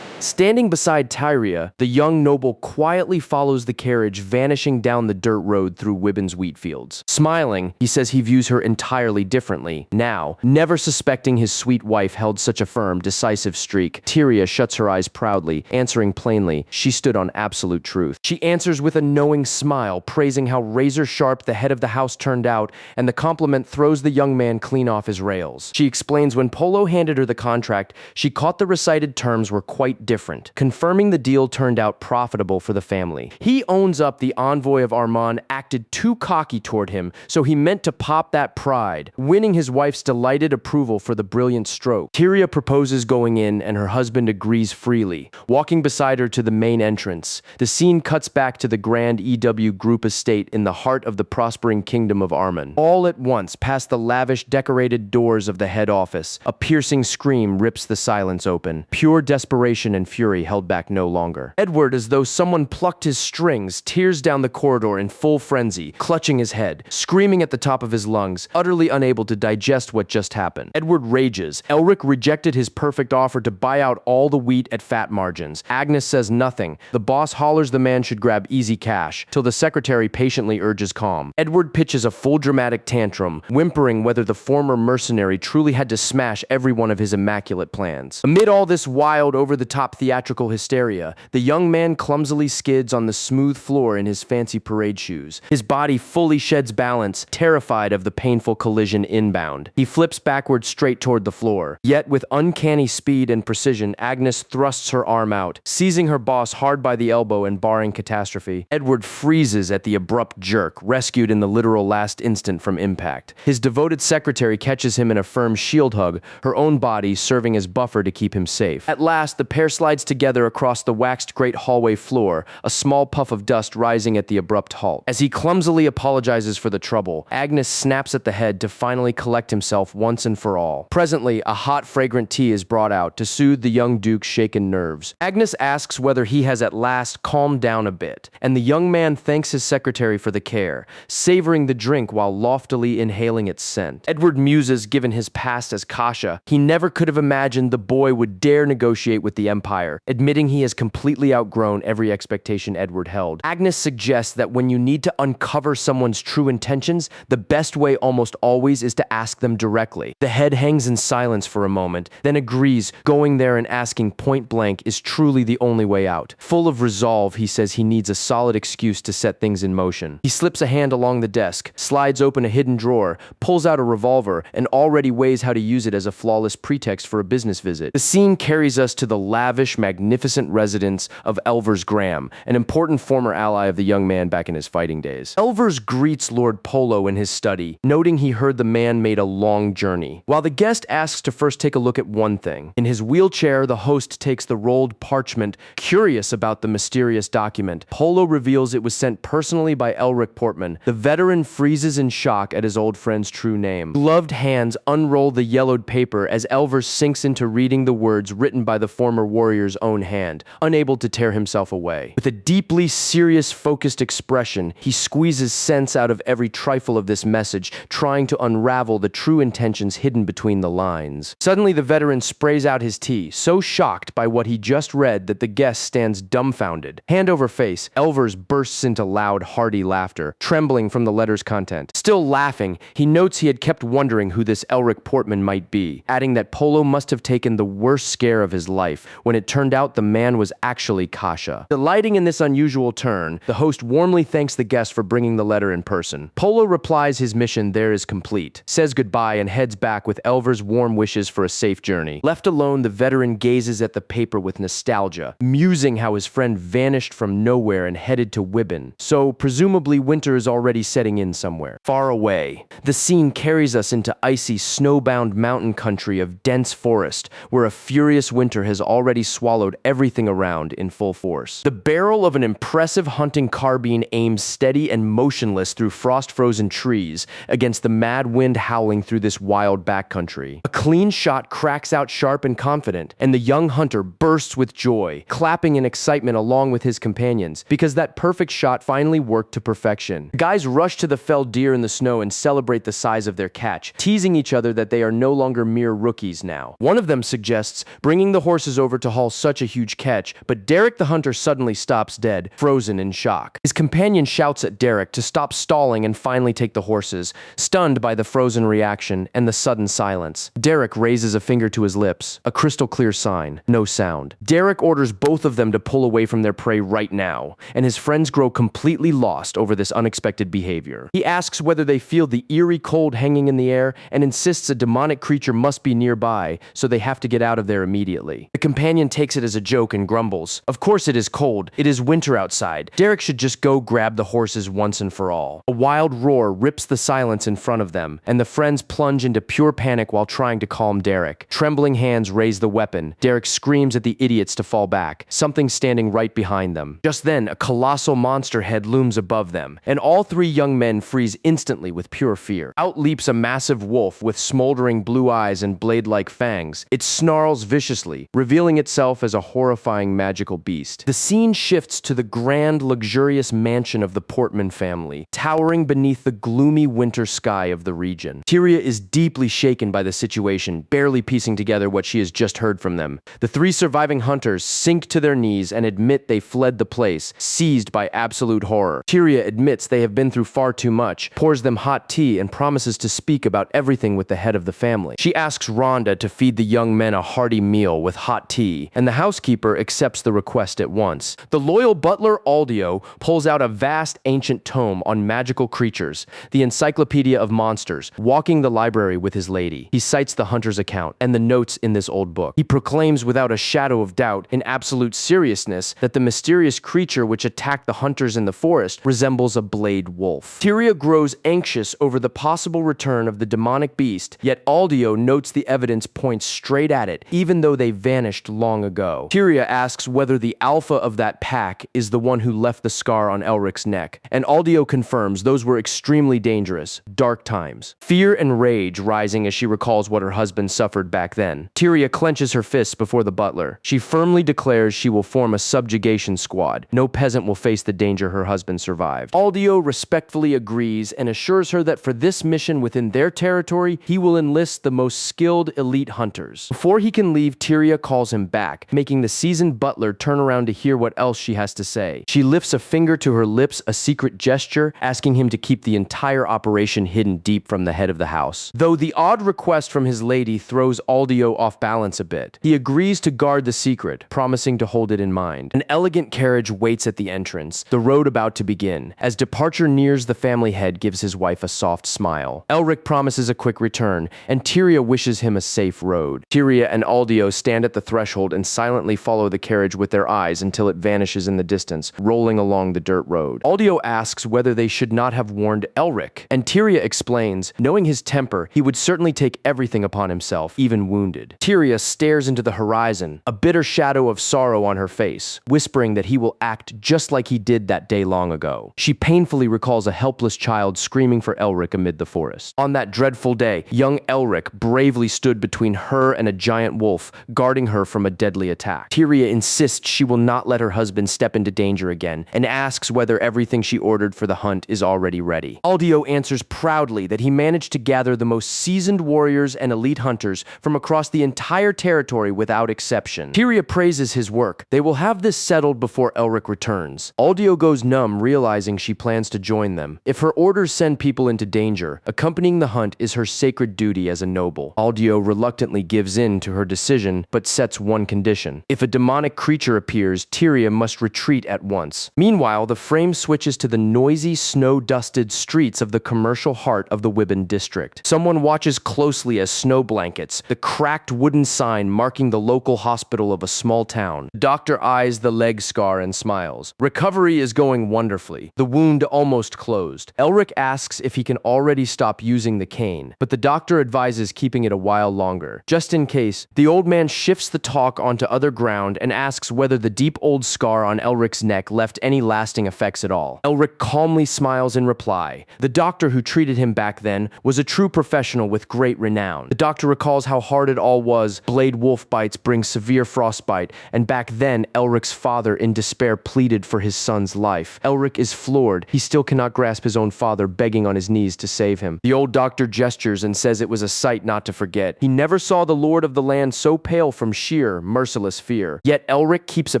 Speaker 1: Standing beside Tyria, the young noble quietly follows the carriage, vanishing down the dirt road through Wibben's wheat fields. Smiling, he says he views her entirely differently. Now, never suspecting his sweet wife held such a firm, decisive streak, Tyria shuts her eyes proudly, answering plainly, she stood on absolute truth. She answers with a knowing smile, praising how razor-sharp the head of the house turned out, and the compliment throws the young man clean off his rails. She explains when Polo handed her the contract, she caught the recited terms were quite different, confirming the deal turned out profitable for the family. He owns up the envoy of Arman acted too cocky toward him, so he meant to pop that pride, winning his wife's delighted approval for the brilliant stroke. Tyria proposes going in, and her husband agrees freely, walking beside her to the main entrance. The scene cuts back to the grand EW group estate in the heart of the prospering kingdom of Arman. All at once, past the lavish decorated doors of the head office, a piercing scream rips the silence open. Pure desperation and fury held back no longer. Edward, as though someone plucked his strings, tears down the corridor in full frenzy, clutching his head, screaming at the top of his lungs, utterly unable to digest what just happened. Edward rages. Elric rejected his perfect offer to buy out all the wheat at fat margins. Agnes says nothing. The boss hollers the man should grab easy cash, till the secretary patiently urges calm. Edward pitches a full dramatic tantrum, whimpering whether the former mercenary truly had to smash every one of his immaculate plans. Amid all this wild, over-the-top theatrical hysteria, the young man clumsily skids on the smooth floor in his fancy parade shoes. His body fully sheds balance, terrified of the painful collision inbound. He flips backward straight toward the floor. Yet, with uncanny speed and precision, Agnes thrusts her arm out, seizing her boss hard by the elbow and barring catastrophe. Edward freezes at the abrupt jerk, rescued in the literal last instant from impact. His devoted secretary catches him in a firm shield hug, her own body serving as buffer to keep him safe. At last, the pair slides together across the waxed great hallway floor, a small puff of dust rising at the abrupt halt. As he clumsily apologizes for the trouble, Agnes snaps at the head to finally collect himself once and for all. Presently, a hot, fragrant tea is brought out to soothe the young duke's shaken nerves. Agnes asks whether he has at last calmed down a bit, and the young man thanks his secretary for the care, savoring the drink while loftily inhaling its scent. Edward muses, given his past as Kasha, he never could have imagined the boy would dare negotiate with the Empire, admitting he has completely outgrown every expectation Edward held. Agnes suggests that when you need to uncover someone's true intentions, the best way almost always is to ask them directly. The head hangs in silence for a moment, then agrees, going there and asking point blank is truly the only way out. Full of resolve, he says he needs a solid excuse to set things in motion. He slips a hand along the desk, slides open a hidden drawer, pulls out a revolver, and already weighs how to use it as a flawless pretext for a business visit. The scene carries us to the lavish lavish, magnificent residence of Elvers Graham, an important former ally of the young man back in his fighting days. Elvers greets Lord Polo in his study, noting he heard the man made a long journey. While the guest asks to first take a look at one thing, in his wheelchair, the host takes the rolled parchment, curious about the mysterious document. Polo reveals it was sent personally by Elric Portman. The veteran freezes in shock at his old friend's true name. Gloved hands unroll the yellowed paper as Elvers sinks into reading the words written by the former warrior's own hand, unable to tear himself away. With a deeply serious, focused expression, he squeezes sense out of every trifle of this message, trying to unravel the true intentions hidden between the lines. Suddenly, the veteran sprays out his tea, so shocked by what he just read that the guest stands dumbfounded. Hand over face, Elvers bursts into loud, hearty laughter, trembling from the letter's content. Still laughing, he notes he had kept wondering who this Elric Portman might be, adding that Polo must have taken the worst scare of his life when it turned out the man was actually Kasha. Delighting in this unusual turn, the host warmly thanks the guest for bringing the letter in person. Polo replies his mission there is complete, says goodbye, and heads back with Elvers' warm wishes for a safe journey. Left alone, the veteran gazes at the paper with nostalgia, musing how his friend vanished from nowhere and headed to Wibbin. So, presumably winter is already setting in somewhere. Far away, the scene carries us into icy, snowbound mountain country of dense forest, where a furious winter has already swallowed everything around in full force. The barrel of an impressive hunting carbine aims steady and motionless through frost-frozen trees against the mad wind howling through this wild backcountry. A clean shot cracks out sharp and confident, and the young hunter bursts with joy, clapping in excitement along with his companions, because that perfect shot finally worked to perfection. The guys rush to the felled deer in the snow and celebrate the size of their catch, teasing each other that they are no longer mere rookies now. One of them suggests bringing the horses over to haul such a huge catch, but Derek the hunter suddenly stops dead, frozen in shock. His companion shouts at Derek to stop stalling and finally take the horses, stunned by the frozen reaction and the sudden silence. Derek raises a finger to his lips, a crystal clear sign, no sound. Derek orders both of them to pull away from their prey right now, and his friends grow completely lost over this unexpected behavior. He asks whether they feel the eerie cold hanging in the air and insists a demonic creature must be nearby, so they have to get out of there immediately. The companion takes it as a joke and grumbles. Of course it is cold. It is winter outside. Derek should just go grab the horses once and for all. A wild roar rips the silence in front of them, and the friends plunge into pure panic while trying to calm Derek. Trembling hands raise the weapon. Derek screams at the idiots to fall back, something standing right behind them. Just then, a colossal monster head looms above them, and all three young men freeze instantly with pure fear. Out leaps a massive wolf with smoldering blue eyes and blade-like fangs. It snarls viciously, revealing itself as a horrifying magical beast. The scene shifts to the grand, luxurious mansion of the Portman family, towering beneath the gloomy winter sky of the region. Tyria is deeply shaken by the situation, barely piecing together what she has just heard from them. The three surviving hunters sink to their knees and admit they fled the place, seized by absolute horror. Tyria admits they have been through far too much, pours them hot tea, and promises to speak about everything with the head of the family. She asks Rhonda to feed the young men a hearty meal with hot tea, and the housekeeper accepts the request at once. The loyal butler, Aldio, pulls out a vast ancient tome on magical creatures, the Encyclopedia of Monsters, walking the library with his lady. He cites the hunter's account and the notes in this old book. He proclaims without a shadow of doubt, in absolute seriousness, that the mysterious creature which attacked the hunters in the forest resembles a blade wolf. Tyria grows anxious over the possible return of the demonic beast, yet Aldio notes the evidence points straight at it, even though they vanished long ago. Tyria asks whether the alpha of that pack is the one who left the scar on Elric's neck, and Aldio confirms those were extremely dangerous, dark times. Fear and rage rising as she recalls what her husband suffered back then. Tyria clenches her fists before the butler. She firmly declares she will form a subjugation squad. No peasant will face the danger her husband survived. Aldio respectfully agrees and assures her that for this mission within their territory, he will enlist the most skilled elite hunters. Before he can leave, Tyria calls him back, making the seasoned butler turn around to hear what else she has to say. She lifts a finger to her lips, a secret gesture, asking him to keep the entire operation hidden deep from the head of the house. Though the odd request from his lady throws Aldio off balance a bit, he agrees to guard the secret, promising to hold it in mind. An elegant carriage waits at the entrance, the road about to begin. As departure nears, the family head gives his wife a soft smile. Elric promises a quick return, and Tyria wishes him a safe road. Tyria and Aldio stand at the threshold startled and silently follow the carriage with their eyes until it vanishes in the distance, rolling along the dirt road. Aldio asks whether they should not have warned Elric, and Tyria explains, knowing his temper, he would certainly take everything upon himself, even wounded. Tyria stares into the horizon, a bitter shadow of sorrow on her face, whispering that he will act just like he did that day long ago. She painfully recalls a helpless child screaming for Elric amid the forest. On that dreadful day, young Elric bravely stood between her and a giant wolf, guarding her from a deadly attack. Tyria insists she will not let her husband step into danger again, and asks whether everything she ordered for the hunt is already ready. Aldio answers proudly that he managed to gather the most seasoned warriors and elite hunters from across the entire territory without exception. Tyria praises his work. They will have this settled before Elric returns. Aldio goes numb, realizing she plans to join them. If her orders send people into danger, accompanying the hunt is her sacred duty as a noble. Aldio reluctantly gives in to her decision, but sets one condition. If a demonic creature appears, Tyria must retreat at once. Meanwhile, the frame switches to the noisy, snow-dusted streets of the commercial heart of the Wibben district. Someone watches closely as snow blankets, the cracked wooden sign marking the local hospital of a small town. The doctor eyes the leg scar and smiles. Recovery is going wonderfully. The wound almost closed. Elric asks if he can already stop using the cane, but the doctor advises keeping it a while longer. Just in case, the old man shifts the talk onto other ground and asks whether the deep old scar on Elric's neck left any lasting effects at all. Elric calmly smiles in reply. The doctor who treated him back then was a true professional with great renown. The doctor recalls how hard it all was. Blade wolf bites bring severe frostbite, and back then Elric's father in despair pleaded for his son's life. Elric is floored. He still cannot grasp his own father begging on his knees to save him. The old doctor gestures and says it was a sight not to forget. He never saw the lord of the land so pale from sheer, merciless fear. Yet Elric keeps a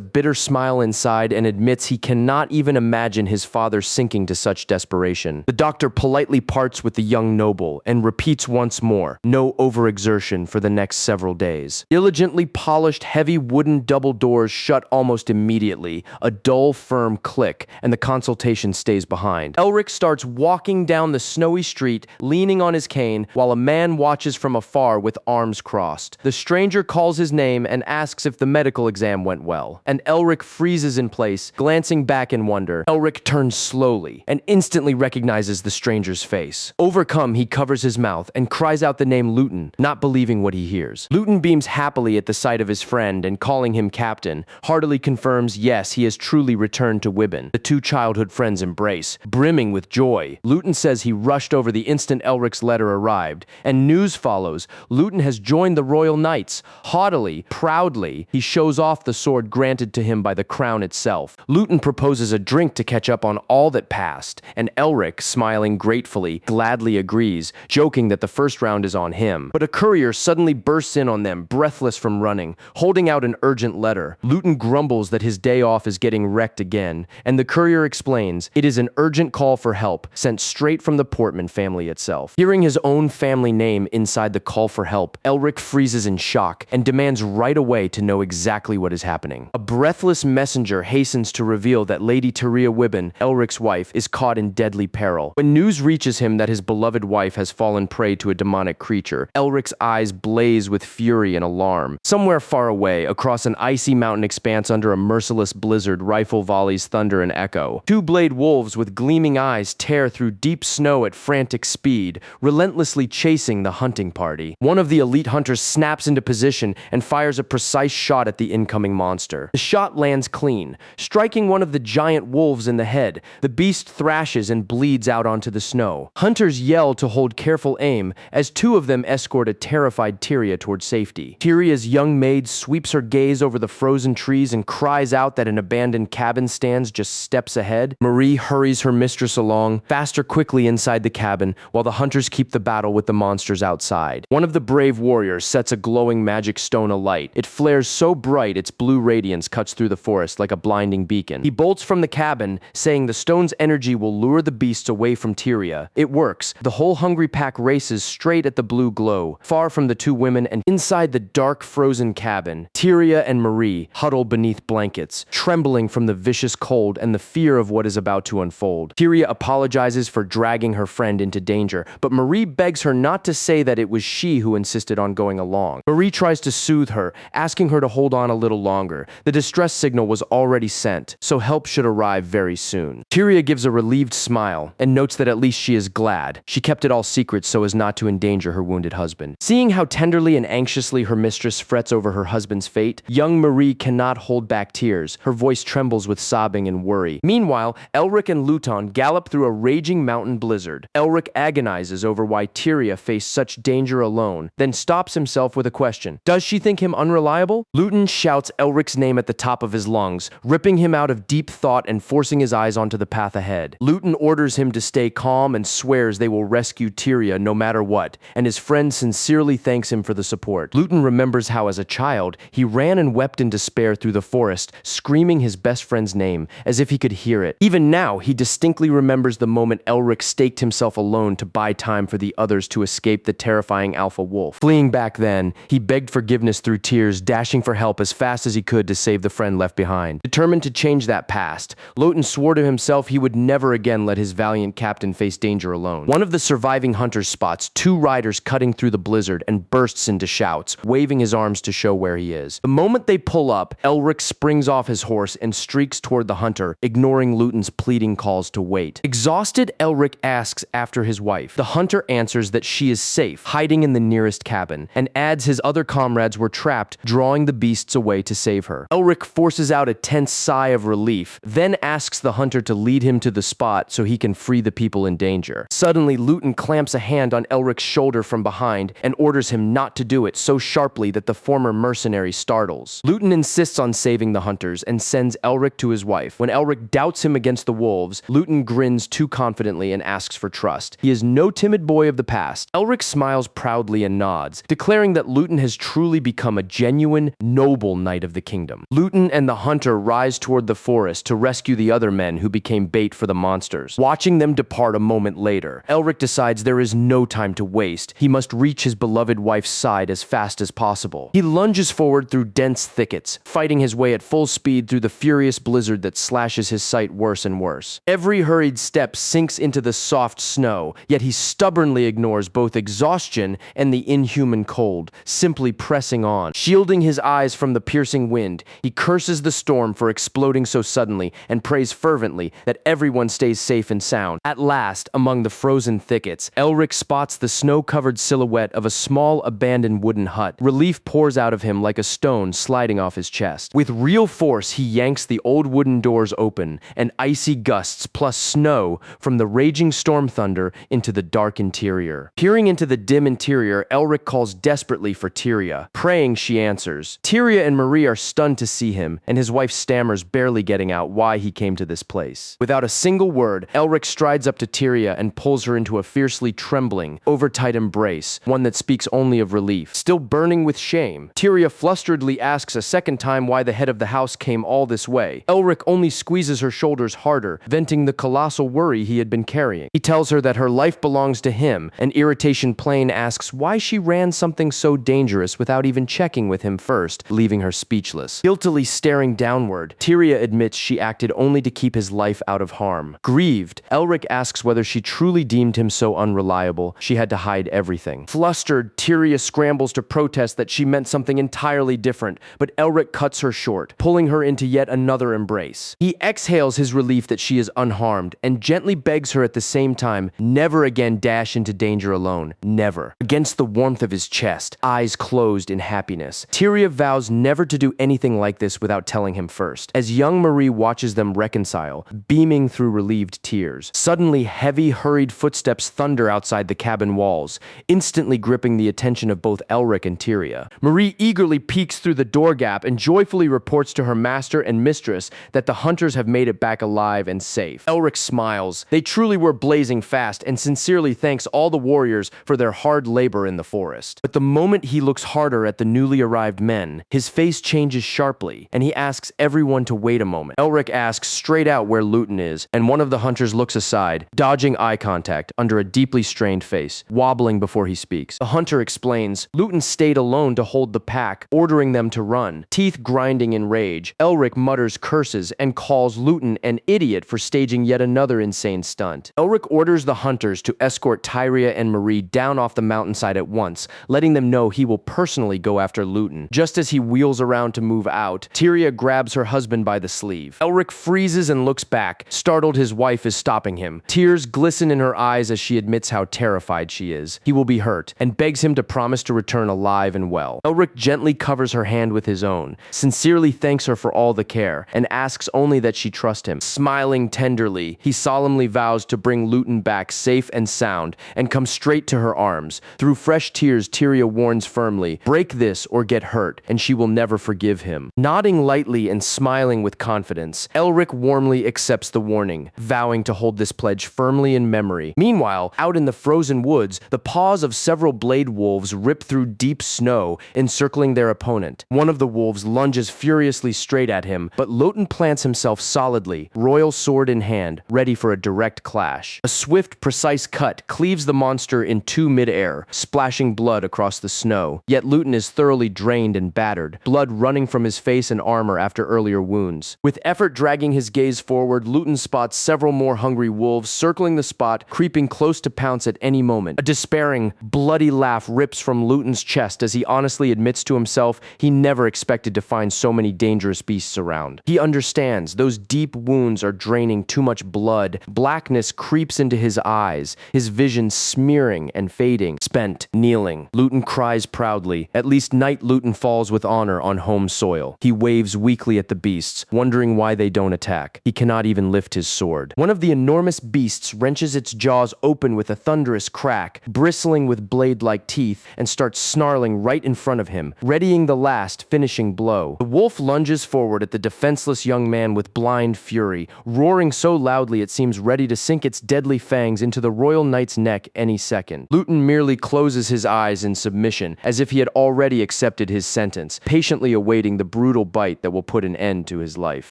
Speaker 1: bitter smile inside and admits he cannot even imagine his father sinking to such desperation. The doctor politely parts with the young noble and repeats once more, no overexertion for the next several days. Diligently polished heavy wooden double doors shut almost immediately, a dull firm click, and the consultation stays behind. Elric starts walking down the snowy street, leaning on his cane, while a man watches from afar with arms crossed. The stranger calls his name and asks if the medical exam went well, and Elric freezes in place, glancing back in wonder. Elric turns slowly and instantly recognizes the stranger's face. Overcome, he covers his mouth and cries out the name Luton, not believing what he hears. Luton beams happily at the sight of his friend and, calling him captain, heartily confirms yes, he has truly returned to Wibben. The two childhood friends embrace, brimming with joy. Luton says he rushed over the instant Elric's letter arrived, and news follows. Luton has joined the Royal Knights. Haughtily, proudly, he shows off the sword granted to him by the crown itself. Luton proposes a drink to catch up on all that passed, and Elric, smiling gratefully, gladly agrees, joking that the first round is on him. But a courier suddenly bursts in on them, breathless from running, holding out an urgent letter. Luton grumbles that his day off is getting wrecked again, and the courier explains it is an urgent call for help, sent straight from the Portman family itself. Hearing his own family name inside the call for help, Elric freezes in shock and demands right away to know exactly what is happening. A breathless messenger hastens to reveal that Lady Tyria Wibben, Elric's wife, is caught in deadly peril. When news reaches him that his beloved wife has fallen prey to a demonic creature, Elric's eyes blaze with fury and alarm. Somewhere far away, across an icy mountain expanse under a merciless blizzard, rifle volleys thunder and echo. Two blade wolves with gleaming eyes tear through deep snow at frantic speed, relentlessly chasing the hunting party. One of the elite hunters snaps into position and fires a precise shot at the incoming monster. The shot lands clean, striking one of the giant wolves in the head. The beast thrashes and bleeds out onto the snow. Hunters yell to hold careful aim as two of them escort a terrified Tyria toward safety. Tyria's young maid sweeps her gaze over the frozen trees and cries out that an abandoned cabin stands just steps ahead. Marie hurries her mistress along, faster quickly inside the cabin, while the hunters keep the battle with the monsters outside. One of the brave warriors sets a glowing magic stone alight. It flares so bright its blue radiance cuts through the forest like a blinding beacon. He bolts from the cabin, saying the stone's energy will lure the beasts away from Tyria. It works. The whole hungry pack races straight at the blue glow, far from the two women, and inside the dark, frozen cabin, Tyria and Marie huddle beneath blankets, trembling from the vicious cold and the fear of what is about to unfold. Tyria apologizes for dragging her friend into danger, but Marie begs her not to say that it was she who insisted on going along. Marie tries to soothe her, asking her to hold on a little longer. The distress signal was already sent, so help should arrive very soon. Tyria gives a relieved smile and notes that at least she is glad. She kept it all secret so as not to endanger her wounded husband. Seeing how tenderly and anxiously her mistress frets over her husband's fate, young Marie cannot hold back tears. Her voice trembles with sobbing and worry. Meanwhile, Elric and Luton gallop through a raging mountain blizzard. Elric agonizes over why Tyria faced such danger alone, then stops himself with a question. Does she think him unreliable? Luton shouts Elric's name at the top of his lungs, ripping him out of deep thought and forcing his eyes onto the path ahead. Luton orders him to stay calm and swears they will rescue Tyria no matter what, and his friend sincerely thanks him for the support. Luton remembers how as a child, he ran and wept in despair through the forest, screaming his best friend's name, as if he could hear it. Even now, he distinctly remembers the moment Elric staked himself alone to buy time for the others to escape the terrifying alpha wolf. Fleeing back then, he begged forgiveness through tears, dashing for help as fast as he could to save the friend left behind. Determined to change that past, Luton swore to himself he would never again let his valiant captain face danger alone. One of the surviving hunters spots two riders cutting through the blizzard and bursts into shouts, waving his arms to show where he is. The moment they pull up, Elric springs off his horse and streaks toward the hunter, ignoring Luton's pleading calls to wait. Exhausted, Elric asks after his wife. The hunter answers that she is safe, hiding in the nearest cabin, and adds his other comrades were trapped, drawing the beasts away to save her. Elric forces out a tense sigh of relief, then asks the hunter to lead him to the spot so he can free the people in danger. Suddenly, Luton clamps a hand on Elric's shoulder from behind and orders him not to do it so sharply that the former mercenary startles. Luton insists on saving the hunters and sends Elric to his wife. When Elric doubts him against the wolves, Luton grins too confidently and asks for trust. He is no timid boy of the past. Elric smiles proudly and nods, declaring that Luton has truly become a genuine, noble knight of the kingdom. Luton and the hunter rise toward the forest to rescue the other men who became bait for the monsters. Watching them depart a moment later, Elric decides there is no time to waste. He must reach his beloved wife's side as fast as possible. He lunges forward through dense thickets, fighting his way at full speed through the furious blizzard that slashes his sight worse and worse. Every hurried step sinks into the soft snow, yet he stubbornly ignores both exhaustion and the inhuman cold, simply pressing on. Shielding his eyes from the piercing wind, he curses the storm for exploding so suddenly and prays fervently that everyone stays safe and sound. At last, among the frozen thickets, Elric spots the snow-covered silhouette of a small abandoned wooden hut. Relief pours out of him like a stone sliding off his chest. With real force, he yanks the old wooden doors open, and icy gusts plus snow from the raging storm thunder into the dark interior. Peering into the dim interior, Elric calls desperately for Tyria. Praying, she answers. Tyria and Marie are stunned to see him, and his wife stammers, barely getting out why he came to this place. Without a single word, Elric strides up to Tyria and pulls her into a fiercely trembling, overtight embrace, one that speaks only of relief. Still burning with shame, Tyria flusteredly asks a second time why the head of the house came all this way. Elric only squeezes her shoulders harder, venting the colossal worry he had been carrying. He tells her that her life belongs to him, and Irritation Plain asks why she ran something so dangerous without even checking with him first, leaving her speechless. Guiltily staring downward, Tyria admits she acted only to keep his life out of harm. Grieved, Elric asks whether she truly deemed him so unreliable she had to hide everything. Flustered, Tyria scrambles to protest that she meant something entirely different, but Elric cuts her short, pulling her into yet another embrace. He exhales his relief that she is unharmed, and gently begs her at the same time never again dash into danger alone. Never. Against the warmth of his chest, eyes closed in happiness, Tyria vows never to do anything like this without telling him first. As young Marie watches them reconcile, beaming through relieved tears, suddenly heavy, hurried footsteps thunder outside the cabin walls, instantly gripping the attention of both Elric and Tyria. Marie eagerly peeks through the door gap and joyfully reports to her master and mistress that the hunters have made it back alive and safe. Elric smiles. They truly were blazing fast and sincerely thanks all the warriors for their hard labor in the forest. But the moment he looks harder at the newly arrived men, his face changes sharply, and he asks everyone to wait a moment. Elric asks straight out where Luton is, and one of the hunters looks aside, dodging eye contact under a deeply strained face, wobbling before he speaks. The hunter explains, Luton stayed alone to hold the pack, ordering them to run. Teeth grinding in rage, Elric mutters curses and calls Luton an idiot for staging yet another insane stunt. Elric orders the hunters to escort Tyria and Marie down off the mountainside at once, letting them know he will personally go after Luton. Just as he wheels around to move out, Tyria grabs her husband by the sleeve. Elric freezes and looks back, startled his wife is stopping him. Tears glisten in her eyes as she admits how terrified she is. He will be hurt, and begs him to promise to return alive and well. Elric gently covers her hand with his own, sincerely thanks her for all the care, and asks only that she trust him. Smiling tenderly, he solemnly vows to bring Luton back safe and sound, and come straight to her arms. Through fresh tears, Tyria warns firmly, break this or get hurt, and she will never forgive him. Nodding lightly and smiling with confidence, Elric warmly accepts the warning, vowing to hold this pledge firmly in memory. Meanwhile, out in the frozen woods, the paws of several blade wolves rip through deep snow, encircling their opponent. One of the wolves lunges furiously straight at him, but Luton plants himself solidly, royal sword in hand, ready for a direct clash. A swift, precise cut cleaves the monster in two mid-air, splashing blood across the snow. Yet Luton is thoroughly drained and battered, blood running from his face and armor after earlier wounds. With effort dragging his gaze forward, Luton spots several more hungry wolves circling the spot, creeping close to pounce at any moment. A despairing, bloody laugh rips from Luton's chest as he honestly admits to himself he never expected to find so many dangerous beasts around. He understands those deep wounds are draining too much blood. Blackness creeps into his eyes, his vision smearing and fading. Spent, kneeling, Luton cries proudly. At least Knight Luton falls with honor on home soil. He waves weakly at the beasts, wondering why they don't attack. He cannot even lift his sword. One of the enormous beasts wrenches its jaws open with a thunderous crack, bristling with blade-like teeth, and starts snarling right in front of him, readying the last, finishing blow. The wolf lunges forward at the defenseless young man with blind fury, roaring so loudly it seems ready to sink its deadly fangs into the royal knight's neck any second. Luton merely closes his eyes in submission, as if he had already accepted his sentence, patiently awaiting the brutal bite that will put an end to his life.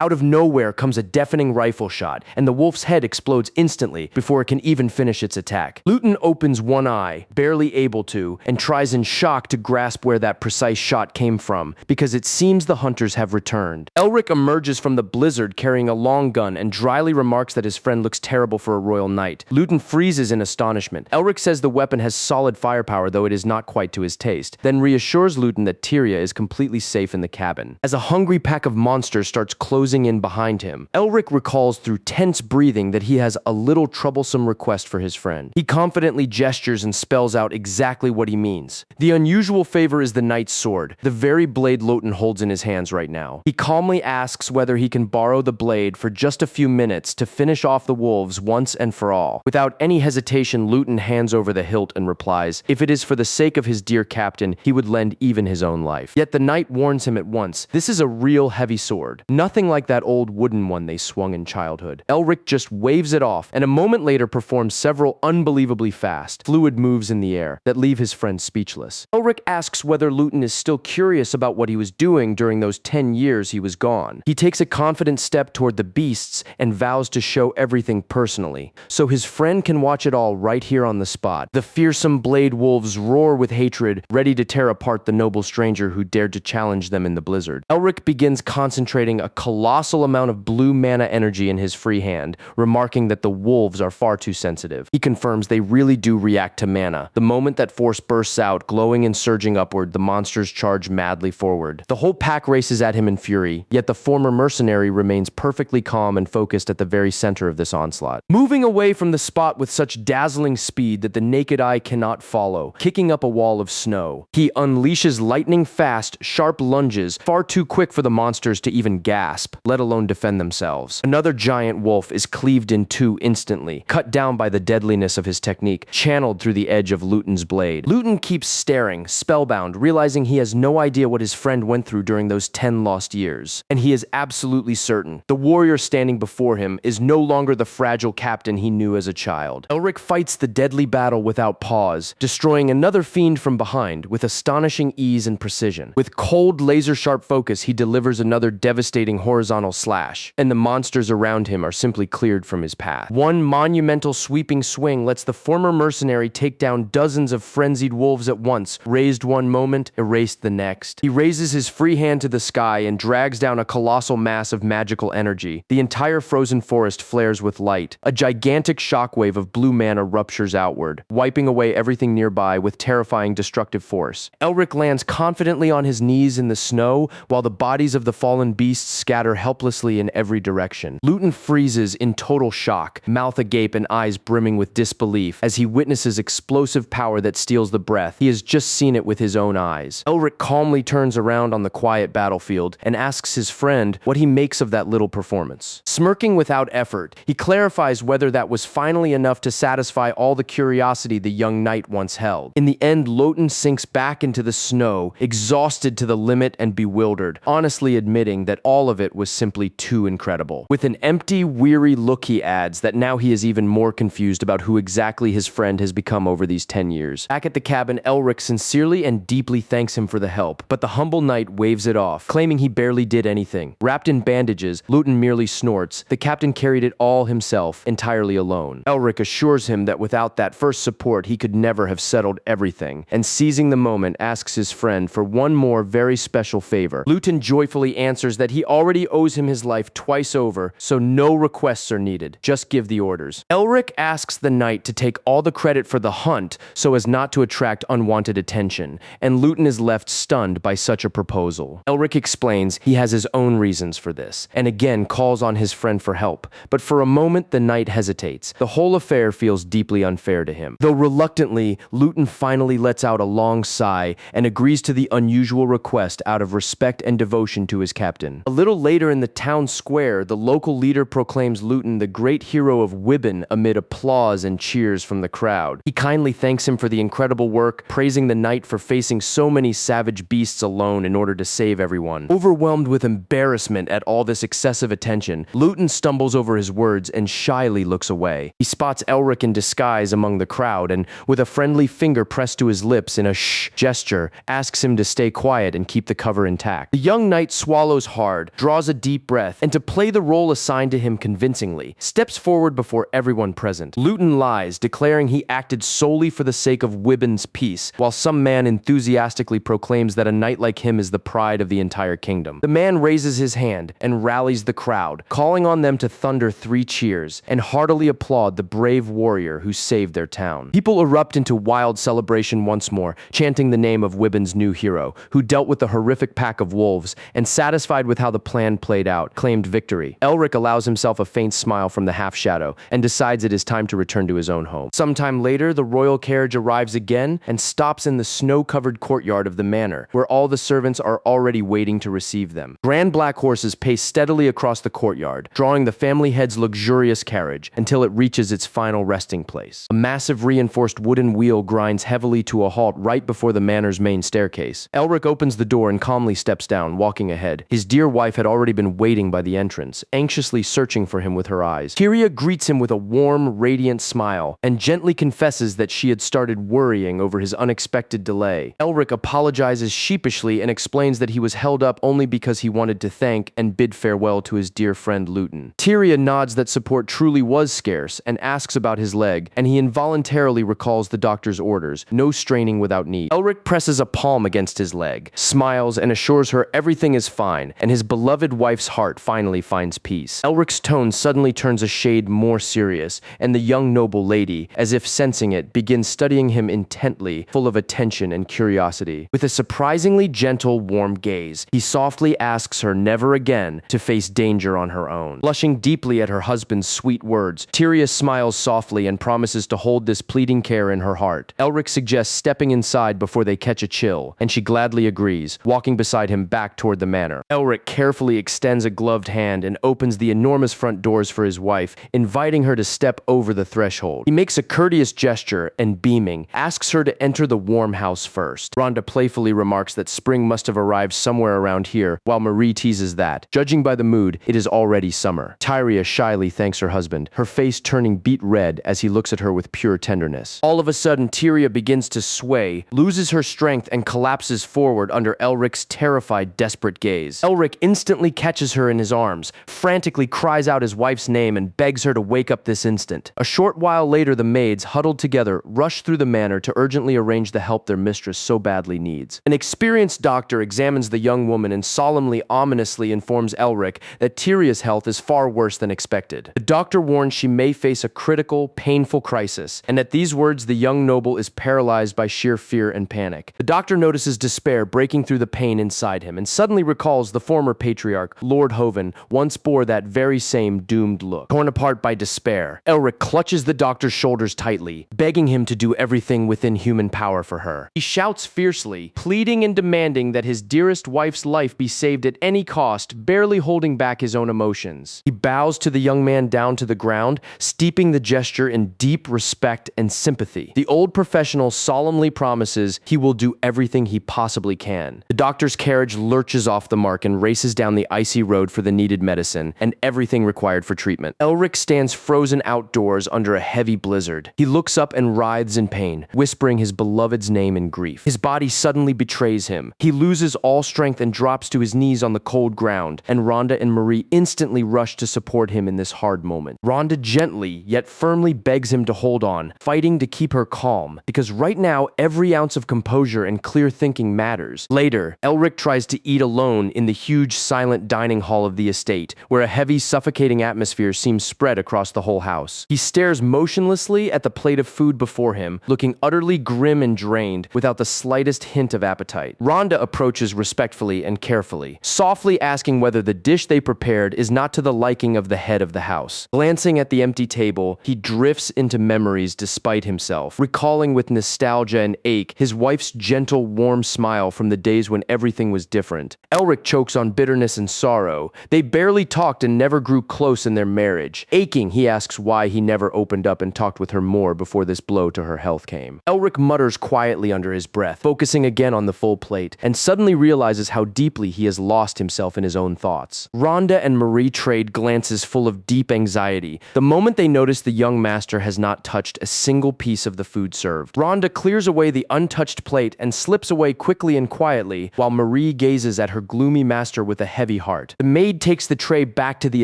Speaker 1: Out of nowhere comes a deafening rifle shot, and the wolf's head explodes instantly before it can even finish its attack. Luton opens one eye, barely able to, and tries in shock to grasp where that precise shot came from, because it seems the hunters have returned. Elric emerges from the blizzard carrying a long gun and dryly remarks that his friend looks terrible for a royal knight. Luton freezes in astonishment. Elric says the weapon has solid firepower, though it is not quite to his taste, then reassures Luton that Tyria is completely safe in the cabin. As a hungry pack of monsters starts closing in behind him, Elric recalls through tense breathing that he has a little troublesome request for his friend. He confidently gestures and spells out exactly what he means. The unusual favor is the knight's sword, the very blade Luton holds in his hands right now. He calmly asks whether he can borrow the blade for just a few minutes to finish off the wolves once and for all. Without any hesitation, Luton hands over the hilt and replies, if it is for the sake of his dear captain, he would lend even his own life. Yet the knight warns him at once, this is a real heavy sword, nothing like that old wooden one they swung in childhood. Elric just waves it off, and a moment later performs several unbelievably fast, fluid moves in the air that leave his friend speechless. Elric asks whether Luton is still curious about what he was doing during those 10 years he was gone. He takes a confident step toward the beasts and vows to show everything personally, so his friend can watch it all right here on the spot. The fearsome blade wolves roar with hatred, ready to tear apart the noble stranger who dared to challenge them in the blizzard. Elric begins concentrating a colossal amount of blue mana energy in his free hand, remarking that the wolves are far too sensitive. He confirms they really do react to mana. The moment that force bursts out, glowing and surging upward, the monsters charge madly forward. The whole pack races at him in fury, yet the former mercenary remains perfectly calm and focused at the very center of this onslaught. Moving away from the spot with such dazzling speed that the naked eye cannot follow, kicking up a wall of snow, he unleashes lightning-fast, sharp lunges, far too quick for the monsters to even gasp, let alone defend themselves. Another giant wolf is cleaved in two instantly, cut down by the deadliness of his technique, channeled through the edge of Luton's blade. Luton keeps staring, spellbound, realizing he has no idea what his friend went through during those 10 lost years. And he is absolutely certain the warrior standing before him is no longer the fragile captain he knew as a child. Elric fights the deadly battle without pause, destroying another fiend from behind with astonishing ease and precision. With cold, laser-sharp focus, he delivers another devastating horizontal slash, and the monsters around him are simply cleared from his path. One monumental sweeping swing lets the former mercenary take down dozens of frenzied wolves at once, raised one moment, erased the next. He raises his free hand to the sky and drags down a colossal mass of magical energy. The entire frozen forest flares with light. A gigantic shockwave of blue mana ruptures outward, wiping away everything nearby with terrifying destructive force. Elric lands confidently on his knees in the snow, while the bodies of the fallen beasts scatter helplessly in every direction. Luton freezes in total shock, mouth agape and eyes brimming with disbelief, as he witnesses explosive power that steals the breath. He has just seen it with his own eyes. Elric calmly turns around on the quiet battlefield and asks his friend what he makes of that little performance. Smirking without effort, he clarifies whether that was finally enough to satisfy all the curiosity the young knight once held. In the end, Lotun sinks back into the snow, exhausted to the limit and bewildered, honestly admitting that all of it was simply too incredible. With an empty, weary look, he adds that now he is even more confused about who exactly his friend has become over these 10 years. Back at the cabin, Elric sincerely and deeply thanks him for the help, but the humble knight waves it off, claiming he barely did anything. Wrapped in bandages, Lotun merely snorts. The captain carried it all himself, entirely alone. Elric assures him that without that first support, he could never have settled everything, and seizing the moment, asks his friend for one more very special favor. Lotun joyfully answers that he already owes him his life twice over, so no requests are needed. Just give the orders. Elric asks the knight to take all the credit for the hunt so as not to attract unwanted attention, and Lotun is left stunned by such a proposal. Elric explains he has his own reasons for this, and again calls on his friend for help, but for a moment the knight hesitates. The whole affair feels deeply unfair to him. Though reluctantly, Lotun finally lets out a long sigh and agrees to the unusual request out of respect and devotion to his captain. A little later in the town square, the local leader proclaims Lotun the great hero of Wibben amid applause and cheers from the crowd. He kindly thanks him for the incredible work, praising the knight for facing so many savage beasts alone in order to save everyone. Overwhelmed with embarrassment at all this excessive attention, Lotun stumbles over his words and shyly looks away. He spots Elric in disguise among the crowd and, with a friendly finger pressed to his lips in a shh gesture, asks him to stay quiet and keep the cover intact. The young knight swallows hard, draws a deep breath, and to play the role assigned to him convincingly, steps forward before everyone present. Lotun lies, declaring he acted solely for the sake of Wibben's peace, while some man enthusiastically proclaims that a knight like him is the pride of the entire kingdom. The man raises his hand and rallies the crowd, calling on them to thunder 3 cheers and heartily applaud the brave warrior who saved their town. People erupt into wild celebration once more, chanting the name of Wibben's new hero, who dealt with the horrific pack of wolves and, satisfied with how the plan played out, claimed victory. Elric allows himself a faint smile from the half-shadow and decides it is time to return to his own home. Sometime later, the royal carriage arrives again and stops in the snow-covered courtyard of the manor, where all the servants are already waiting to receive them. Grand black horses pace steadily across the courtyard, drawing the family head's luxurious carriage until it reaches its final resting place. A massive reinforced wooden wheel grinds heavily to a halt right before the manor's main staircase. Elric opens the door and calmly steps down, walking ahead. His dear wife had already been waiting by the entrance, anxiously searching for him with her eyes. Tyria greets him with a warm, radiant smile and gently confesses that she had started worrying over his unexpected delay. Elric apologizes sheepishly and explains that he was held up only because he wanted to thank and bid farewell to his dear friend Lotun. Tyria nods that support truly was scarce and asks about his leg, and he involuntarily recalls the doctor's orders, no straining without need. Elric presses a palm against his leg, smiles, and assures her everything is fine, and his beloved wife's heart finally finds peace. Elric's tone suddenly turns a shade more serious, and the young noble lady, as if sensing it, begins studying him intently, full of attention and curiosity. With a surprisingly gentle, warm gaze, he softly asks her never again to face danger on her own. Blushing deeply at her husband's sweet words, Tyria smiles softly and promises to hold this pleading care in her heart. Elric suggests stepping inside before they catch a chill, and she gladly agrees, walking beside him back toward the manor. Elric carefully extends a gloved hand and opens the enormous front doors for his wife, inviting her to step over the threshold. He makes a courteous gesture and, beaming, asks her to enter the warm house first. Rhonda playfully remarks that spring must have arrived somewhere around here, while Marie teases that, judging by the mood, it is already summer. Tyria shyly thanks her husband, her face turning beet red as he looks at her with pure tenderness. All of a sudden, Tyria begins to sway, loses her strength, and collapses forward under Elric's terrified, desperate gaze. Elric instantly catches her in his arms, frantically cries out his wife's name, and begs her to wake up this instant. A short while later, the maids, huddled together, rush through the manor to urgently arrange the help their mistress so badly needs. An experienced doctor examines the young woman and solemnly, ominously informs Elric that Tyria's health is far worse than expected. The doctor warns she may face a critical, painful crisis, and at these words the young noble is paralyzed by sheer fear and panic. The doctor notices despair breaking through the pain inside him and suddenly recalls the former patriarch, Lord Hoven, once bore that very same doomed look. Torn apart by despair, Elric clutches the doctor's shoulders tightly, begging him to do everything within human power for her. He shouts fiercely, pleading and demanding that his dearest wife's life be saved at any cost, barely holding back his own emotions. He bows to the young man down to the ground, steeping the gesture in deep respect and sympathy. The old professional solemnly promises he will do everything he possibly can. The doctor's carriage lurches off the mark and races down the icy road for the needed medicine and everything required for treatment. Elric stands frozen outdoors under a heavy blizzard. He looks up and writhes in pain, whispering his beloved's name in grief. His body suddenly betrays him. He loses all strength and drops to his knees on the cold ground, and Rhonda and Marie instantly rush to support him in this hard moment. Rhonda gently yet firmly begs him to hold on, fighting to keep her calm, because right now every ounce of composure and clear thinking matters. Later, Elric tries to eat alone in the huge silent dining hall of the estate, where a heavy suffocating atmosphere seems spread across the whole house. He stares motionlessly at the plate of food before him, looking utterly grim and drained, without the slightest hint of appetite. Rhonda approaches respectfully and carefully, softly asking whether the dish they prepared is not to the liking of the head of the house. Glancing at the empty table, he drifts into memories despite himself, recalling with nostalgia and ache his wife's gentle, warm smile from the days when everything was different. Elric chokes on bitterness and sorrow. They barely talked and never grew close in their marriage. Aching, he asks why he never opened up and talked with her more before this blow to her health came. Elric mutters quietly under his breath, focusing again on the full plate, and suddenly realizes how deeply he has lost himself in his own thoughts. Rhonda and Marie trade glances full of deep anxiety the moment they notice the young master has not touched a single piece of the food served. Rhonda clears away the untouched plate and slips away quickly and quietly, while Marie gazes at her gloomy master with a heavy heart. The maid takes the tray back to the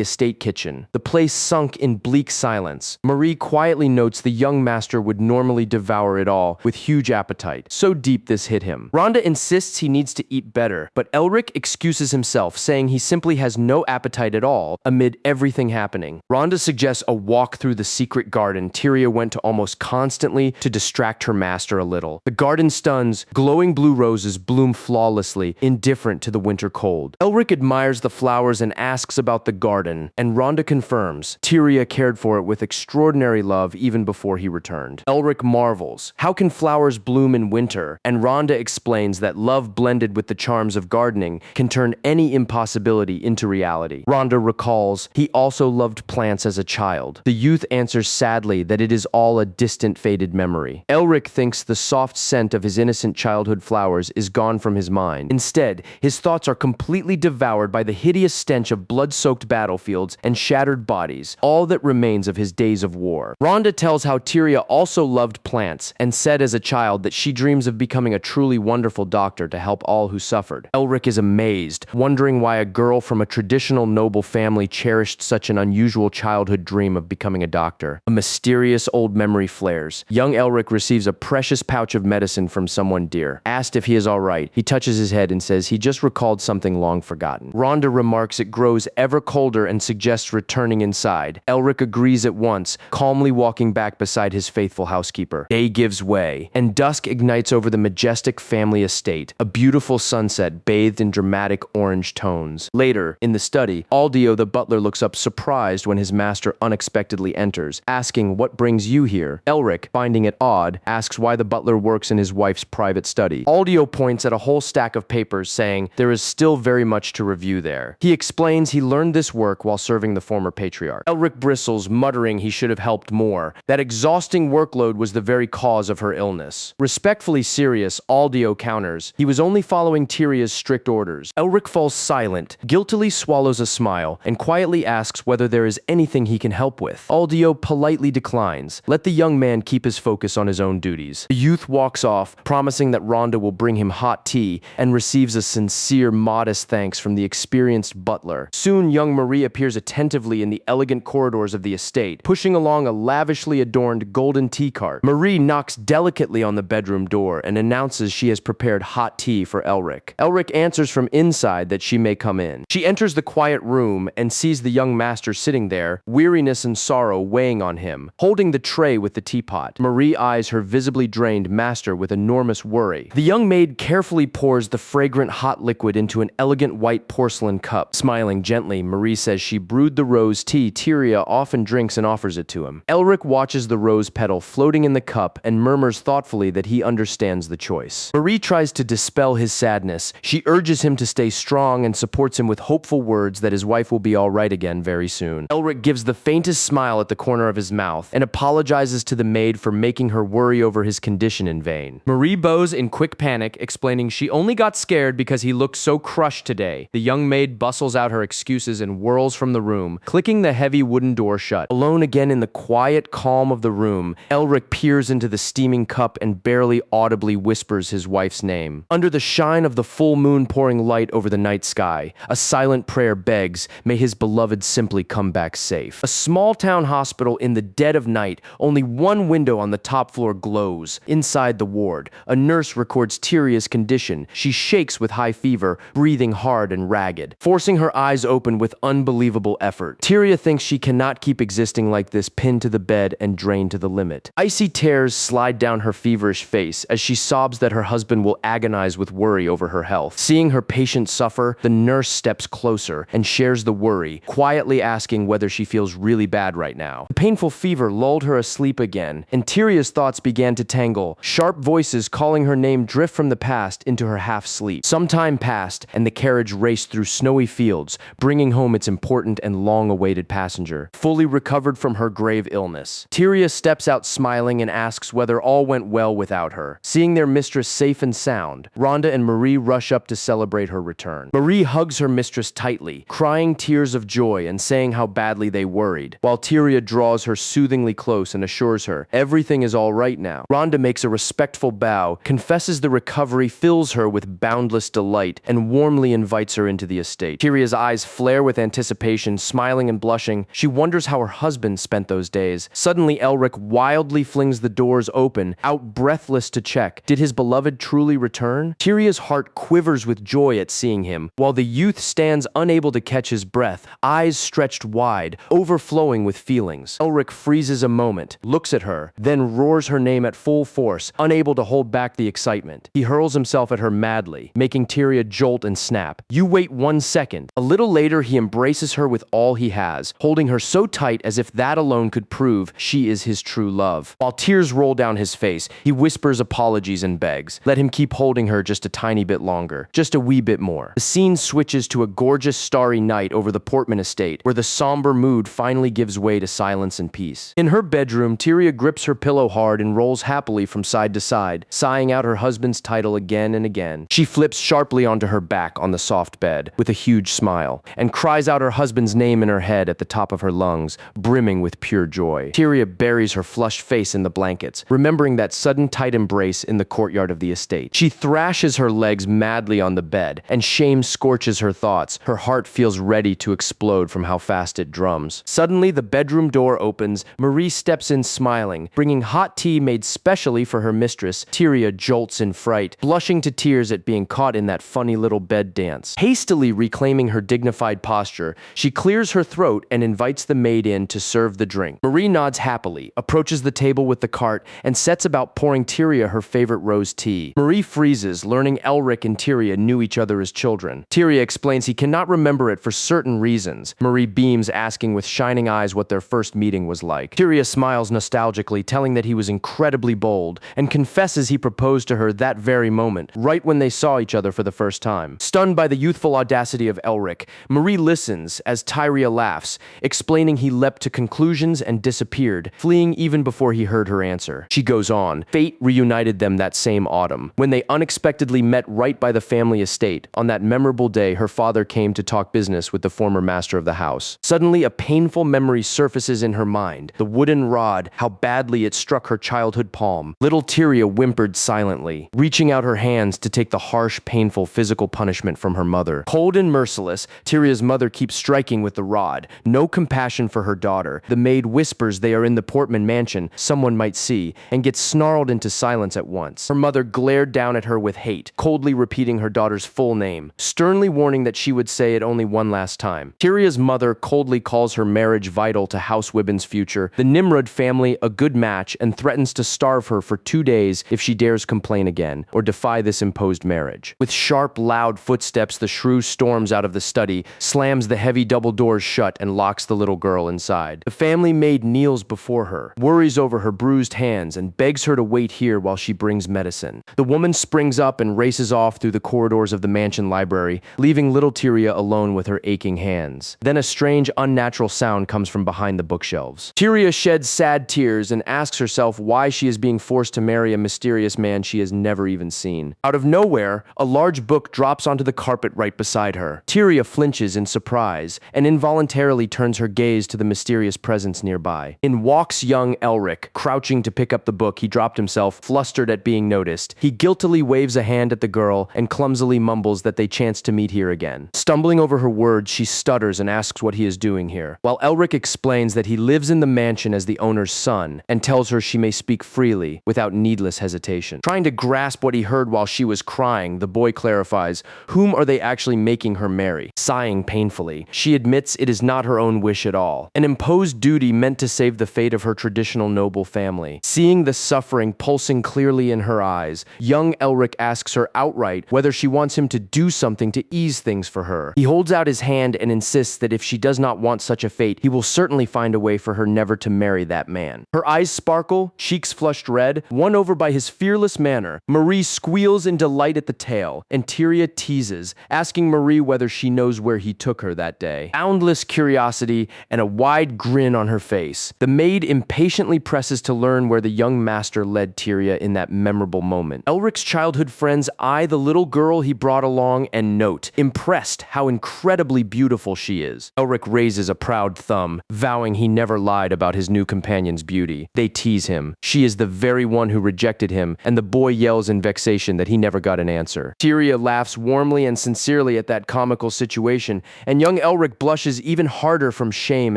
Speaker 1: estate kitchen, the place sunk in bleak silence. Marie quietly notes the young master would normally devour it all with huge appetite. So deep this hit him. Rhonda insists he needs to eat better, but Elric excuses himself, saying he simply has no appetite at all amid everything happening. Rhonda suggests a walk through the secret garden Tyria went to almost constantly to distract her master a little. The garden stuns, glowing blue roses bloom flawlessly, indifferent to the winter cold. Elric admires the flowers and asks about the garden, and Rhonda confirms Tyria cared for it with extraordinary love even before he returned. Elric marvels, how can flowers bloom in winter? And Rhonda explains that love blended with the charms of gardening can turn any impossibility into reality. Rhonda recalls he also loved plants as a child. The youth answers sadly that it is all a distant faded memory. Elric thinks the soft scent of his innocent childhood flowers is gone from his mind. Instead, his thoughts are completely devoured by the hideous stench of blood-soaked battlefields and shattered bodies, all that remains of his days of war. Rhonda tells how Tyria also loved plants and said as a child that she dreams of becoming a truly wonderful doctor to help all who suffered. Elric is amazed, wondering why a girl from a traditional noble family cherished such an unusual childhood dream of becoming a doctor. A mysterious old memory flares. Young Elric receives a precious pouch of medicine from someone dear. Asked if he is all right, he touches his head and says he just recalled something long forgotten. Rhonda remarks it grows ever colder and suggests returning inside. Elric agrees at once, calmly walking back beside his faithful housekeeper. Day gives way, and dusk ignites over the majestic family estate, a beautiful sunset bathed in dramatic orange tones. Later, in the study, Aldio the butler looks up surprised when his master unexpectedly enters, asking what brings you here. Elric, finding it odd, asks why the butler works in his wife's private study. Aldio points at a whole stack of papers, saying there is still very much to review there. He explains he learned this work while serving the former patriarch. Elric bristles, muttering he should have helped more. That exhausting workload was the very cause of her illness. Respectfully serious, Aldio counters he was only following Tyria's strict orders. Elric falls silent, guiltily swallows a smile, and quietly asks whether there is anything he can help with. Aldio politely declines. Let the young man keep his focus on his own duties. The youth walks off, promising that Rhonda will bring him hot tea, and receives a sincere, modest thanks from the experienced butler. Soon, young Marie appears attentively in the elegant corridors of the estate, pushing along a lavishly adorned golden tea cart. Marie knocks delicately on the bedroom door and announces she has prepared hot tea for Elric. Elric answers from inside that she may come in. She enters the quiet room and sees the young master sitting there, weariness and sorrow weighing on him, holding the tray with the teapot. Marie eyes her visibly drained master with enormous worry. The young maid carefully pours the fragrant hot liquid into an elegant white porcelain cup. Smiling gently, Marie says she brewed the rose tea Tyria often drinks and offers it to him. Elric watches the rose petal floating in the cup and murmurs thoughtfully that he understands the choice. Marie tries to dispel his sadness. She urges him to stay strong and supports him with hopeful words that his wife will be all right again very soon. Elric gives the faintest smile at the corner of his mouth and apologizes to the maid for making her worry over his condition in vain. Marie bows in quick panic, explaining she only got scared because he looked so crushed today. The young maid bustles out her excuses and whirls from the room, clicking the heavy wooden door shut. Alone again in the quiet calm of the room, Elric peers into the steaming cup and barely audibly whispers his wife's name. Under the shine of the full moon pouring light over the night sky, a silent prayer begs, may his beloved simply come back safe. A small town hospital in the dead of night, only one window on the top floor glows. Inside the ward, a nurse records Tyria's condition. She shakes with high fever, breathing hard and ragged, forcing her eyes open with unbelievable effort. Tyria thinks she cannot keep existing like this, pinned to the bed and drained to the limit. Icy tears slide down her feverish face as she sobs that her husband will agonize with worry over her health. Seeing her patient suffer, the nurse steps closer and shares the worry, quietly asking whether she feels really bad right now. The painful fever lulled her asleep again, and Tyria's thoughts began to tangle. Sharp voices calling her name drift from the past into her half-sleep. Some time passed, and the carriage raced through snowy fields, bringing home its important and long-awaited passenger, fully recovered from her grave illness. Tyria steps out smiling and asks whether all went well without her. Seeing their mistress safe and sound, Rhonda and Marie rush up to celebrate her return. Marie hugs her mistress tightly, crying tears of joy and saying how badly they worried, while Tyria draws her soothingly close and assures her everything is all right now. Rhonda makes a respectful bow, confesses the recovery fills her with boundless delight, and warmly invites her into the estate. Tyria's eyes flare with anticipation, smiling and blushing. She wonders how her husband spent those days. Suddenly, Elric wildly flings the doors open, out breathless to check. Did his beloved truly return? Tyria's heart quivers with joy at seeing him, while the youth stands unable to catch his breath, eyes stretched wide, overflowing with feelings. Elric freezes a moment, looks at her, then roars her name at full force, unable to hold back the excitement. He hurls himself at her madly, making Tyria jolt and snap. You wait 1 second. A little later, he embraces her with all he has, holding her so tight as if that alone could prove she is his true love. While tears roll down his face, he whispers apologies and begs. Let him keep holding her just a tiny bit longer, just a wee bit more. The scene switches to a gorgeous starry night over the Portman estate, where the somber mood finally gives way to silence and peace. In her bedroom, Tyria grips her pillow hard and rolls happily from side to side, sighing out her husband's title again and again. She flips sharply onto her back on the soft bed, with a huge smile, and cries out her husband's name in her head at the top of her lungs, brimming with pure joy. Tyria buries her flushed face in the blankets, remembering that sudden tight embrace in the courtyard of the estate. She thrashes her legs madly on the bed, and shame scorches her thoughts. Her heart feels ready to explode from how fast it drums. Suddenly, the bedroom door opens. Marie steps in smiling, bringing hot tea made specially for her mistress. Tyria jolts in fright, blushing to tears at being caught in that funny little bed dance. Hastily reclaiming her dignified posture, she clears her throat and invites the maid in to serve the drink. Marie nods happily, approaches the table with the cart, and sets about pouring Tyria her favorite rose tea. Marie freezes, learning Elric and Tyria knew each other as children. Tyria explains he cannot remember it for certain reasons. Marie beams, asking with shining eyes what their first meeting was like. Tyria smiles nostalgically, telling that he was incredibly bold, and confesses he proposed to her that very moment, right when they saw each other for the first time. Stunned by the youthful audacity of Elric, Marie listens as Tyria laughs, explaining he leapt to conclusions and disappeared, fleeing even before he heard her answer. She goes on. Fate reunited them that same autumn, when they unexpectedly met right by the family estate. On that memorable day, her father came to talk business with the former master of the house. Suddenly, a painful memory surfaces in her mind. The wooden rod, how badly it struck her childhood palm. Little Tyria whimpered silently, reaching out her hands to take the harsh, painful physical punishment from her mother. Cold and merciless, Tyria's mother keeps striking with the rod. No compassion for her daughter. The maid whispers they are in the Portman mansion, someone might see, and gets snarled into silence at once. Her mother glared down at her with hate, coldly repeating her daughter's full name, sternly warning that she would say it only one last time. Tyria's mother coldly calls her marriage vital to House Wibben's future, the Nimrod family a good match, and threatens to starve her for 2 days if she dares complain complain again or defy this imposed marriage. With sharp, loud footsteps, the shrew storms out of the study, slams the heavy double doors shut, and locks the little girl inside. The family maid kneels before her, worries over her bruised hands, and begs her to wait here while she brings medicine. The woman springs up and races off through the corridors of the mansion library, leaving little Tyria alone with her aching hands. Then a strange, unnatural sound comes from behind the bookshelves. Tyria sheds sad tears and asks herself why she is being forced to marry a mysterious man she has never even seen. Out of nowhere, a large book drops onto the carpet right beside her. Tyria flinches in surprise and involuntarily turns her gaze to the mysterious presence nearby. In walks young Elric. Crouching to pick up the book, he dropped himself, flustered at being noticed. He guiltily waves a hand at the girl and clumsily mumbles that they chanced to meet here again. Stumbling over her words, she stutters and asks what he is doing here, while Elric explains that he lives in the mansion as the owner's son and tells her she may speak freely without needless hesitation. Trying to grasp what he heard while she was crying, the boy clarifies, whom are they actually making her marry? Sighing painfully, she admits it is not her own wish at all, an imposed duty meant to save the fate of her traditional noble family. Seeing the suffering pulsing clearly in her eyes, young Elric asks her outright whether she wants him to do something to ease things for her. He holds out his hand and insists that if she does not want such a fate, he will certainly find a way for her never to marry that man. Her eyes sparkle, cheeks flushed red, won over by his fearless manner. Marie squeals in delight at the tale, and Tyria teases, asking Marie whether she knows where he took her that day. Boundless curiosity and a wide grin on her face, the maid impatiently presses to learn where the young master led Tyria in that memorable moment. Elric's childhood friends eye the little girl he brought along and note, impressed, how incredibly beautiful she is. Elric raises a proud thumb, vowing he never lied about his new companion's beauty. They tease him. She is the very one who rejected him, and the boy yells in vexation that he never got an answer. Tyria laughs warmly and sincerely at that comical situation, and young Elric blushes even harder from shame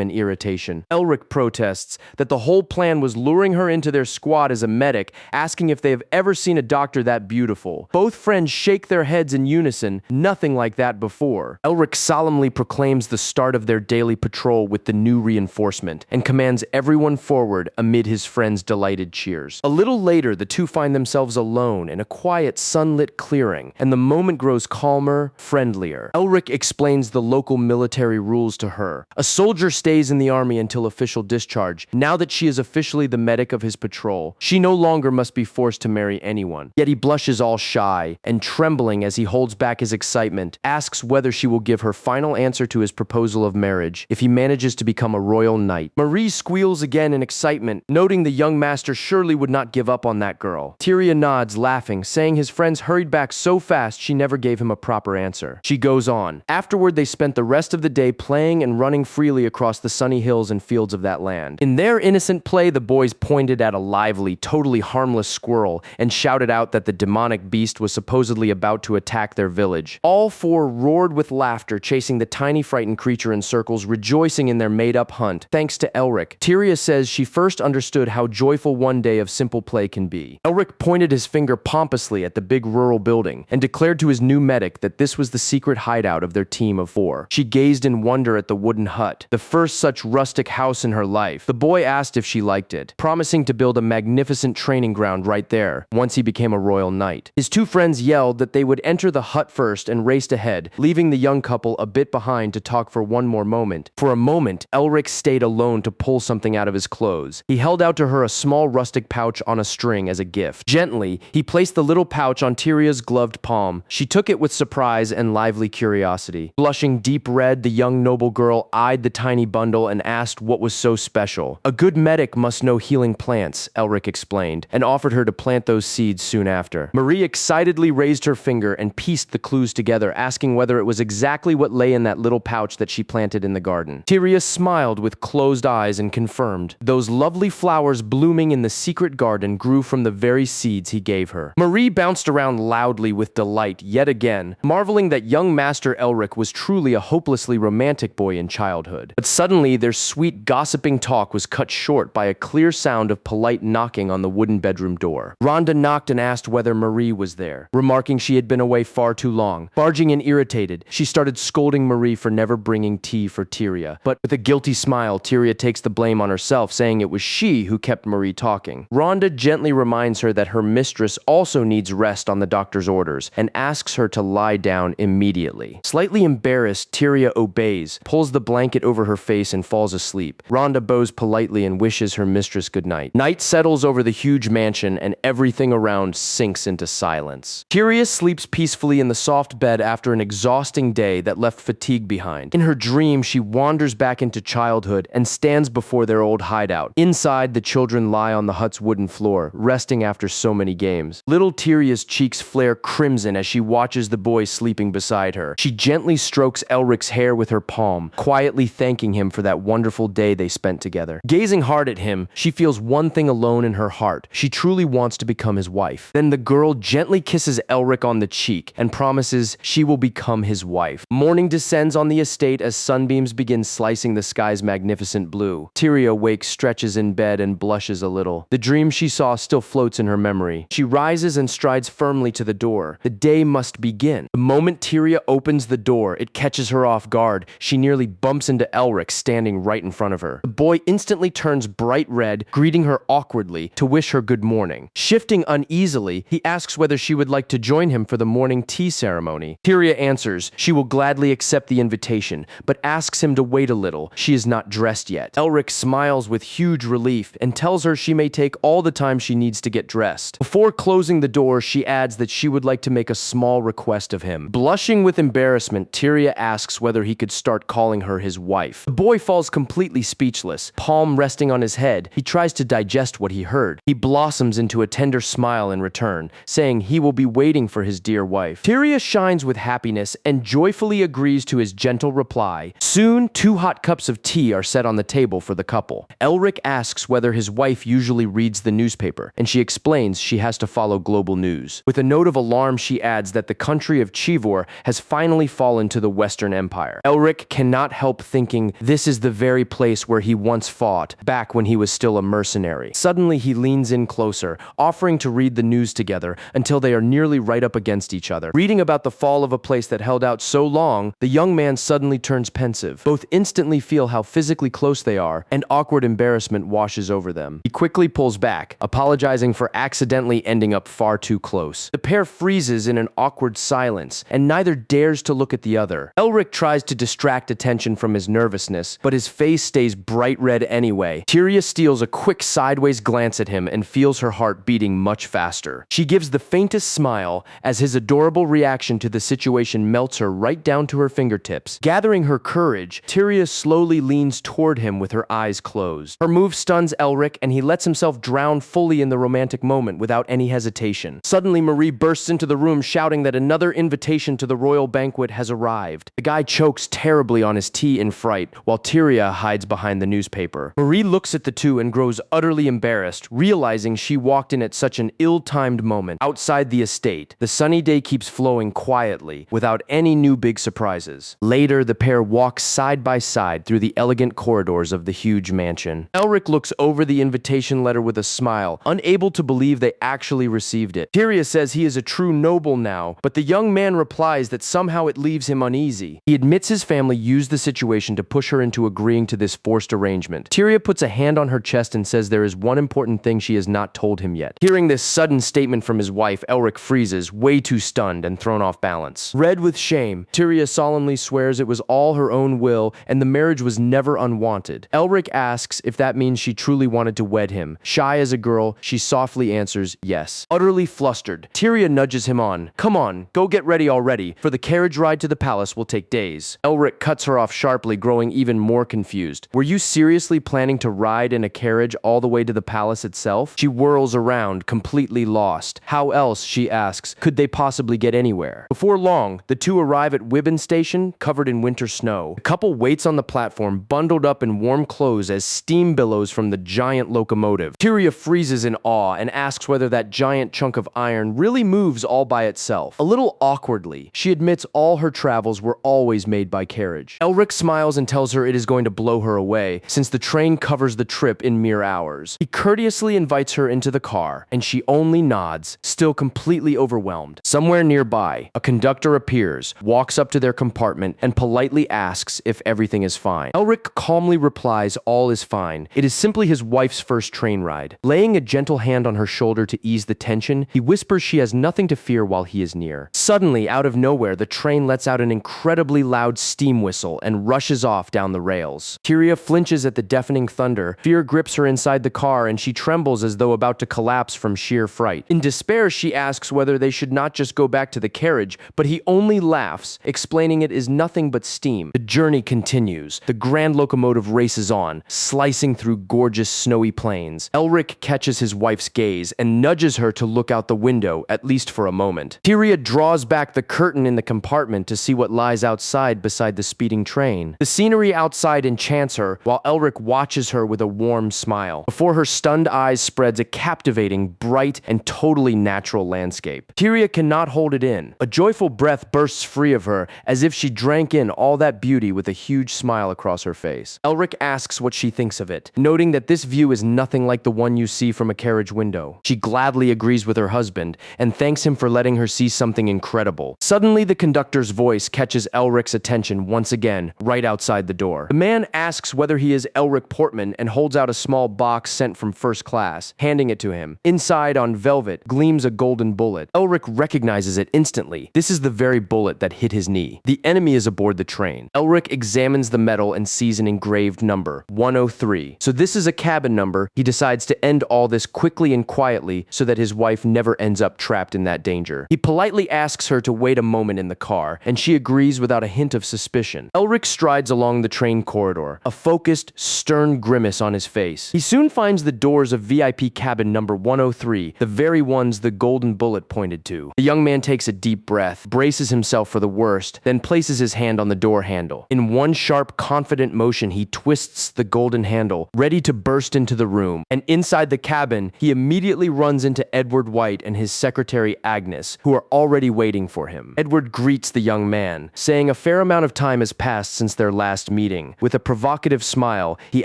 Speaker 1: and irritation. Elric protests that the whole plan was luring her into their squad as a medic, asking if they have ever seen a doctor that beautiful. Both friends shake their heads in unison, nothing like that before. Elric solemnly proclaims the start of their daily patrol with the new reinforcement, and commands everyone forward amid his friends' delighted cheers. A little later, the two find themselves alone in a quiet, sunlit clearing, and the moment grows calmer, friendlier. Elric explains the local military rules to her. A soldier stays in the army until official discharge. Now that she is officially the medic of his patrol, she no longer must be forced to marry anyone. Yet he blushes all shy, and trembling as he holds back his excitement, asks whether she will give her final answer to his proposal of marriage if he manages to become a royal knight. Marie squeals again in excitement, noting the young master surely would not give up on that girl. Tyria nods, laughing, saying his friends hurried back so fast she never gave him a proper answer. She goes on. Afterward, they spent the rest of the day playing and running freely across the sunny hills and fields of that land. In their innocent play, the boys pointed at a lively, totally harmless squirrel and shouted out that the demonic beast was supposedly about to attack their village. All four roared with laughter, chasing the tiny frightened creature in circles, rejoicing in their made-up hunt. Thanks to Elric, Tyria says she first understood how joyful one day of simple play can be. Elric pointed his finger pompously at the big rural building and declared to his new medic that this was the secret hideout of their team of 4. She gazed in wonder at the wooden hut, the first such rustic house in her life. The boy asked if she liked it, promising to build a magnificent training ground right there once he became a royal knight. His two friends yelled that they would enter the hut first and raced ahead, leaving the young couple a bit behind to talk for one more moment. For a moment, Elric stayed alone to pull something out of his clothes. He held out to her a small rustic pouch on a string as a gift. Gently, he placed the little pouch on Tyria's gloved palm. She took it with surprise and lively curiosity. Blushing deep red, the young noble girl eyed the tiny bundle and asked what was so special. A good medic must know healing plants, Elric explained, and offered her to plant those seeds soon after. Marie excitedly raised her finger and pieced the clues together, asking whether it was exactly what lay in that little pouch that she planted in the garden. Tyria smiled with closed eyes and confirmed. Those lovely flowers blooming in the secret garden grew from the very seeds he gave her. Marie bounced around loudly with delight yet again, marveling that young Master Elric was truly a hopelessly romantic boy in childhood. But suddenly, their sweet gossiping talk was cut short by a clear sound of polite knocking on the wooden bedroom door. Rhonda knocked and asked whether Marie was there, remarking she had been away far too long. Barging in irritated, she started scolding Marie for never bringing tea for Tyria. But with a guilty smile, Tyria takes the blame on herself, saying it was she who kept Marie talking. Rhonda gently reminds her that her mission mistress also needs rest on the doctor's orders and asks her to lie down immediately. Slightly embarrassed, Tyria obeys, pulls the blanket over her face and falls asleep. Rhonda bows politely and wishes her mistress good night. Night settles over the huge mansion and everything around sinks into silence. Tyria sleeps peacefully in the soft bed after an exhausting day that left fatigue behind. In her dream, she wanders back into childhood and stands before their old hideout. Inside, the children lie on the hut's wooden floor, resting after so many games. Little Tyria's cheeks flare crimson as she watches the boy sleeping beside her. She gently strokes Elric's hair with her palm, quietly thanking him for that wonderful day they spent together. Gazing hard at him, she feels one thing alone in her heart. She truly wants to become his wife. Then the girl gently kisses Elric on the cheek and promises she will become his wife. Morning descends on the estate as sunbeams begin slicing the sky's magnificent blue. Tyria wakes, stretches in bed, and blushes a little. The dream she saw still floats in her memory. She rises and strides firmly to the door. The day must begin. The moment Tyria opens the door, it catches her off guard. She nearly bumps into Elric standing right in front of her. The boy instantly turns bright red, greeting her awkwardly to wish her good morning. Shifting uneasily, he asks whether she would like to join him for the morning tea ceremony. Tyria answers she will gladly accept the invitation, but asks him to wait a little. She is not dressed yet. Elric smiles with huge relief and tells her she may take all the time she needs to get dressed. Before closing the door, she adds that she would like to make a small request of him. Blushing with embarrassment, Tyria asks whether he could start calling her his wife. The boy falls completely speechless, palm resting on his head. He tries to digest what he heard. He blossoms into a tender smile in return, saying he will be waiting for his dear wife. Tyria shines with happiness and joyfully agrees to his gentle reply. Soon, 2 hot cups of tea are set on the table for the couple. Elric asks whether his wife usually reads the newspaper, and she explains she has to follow global news. With a note of alarm, she adds that the country of Chivor has finally fallen to the Western Empire. Elric cannot help thinking this is the very place where he once fought, back when he was still a mercenary. Suddenly, he leans in closer, offering to read the news together until they are nearly right up against each other. Reading about the fall of a place that held out so long, the young man suddenly turns pensive. Both instantly feel how physically close they are, and awkward embarrassment washes over them. He quickly pulls back, apologizing for accidentally ending up far too close. The pair freezes in an awkward silence, and neither dares to look at the other. Elric tries to distract attention from his nervousness, but his face stays bright red anyway. Tyria steals a quick sideways glance at him and feels her heart beating much faster. She gives the faintest smile as his adorable reaction to the situation melts her right down to her fingertips. Gathering her courage, Tyria slowly leans toward him with her eyes closed. Her move stuns Elric, and he lets himself drown fully in the romantic moment without any hesitation. Suddenly, Marie bursts into the room shouting that another invitation to the royal banquet has arrived. The guy chokes terribly on his tea in fright, while Tyria hides behind the newspaper. Marie looks at the two and grows utterly embarrassed, realizing she walked in at such an ill-timed moment. Outside the estate, the sunny day keeps flowing quietly, without any new big surprises. Later, the pair walk side by side through the elegant corridors of the huge mansion. Elric looks over the invitation letter with a smile, unable to believe they actually received it. Tyria says he is a true noble now, but the young man replies that somehow it leaves him uneasy. He admits his family used the situation to push her into agreeing to this forced arrangement. Tyria puts a hand on her chest and says there is one important thing she has not told him yet. Hearing this sudden statement from his wife, Elric freezes, way too stunned and thrown off balance. Red with shame, Tyria solemnly swears it was all her own will and the marriage was never unwanted. Elric asks if that means she truly wanted to wed him. Shy as a girl, she softly answers yes. Utterly flustered, Tyria nudges him on. Come on, go get ready already, for the carriage ride to the palace will take days. Elric cuts her off sharply, growing even more confused. Were you seriously planning to ride in a carriage all the way to the palace itself? She whirls around, completely lost. How else, she asks, could they possibly get anywhere? Before long, the two arrive at Wibbon Station, covered in winter snow. The couple waits on the platform, bundled up in warm clothes as steam billows from the giant locomotive. Tyria freezes in awe and asks whether that giant chunk of iron really moves all by itself. A little awkwardly, she admits all her travels were always made by carriage. Elric smiles and tells her it is going to blow her away, since the train covers the trip in mere hours. He courteously invites her into the car, and she only nods, still completely overwhelmed. Somewhere nearby, a conductor appears, walks up to their compartment, and politely asks if everything is fine. Elric calmly replies all is fine. It is simply his wife's first train ride. Laying a gentle hand on her shoulder to to ease the tension, he whispers she has nothing to fear while he is near. Suddenly, out of nowhere, the train lets out an incredibly loud steam whistle and rushes off down the rails. Tyria flinches at the deafening thunder. Fear grips her inside the car and she trembles as though about to collapse from sheer fright. In despair, she asks whether they should not just go back to the carriage, but he only laughs, explaining it is nothing but steam. The journey continues. The grand locomotive races on, slicing through gorgeous snowy plains. Elric catches his wife's gaze and nudges her to look out the window, at least for a moment. Tyria draws back the curtain in the compartment to see what lies outside beside the speeding train. The scenery outside enchants her, while Elric watches her with a warm smile. Before her stunned eyes spreads a captivating, bright, and totally natural landscape. Tyria cannot hold it in. A joyful breath bursts free of her, as if she drank in all that beauty with a huge smile across her face. Elric asks what she thinks of it, noting that this view is nothing like the one you see from a carriage window. She gladly agrees with her husband, and thanks him for letting her see something incredible. Suddenly, the conductor's voice catches Elric's attention once again, right outside the door. The man asks whether he is Elric Portman and holds out a small box sent from first class, handing it to him. Inside, on velvet, gleams a golden bullet. Elric recognizes it instantly. This is the very bullet that hit his knee. The enemy is aboard the train. Elric examines the metal and sees an engraved number, 103. So this is a cabin number. He decides to end all this quickly and quietly so that his wife never ends up trapped in that danger. He politely asks her to wait a moment in the car, and she agrees without a hint of suspicion. Elric strides along the train corridor, a focused, stern grimace on his face. He soon finds the doors of VIP cabin number 103, the very ones the golden bullet pointed to. The young man takes a deep breath, braces himself for the worst, then places his hand on the door handle. In one sharp, confident motion, he twists the golden handle, ready to burst into the room. And inside the cabin, he immediately runs into Edward White and his secretary Agnes, who are already waiting for him. Edward greets the young man, saying a fair amount of time has passed since their last meeting. With a provocative smile, he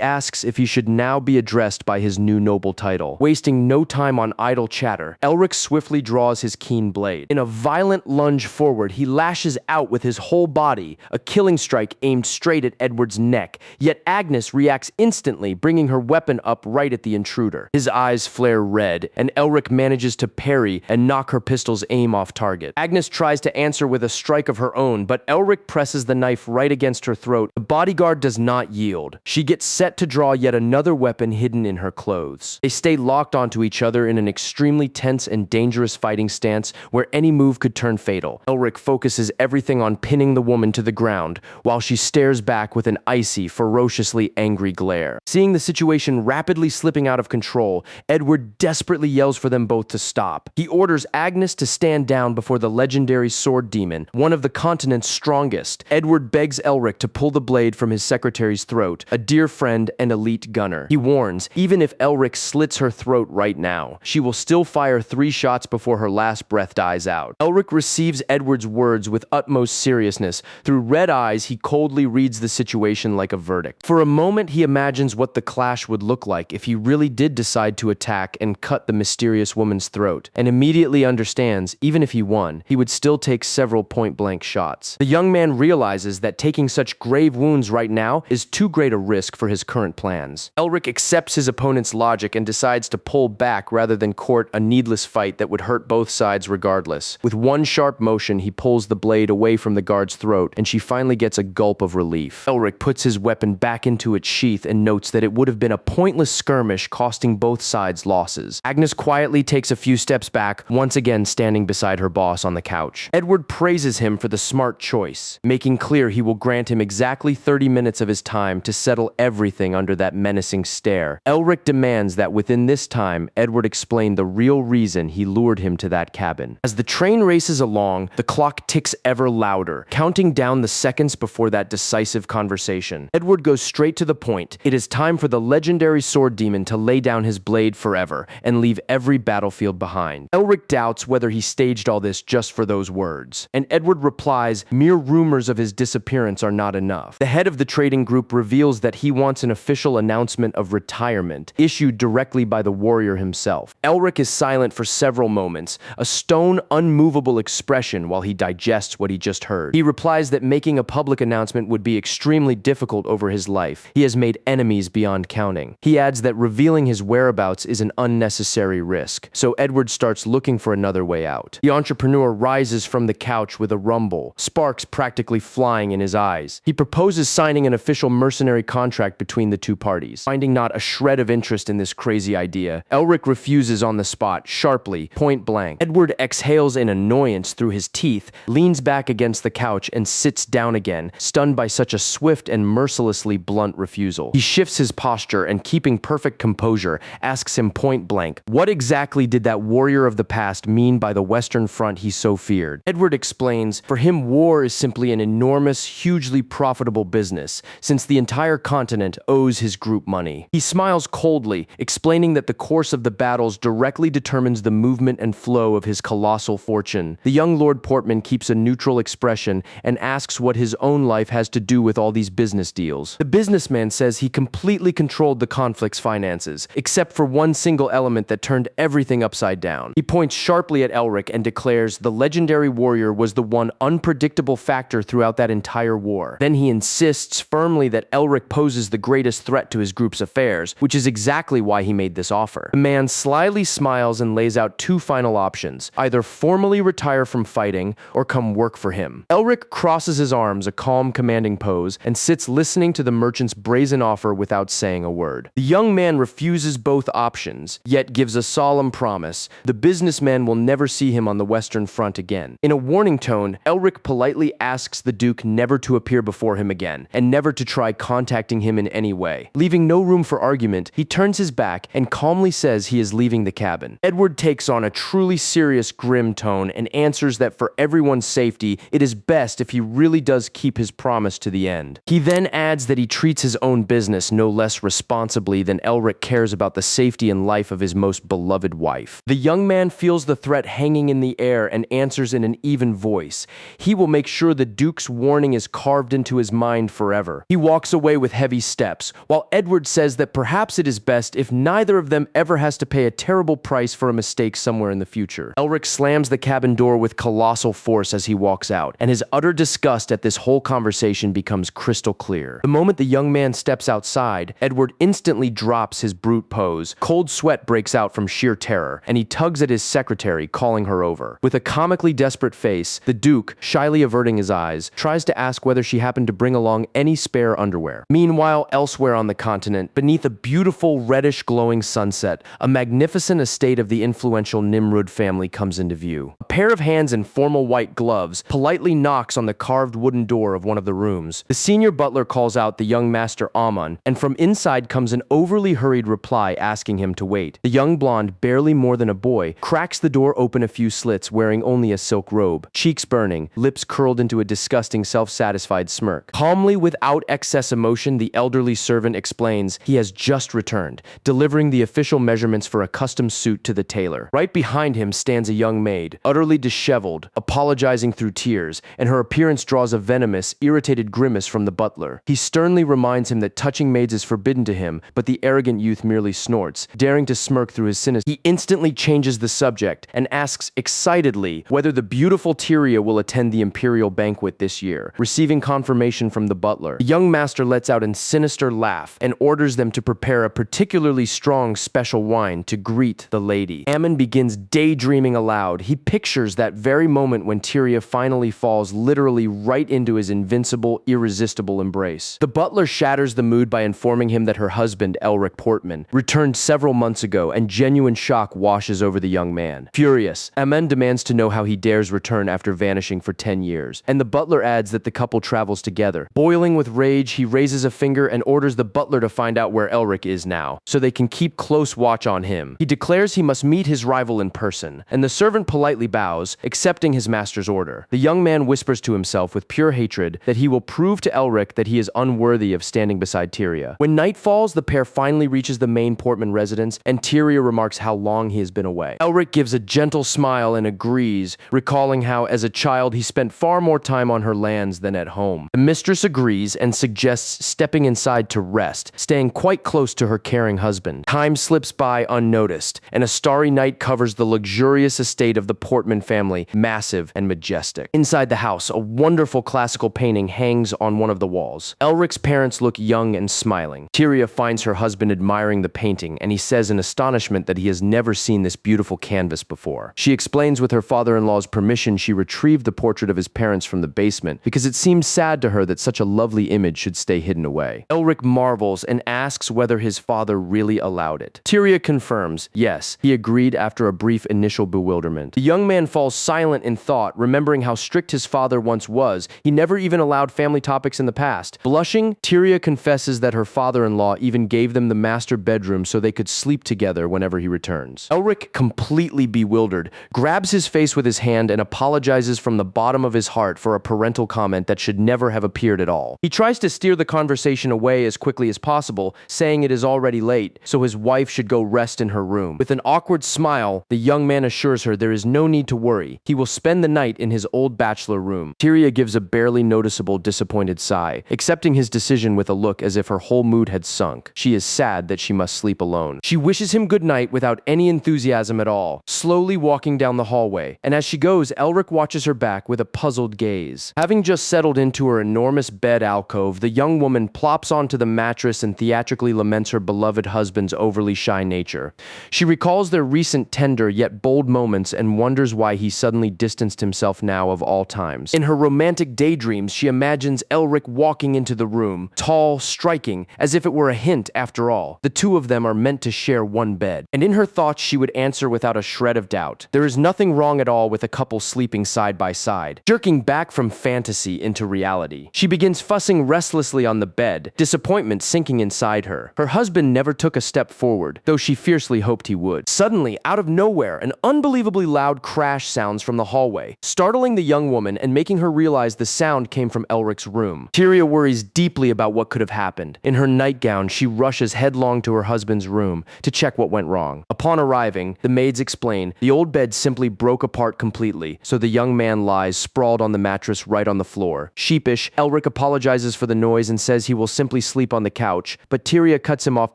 Speaker 1: asks if he should now be addressed by his new noble title. Wasting no time on idle chatter, Elric swiftly draws his keen blade. In a violent lunge forward, he lashes out with his whole body, a killing strike aimed straight at Edward's neck. Yet Agnes reacts instantly, bringing her weapon up right at the intruder. His eyes flare red, and Elric manages to parry and knock her pistol's aim off target. Agnes tries to answer with a strike of her own, but Elric presses the knife right against her throat. The bodyguard does not yield. She gets set to draw yet another weapon hidden in her clothes. They stay locked onto each other in an extremely tense and dangerous fighting stance where any move could turn fatal. Elric focuses everything on pinning the woman to the ground, while she stares back with an icy, ferociously angry glare. Seeing the situation rapidly slipping out of control, Edward desperately yells for them both to stop. He orders Agnes to stand down before the legendary sword demon, one of the continent's strongest. Edward begs Elric to pull the blade from his secretary's throat, a dear friend and elite gunner. He warns, even if Elric slits her throat right now, she will still fire 3 shots before her last breath dies out. Elric receives Edward's words with utmost seriousness. Through red eyes, he coldly reads the situation like a verdict. For a moment, he imagines what the clash would look like if he really did decide to attack and cut the mysterious woman's throat, and immediately understands, even if he won, he would still take several point-blank shots. The young man realizes that taking such grave wounds right now is too great a risk for his current plans. Elric accepts his opponent's logic and decides to pull back rather than court a needless fight that would hurt both sides regardless. With one sharp motion, he pulls the blade away from the guard's throat, and she finally gets a gulp of relief. Elric puts his weapon back into its sheath and notes that it would have been a pointless skirmish, costing both sides losses. Agnes quietly takes a few steps back, once again standing beside her boss on the couch. Edward praises him for the smart choice, making clear he will grant him exactly 30 minutes of his time to settle everything under that menacing stare. Elric demands that within this time, Edward explain the real reason he lured him to that cabin. As the train races along, the clock ticks ever louder, counting down the seconds before that decisive conversation. Edward goes straight to the point. It is time for the legendary sword demon to lay down his blade forever and leave every battlefield behind. Elric doubts whether he staged all this just for those words, and Edward replies, mere rumors of his disappearance are not enough. The head of the trading group reveals that he wants an official announcement of retirement, issued directly by the warrior himself. Elric is silent for several moments, a stone, unmovable expression while he digests what he just heard. He replies that making a public announcement would be extremely difficult over his life. He has made enemies beyond counting. He adds that revealing his whereabouts is an unnecessary unnecessary risk, so Edward starts looking for another way out. The entrepreneur rises from the couch with a rumble, sparks practically flying in his eyes. He proposes signing an official mercenary contract between the two parties. Finding not a shred of interest in this crazy idea, Elric refuses on the spot, sharply, point blank. Edward exhales in annoyance through his teeth, leans back against the couch, and sits down again, stunned by such a swift and mercilessly blunt refusal. He shifts his posture and, keeping perfect composure, asks him point blank, what exactly did that warrior of the past mean by the Western Front he so feared? Edward explains, for him war is simply an enormous, hugely profitable business, since the entire continent owes his group money. He smiles coldly, explaining that the course of the battles directly determines the movement and flow of his colossal fortune. The young Lord Portman keeps a neutral expression and asks what his own life has to do with all these business deals. The businessman says he completely controlled the conflict's finances, except for one single element that turned everything upside down. He points sharply at Elric and declares the legendary warrior was the one unpredictable factor throughout that entire war. Then he insists firmly that Elric poses the greatest threat to his group's affairs, which is exactly why he made this offer. The man slyly smiles and lays out two final options: either formally retire from fighting or come work for him. Elric crosses his arms, a calm, commanding pose, and sits listening to the merchant's brazen offer without saying a word. The young man refuses both options, yet gives a solemn promise: the businessman will never see him on the Western Front again. In a warning tone, Elric politely asks the Duke never to appear before him again, and never to try contacting him in any way. Leaving no room for argument, he turns his back and calmly says he is leaving the cabin. Edward takes on a truly serious, grim tone and answers that for everyone's safety, it is best if he really does keep his promise to the end. He then adds that he treats his own business no less responsibly than Elric cares about the safety and life of his most beloved wife. The young man feels the threat hanging in the air and answers in an even voice. He will make sure the Duke's warning is carved into his mind forever. He walks away with heavy steps, while Edward says that perhaps it is best if neither of them ever has to pay a terrible price for a mistake somewhere in the future. Elric slams the cabin door with colossal force as he walks out, and his utter disgust at this whole conversation becomes crystal clear. The moment the young man steps outside, Edward instantly drops his brute pose. Cold sweat breaks out from sheer terror, and he tugs at his secretary, calling her over. With a comically desperate face, the Duke, shyly averting his eyes, tries to ask whether she happened to bring along any spare underwear. Meanwhile, elsewhere on the continent, beneath a beautiful reddish glowing sunset, a magnificent estate of the influential Nimrud family comes into view. A pair of hands in formal white gloves politely knocks on the carved wooden door of one of the rooms. The senior butler calls out the young master Amon, and from inside comes an overly hurried reply asking him to wait. The young blonde, barely more than a boy, cracks the door open a few slits, wearing only a silk robe, cheeks burning, lips curled into a disgusting self-satisfied smirk. Calmly, without excess emotion, the elderly servant explains he has just returned, delivering the official measurements for a custom suit to the tailor. Right behind him stands a young maid, utterly disheveled, apologizing through tears, and her appearance draws a venomous, irritated grimace from the butler. He sternly reminds him that touching maids is forbidden to him, but the arrogant youth merely snorts, daring to smirk through his cynicism. He instantly changes the subject and asks excitedly whether the beautiful Tyria will attend the imperial banquet this year, receiving confirmation from the butler. The young master lets out a sinister laugh and orders them to prepare a particularly strong special wine to greet the lady. Ammon begins daydreaming aloud. He pictures that very moment when Tyria finally falls literally right into his invincible, irresistible embrace. The butler shatters the mood by informing him that her husband, Elric Portman, returned several months ago, and genuine shock washes over the young man. Furious, Ammon demands to know how he dares return after vanishing for 10 years, and the butler adds that the couple travels together. Boiling with rage, he raises a finger and orders the butler to find out where Elric is now, so they can keep close watch on him. He declares he must meet his rival in person, and the servant politely bows, accepting his master's order. The young man whispers to himself with pure hatred that he will prove to Elric that he is unworthy of standing beside Tyria. When night falls, the pair finally reaches the main Portman residence, and Tyria remarks how long he has been away. Elric gives a gentle smile and agrees, recalling how, as a child, he spent far more time on her lands than at home. The mistress agrees and suggests stepping inside to rest, staying quite close to her caring husband. Time slips by unnoticed, and a starry night covers the luxurious estate of the Portman family, massive and majestic. Inside the house, a wonderful classical painting hangs on one of the walls. Elric's parents look young and smiling. Tyria finds her husband admiring the painting, and he says in astonishment that he has never seen this beautiful canvas before. She explains with her father-in-law's permission she retrieved the portrait of his parents from the basement because it seems sad to her that such a lovely image should stay hidden away. Elric marvels and asks whether his father really allowed it. Tyria confirms, yes, he agreed after a brief initial bewilderment. The young man falls silent in thought, remembering how strict his father once was. He never even allowed family topics in the past. Blushing, Tyria confesses that her father-in-law even gave them the master bedroom so they could sleep together whenever he returns. Elric, completely bewildered, grabs his face with his hand and apologizes from the bottom of his heart for a parental comment that should never have appeared at all. He tries to steer the conversation away as quickly as possible, saying it is already late, so his wife should go rest in her room. With an awkward smile, the young man assures her there is no need to worry. He will spend the night in his old bachelor room. Tyria gives a barely noticeable disappointed sigh, accepting his decision with a look as if her whole mood had sunk. She is sad that she must sleep alone. She wishes him good night without any enthusiasm at all, slowly walking down the hallway, and as she goes, Elric watches her back with a puzzled gaze. Having just settled into her enormous bed alcove, the young woman plops onto the mattress and theatrically laments her beloved husband's overly shy nature. She recalls their recent tender yet bold moments and wonders why he suddenly distanced himself now of all times. In her romantic daydreams, she imagines Elric walking into the room, tall, striking, as if it were a hint after all. The two of them are meant to share one bed. And in her thoughts, she would answer without a shred of doubt. There is nothing wrong at all with a couple sleeping side by side. Jerking back from fantasy into reality, she begins fussing restlessly on the bed, disappointment sinking inside her. Her husband never took a step forward, though she fiercely hoped he would. Suddenly, out of nowhere, an unbelievably loud crash sounds from the hallway, startling the young woman and making her realize the sound came from Elric's room. Tyria worries deeply about what could have happened. In her nightgown, she rushes headlong to her husband's room to check what went wrong. Upon arriving, the maids explain the old bed simply broke apart completely, so the young man lies sprawled on the mattress right on the floor. Sheepish, Elric apologizes for the noise and says he will simply sleep on the couch, but Tyria cuts him off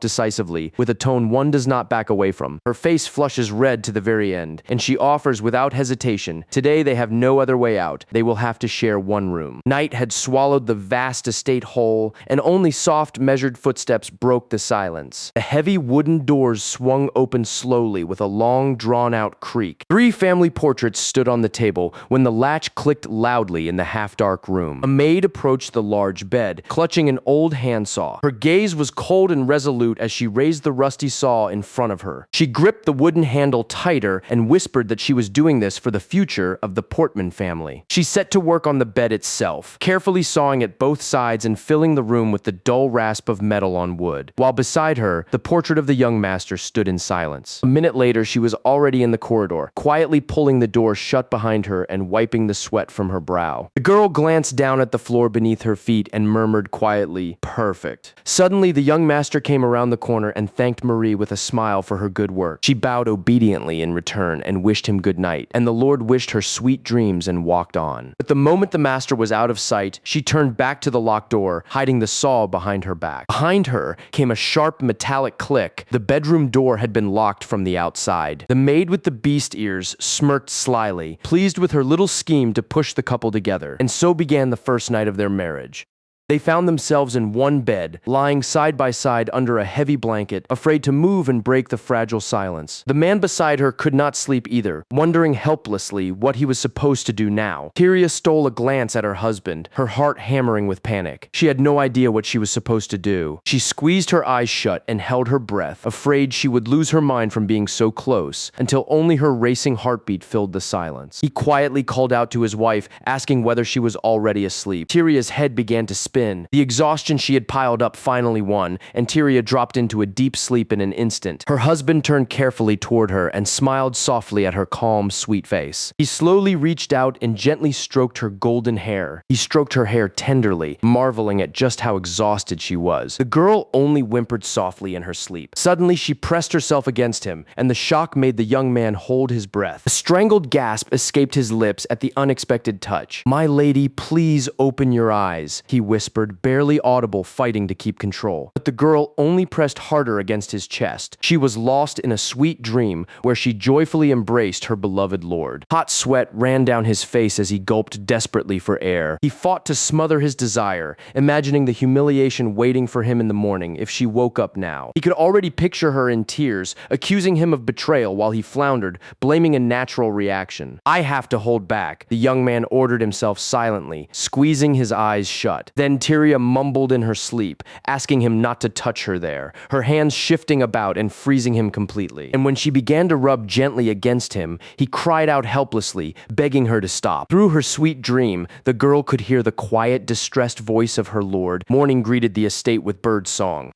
Speaker 1: decisively, with a tone one does not back away from. Her face flushes red to the very end, and she offers without hesitation, today they have no other way out. They will have to share one room. Night had swallowed the vast estate whole, and only soft, measured footsteps broke the silence. The heavy wooden doors swung open slowly with a long, drawn-out creak. 3 family portraits stood on the table when the latch clicked loudly in the half-dark room. A maid approached the large bed, clutching an old handsaw. Her gaze was cold and resolute as she raised the rusty saw in front of her. She gripped the wooden handle tighter and whispered that she was doing this for the future of the Portman family. She set to work on the bed itself, carefully sawing at both sides and filling the room with the dull rasp of metal on wood. While beside her, the portrait of the young master stood in silence. A minute later, she was already in the corridor, quietly pulling the door shut behind her and wiping the sweat from her brow. The girl glanced down at the floor beneath her feet and murmured quietly, "Perfect." Suddenly, the young master came around the corner and thanked Marie with a smile for her good work. She bowed obediently in return and wished him good night, and the Lord wished her sweet dreams and walked on. But the moment the master was out of sight, she turned back to the locked door, hiding the saw behind her back. Behind her came a sharp metallic click. The bedroom door had been locked from the outside. The maid with the beast ears smirked slyly, pleased with her little scheme to push the couple together, and so began the first night of their marriage. They found themselves in one bed, lying side by side under a heavy blanket, afraid to move and break the fragile silence. The man beside her could not sleep either, wondering helplessly what he was supposed to do now. Tyria stole a glance at her husband, her heart hammering with panic. She had no idea what she was supposed to do. She squeezed her eyes shut and held her breath, afraid she would lose her mind from being so close, until only her racing heartbeat filled the silence. He quietly called out to his wife, asking whether she was already asleep. Tyria's head began to spin. The exhaustion she had piled up finally won, and Tyria dropped into a deep sleep in an instant. Her husband turned carefully toward her and smiled softly at her calm, sweet face. He slowly reached out and gently stroked her golden hair. He stroked her hair tenderly, marveling at just how exhausted she was. The girl only whimpered softly in her sleep. Suddenly, she pressed herself against him, and the shock made the young man hold his breath. A strangled gasp escaped his lips at the unexpected touch. "My lady, please open your eyes," he whispered whispered, barely audible, fighting to keep control. But the girl only pressed harder against his chest. She was lost in a sweet dream where she joyfully embraced her beloved lord. Hot sweat ran down his face as he gulped desperately for air. He fought to smother his desire, imagining the humiliation waiting for him in the morning if she woke up now. He could already picture her in tears, accusing him of betrayal while he floundered, blaming a natural reaction. "I have to hold back," the young man ordered himself silently, squeezing his eyes shut. Then Tyria mumbled in her sleep, asking him not to touch her there, her hands shifting about and freezing him completely. And when she began to rub gently against him, he cried out helplessly, begging her to stop. Through her sweet dream, the girl could hear the quiet, distressed voice of her lord. Morning greeted the estate with bird song.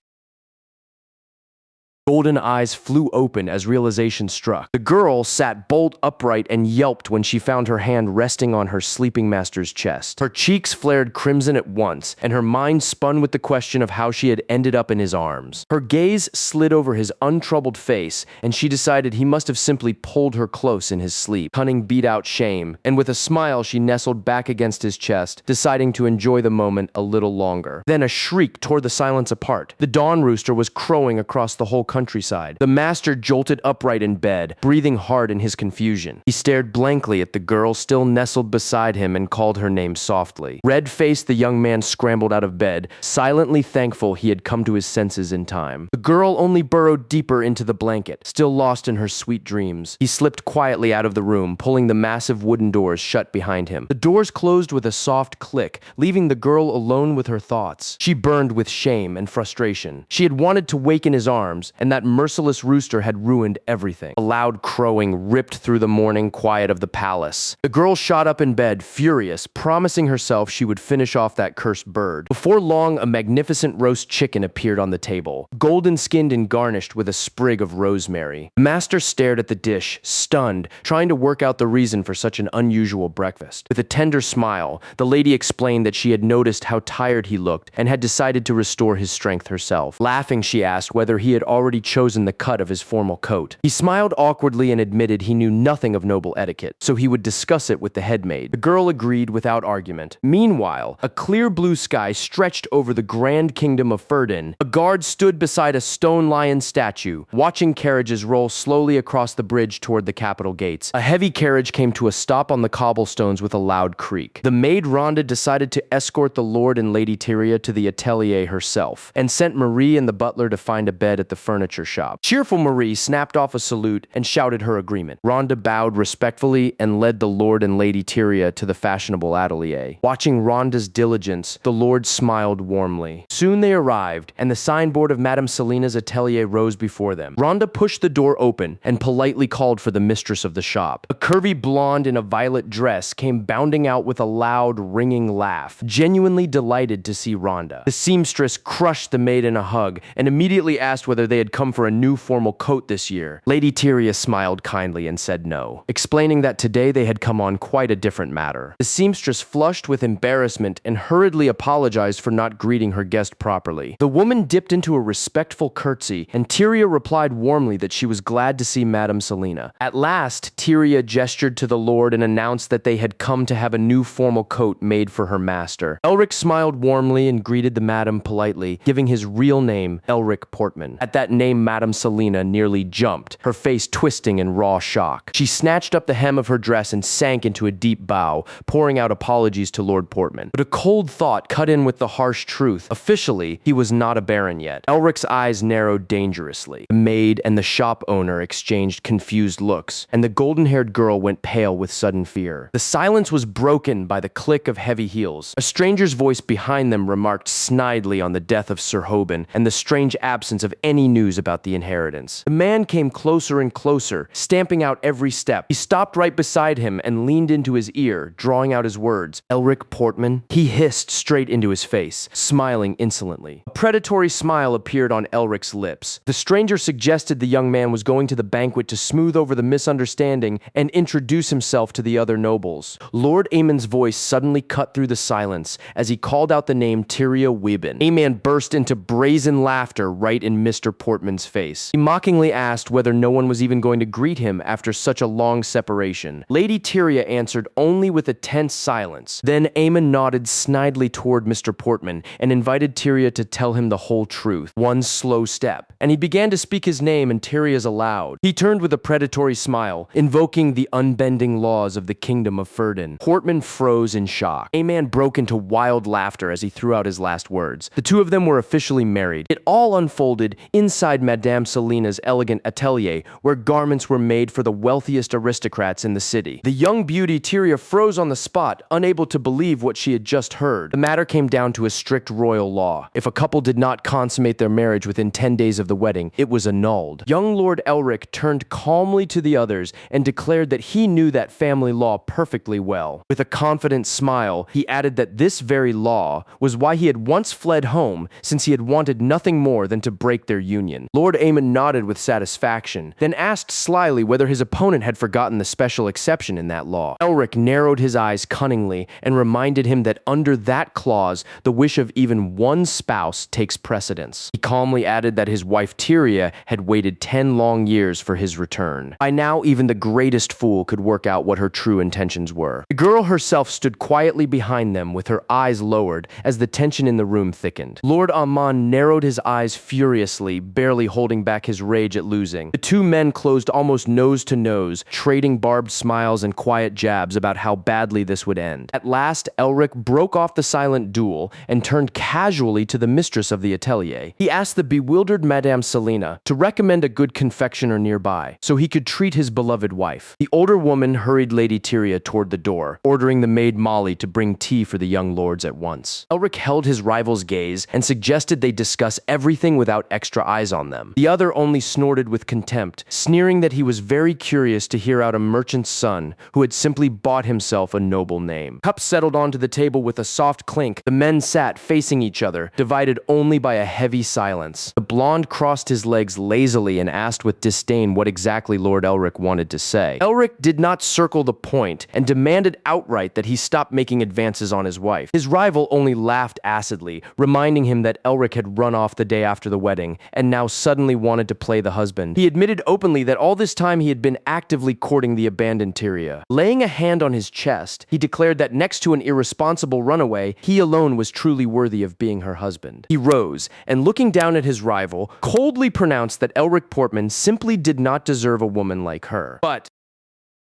Speaker 1: Golden eyes flew open as realization struck. The girl sat bolt upright and yelped when she found her hand resting on her sleeping master's chest. Her cheeks flared crimson at once, and her mind spun with the question of how she had ended up in his arms. Her gaze slid over his untroubled face, and she decided he must have simply pulled her close in his sleep. Cunning beat out shame, and with a smile she nestled back against his chest, deciding to enjoy the moment a little longer. Then a shriek tore the silence apart. The dawn rooster was crowing across the whole countryside. The master jolted upright in bed, breathing hard in his confusion. He stared blankly at the girl still nestled beside him and called her name softly. Red-faced, the young man scrambled out of bed, silently thankful he had come to his senses in time. The girl only burrowed deeper into the blanket, still lost in her sweet dreams. He slipped quietly out of the room, pulling the massive wooden doors shut behind him. The doors closed with a soft click, leaving the girl alone with her thoughts. She burned with shame and frustration. She had wanted to wake in his arms, and that merciless rooster had ruined everything. A loud crowing ripped through the morning quiet of the palace. The girl shot up in bed, furious, promising herself she would finish off that cursed bird. Before long, a magnificent roast chicken appeared on the table, golden-skinned and garnished with a sprig of rosemary. The master stared at the dish, stunned, trying to work out the reason for such an unusual breakfast. With a tender smile, the lady explained that she had noticed how tired he looked and had decided to restore his strength herself. Laughing, she asked whether he had already chosen the cut of his formal coat. He smiled awkwardly and admitted he knew nothing of noble etiquette, so he would discuss it with the headmaid. The girl agreed without argument. Meanwhile, a clear blue sky stretched over the grand kingdom of Ferdin. A guard stood beside a stone lion statue, watching carriages roll slowly across the bridge toward the capital gates. A heavy carriage came to a stop on the cobblestones with a loud creak. The maid Rhonda decided to escort the Lord and Lady Tyria to the atelier herself, and sent Marie and the butler to find a bed at the furniture shop. Cheerful Marie snapped off a salute and shouted her agreement. Rhonda bowed respectfully and led the Lord and Lady Tyria to the fashionable atelier. Watching Rhonda's diligence, the Lord smiled warmly. Soon they arrived, and the signboard of Madame Selina's atelier rose before them. Rhonda pushed the door open and politely called for the mistress of the shop. A curvy blonde in a violet dress came bounding out with a loud, ringing laugh, genuinely delighted to see Rhonda. The seamstress crushed the maid in a hug and immediately asked whether they had come for a new formal coat this year. Lady Tyria smiled kindly and said no, explaining that today they had come on quite a different matter. The seamstress flushed with embarrassment and hurriedly apologized for not greeting her guest properly. The woman dipped into a respectful curtsy, and Tyria replied warmly that she was glad to see Madame Selina. At last, Tyria gestured to the Lord and announced that they had come to have a new formal coat made for her master. Elric smiled warmly and greeted the madam politely, giving his real name, Elric Portman. At that name, Madame Selina nearly jumped, her face twisting in raw shock. She snatched up the hem of her dress and sank into a deep bow, pouring out apologies to Lord Portman. But a cold thought cut in with the harsh truth. Officially, he was not a baron yet. Elric's eyes narrowed dangerously. The maid and the shop owner exchanged confused looks, and the golden-haired girl went pale with sudden fear. The silence was broken by the click of heavy heels. A stranger's voice behind them remarked snidely on the death of Sir Hoban and the strange absence of any news about the inheritance. The man came closer and closer, stamping out every step. He stopped right beside him and leaned into his ear, drawing out his words. "Elric Portman?" He hissed straight into his face, smiling insolently. A predatory smile appeared on Elric's lips. The stranger suggested the young man was going to the banquet to smooth over the misunderstanding and introduce himself to the other nobles. Lord Aemon's voice suddenly cut through the silence as he called out the name Tyria Weibin. Aemon burst into brazen laughter right in Mr. Portman's Portman's face. He mockingly asked whether no one was even going to greet him after such a long separation. Lady Tyria answered only with a tense silence. Then Aemon nodded snidely toward Mr. Portman and invited Tyria to tell him the whole truth. One slow step, and he began to speak his name and Tyria's aloud. He turned with a predatory smile, invoking the unbending laws of the kingdom of Ferdin. Portman froze in shock. Aemon broke into wild laughter as he threw out his last words. The two of them were officially married. It all unfolded inside Madame Selina's elegant atelier, where garments were made for the wealthiest aristocrats in the city. The young beauty Tyria froze on the spot, unable to believe what she had just heard. The matter came down to a strict royal law. If a couple did not consummate their marriage within 10 days of the wedding, it was annulled. Young Lord Elric turned calmly to the others and declared that he knew that family law perfectly well. With a confident smile, he added that this very law was why he had once fled home, since he had wanted nothing more than to break their union. Lord Aemon nodded with satisfaction, then asked slyly whether his opponent had forgotten the special exception in that law. Elric narrowed his eyes cunningly and reminded him that under that clause, the wish of even one spouse takes precedence. He calmly added that his wife Tyria had waited 10 long years for his return. By now, even the greatest fool could work out what her true intentions were. The girl herself stood quietly behind them with her eyes lowered as the tension in the room thickened. Lord Amon narrowed his eyes furiously, barely holding back his rage at losing. The two men closed almost nose to nose, trading barbed smiles and quiet jabs about how badly this would end. At last, Elric broke off the silent duel and turned casually to the mistress of the atelier. He asked the bewildered Madame Selina to recommend a good confectioner nearby, so he could treat his beloved wife. The older woman hurried Lady Tyria toward the door, ordering the maid Molly to bring tea for the young lords at once. Elric held his rival's gaze and suggested they discuss everything without extra eyes on them. The other only snorted with contempt, sneering that he was very curious to hear out a merchant's son who had simply bought himself a noble name. Cups settled onto the table with a soft clink. The men sat facing each other, divided only by a heavy silence. The blonde crossed his legs lazily and asked with disdain what exactly Lord Elric wanted to say. Elric did not circle the point and demanded outright that he stop making advances on his wife. His rival only laughed acidly, reminding him that Elric had run off the day after the wedding and now suddenly wanted to play the husband. He admitted openly that all this time he had been actively courting the abandoned Tyria. Laying a hand on his chest, he declared that next to an irresponsible runaway, he alone was truly worthy of being her husband. He rose, and looking down at his rival, coldly pronounced that Elric Portman simply did not deserve a woman like her. But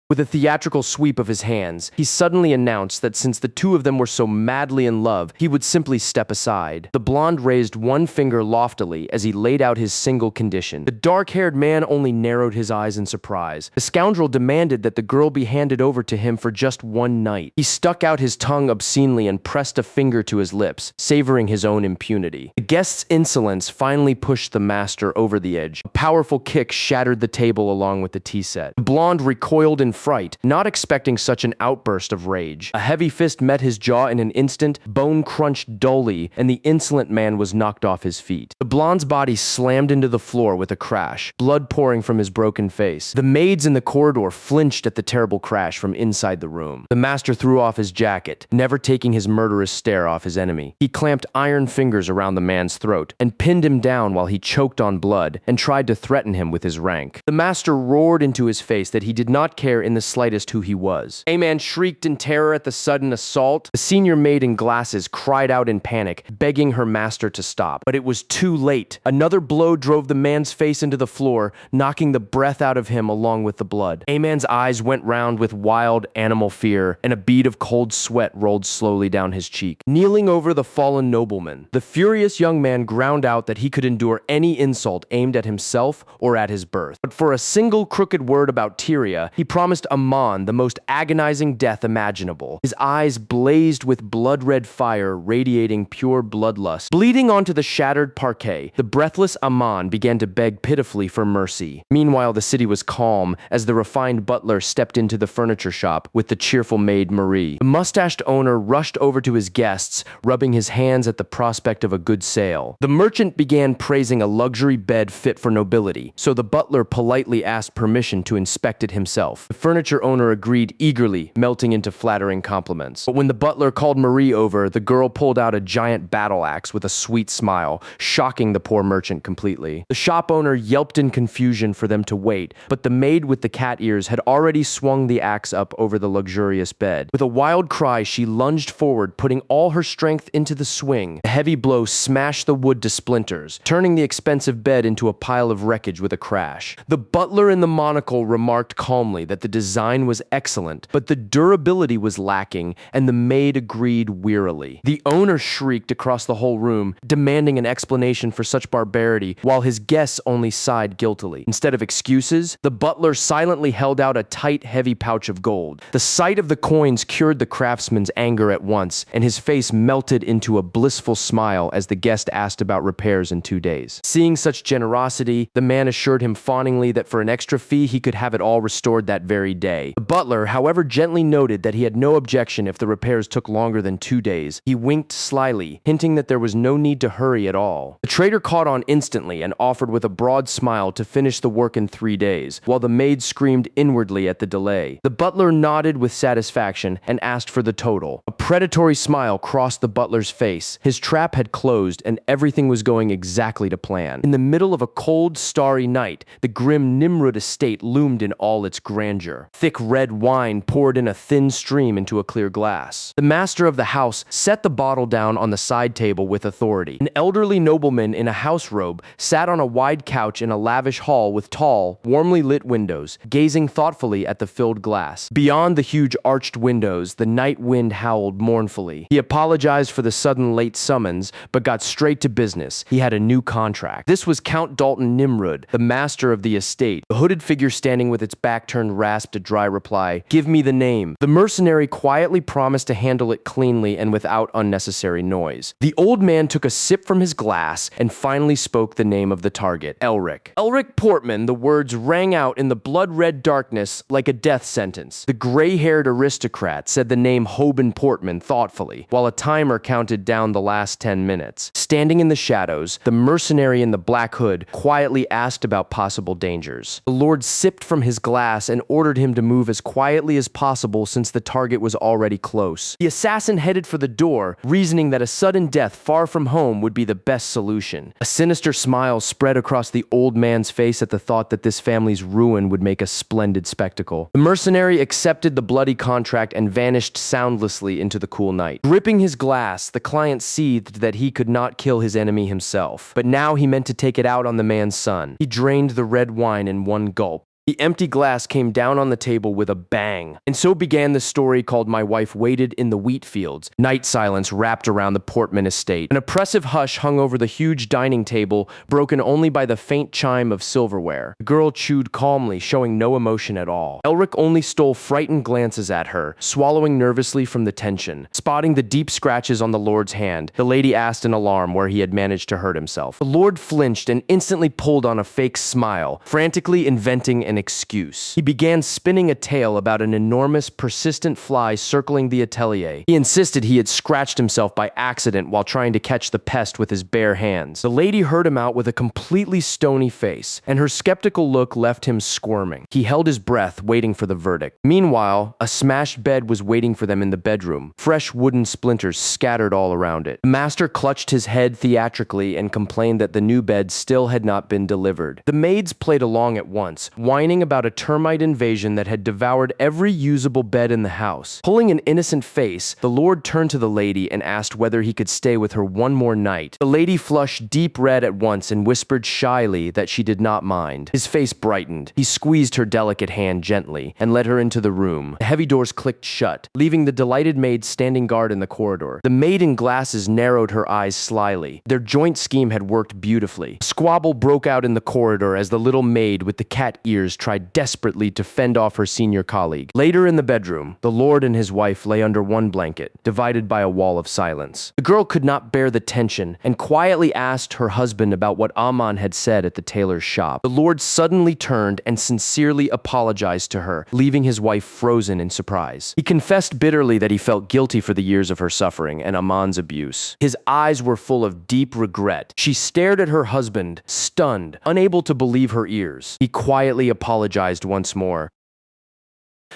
Speaker 1: with a theatrical sweep of his hands, he suddenly announced that since the two of them were so madly in love, he would simply step aside. The blonde raised one finger loftily as he laid out his single condition. The dark-haired man only narrowed his eyes in surprise. The scoundrel demanded that the girl be handed over to him for just one night. He stuck out his tongue obscenely and pressed a finger to his lips, savoring his own impunity. The guest's insolence finally pushed the master over the edge. A powerful kick shattered the table along with the tea set. The blonde recoiled in fright, not expecting such an outburst of rage. A heavy fist met his jaw in an instant, bone crunched dully, and the insolent man was knocked off his feet. The blonde's body slammed into the floor with a crash, blood pouring from his broken face. The maids in the corridor flinched at the terrible crash from inside the room. The master threw off his jacket, never taking his murderous stare off his enemy. He clamped iron fingers around the man's throat and pinned him down while he choked on blood and tried to threaten him with his rank. The master roared into his face that he did not care in the slightest who he was. Aemon shrieked in terror at the sudden assault. The senior maid in glasses cried out in panic, begging her master to stop. But it was too late. Another blow drove the man's face into the floor, knocking the breath out of him along with the blood. Aemon's eyes went round with wild animal fear, and a bead of cold sweat rolled slowly down his cheek. Kneeling over the fallen nobleman, the furious young man ground out that he could endure any insult aimed at himself or at his birth. But for a single crooked word about Tyria, he promised Amon the most agonizing death imaginable. His eyes blazed with blood-red fire radiating pure bloodlust. Bleeding onto the shattered parquet, the breathless Amon began to beg pitifully for mercy. Meanwhile, the city was calm as the refined butler stepped into the furniture shop with the cheerful maid Marie. The mustached owner rushed over to his guests, rubbing his hands at the prospect of a good sale. The merchant began praising a luxury bed fit for nobility, so the butler politely asked permission to inspect it himself. The furniture owner agreed eagerly, melting into flattering compliments. But when the butler called Marie over, the girl pulled out a giant battle axe with a sweet smile, shocking the poor merchant completely. The shop owner yelped in confusion for them to wait, but the maid with the cat ears had already swung the axe up over the luxurious bed. With a wild cry, she lunged forward, putting all her strength into the swing. A heavy blow smashed the wood to splinters, turning the expensive bed into a pile of wreckage with a crash. The butler in the monocle remarked calmly that the design was excellent, but the durability was lacking, and the maid agreed wearily. The owner shrieked across the whole room, demanding an explanation for such barbarity, while his guests only sighed guiltily. Instead of excuses, the butler silently held out a tight, heavy pouch of gold. The sight of the coins cured the craftsman's anger at once, and his face melted into a blissful smile as the guest asked about repairs in 2 days. Seeing such generosity, the man assured him fawningly that for an extra fee he could have it all restored that very day. The butler, however, gently noted that he had no objection if the repairs took longer than 2 days. He winked slyly, hinting that there was no need to hurry at all. The trader caught on instantly and offered with a broad smile to finish the work in 3 days, while the maid screamed inwardly at the delay. The butler nodded with satisfaction and asked for the total. A predatory smile crossed the butler's face. His trap had closed and everything was going exactly to plan. In the middle of a cold, starry night, the grim Nimrud estate loomed in all its grandeur. Thick red wine poured in a thin stream into a clear glass. The master of the house set the bottle down on the side table with authority. An elderly nobleman in a house robe sat on a wide couch in a lavish hall with tall, warmly lit windows, gazing thoughtfully at the filled glass. Beyond the huge arched windows, the night wind howled mournfully. He apologized for the sudden late summons, but got straight to business. He had a new contract. This was Count Dalton Nimrud, the master of the estate. The hooded figure standing with its back turned rasped a dry reply, "Give me the name." The mercenary quietly promised to handle it cleanly and without unnecessary noise. The old man took a sip from his glass and finally spoke the name of the target, Elric. Elric Portman, the words rang out in the blood-red darkness like a death sentence. The gray-haired aristocrat said the name Hoban Portman thoughtfully, while a timer counted down the last 10 minutes. Standing in the shadows, the mercenary in the black hood quietly asked about possible dangers. The lord sipped from his glass and ordered him to move as quietly as possible since the target was already close. The assassin headed for the door, reasoning that a sudden death far from home would be the best solution. A sinister smile spread across the old man's face at the thought that this family's ruin would make a splendid spectacle. The mercenary accepted the bloody contract and vanished soundlessly into the cool night. Gripping his glass, the client seethed that he could not kill his enemy himself, but now he meant to take it out on the man's son. He drained the red wine in one gulp. The empty glass came down on the table with a bang. And so began the story called My Wife Waited in the Wheat Fields. Night silence wrapped around the Portman estate. An oppressive hush hung over the huge dining table, broken only by the faint chime of silverware. The girl chewed calmly, showing no emotion at all. Elric only stole frightened glances at her, swallowing nervously from the tension. Spotting the deep scratches on the lord's hand, the lady asked in alarm where he had managed to hurt himself. The lord flinched and instantly pulled on a fake smile, frantically inventing an excuse. He began spinning a tale about an enormous, persistent fly circling the atelier. He insisted he had scratched himself by accident while trying to catch the pest with his bare hands. The lady heard him out with a completely stony face, and her skeptical look left him squirming. He held his breath, waiting for the verdict. Meanwhile, a smashed bed was waiting for them in the bedroom, fresh wooden splinters scattered all around it. The master clutched his head theatrically and complained that the new bed still had not been delivered. The maids played along at once, whining about a termite invasion that had devoured every usable bed in the house. Pulling an innocent face, the lord turned to the lady and asked whether he could stay with her one more night. The lady flushed deep red at once and whispered shyly that she did not mind. His face brightened. He squeezed her delicate hand gently and led her into the room. The heavy doors clicked shut, leaving the delighted maid standing guard in the corridor. The maid in glasses narrowed her eyes slyly. Their joint scheme had worked beautifully. A squabble broke out in the corridor as the little maid with the cat ears tried desperately to fend off her senior colleague. Later in the bedroom, the lord and his wife lay under one blanket, divided by a wall of silence. The girl could not bear the tension and quietly asked her husband about what Aman had said at the tailor's shop. The lord suddenly turned and sincerely apologized to her, leaving his wife frozen in surprise. He confessed bitterly that he felt guilty for the years of her suffering and Aman's abuse. His eyes were full of deep regret. She stared at her husband, stunned, unable to believe her ears. He quietly apologized once more.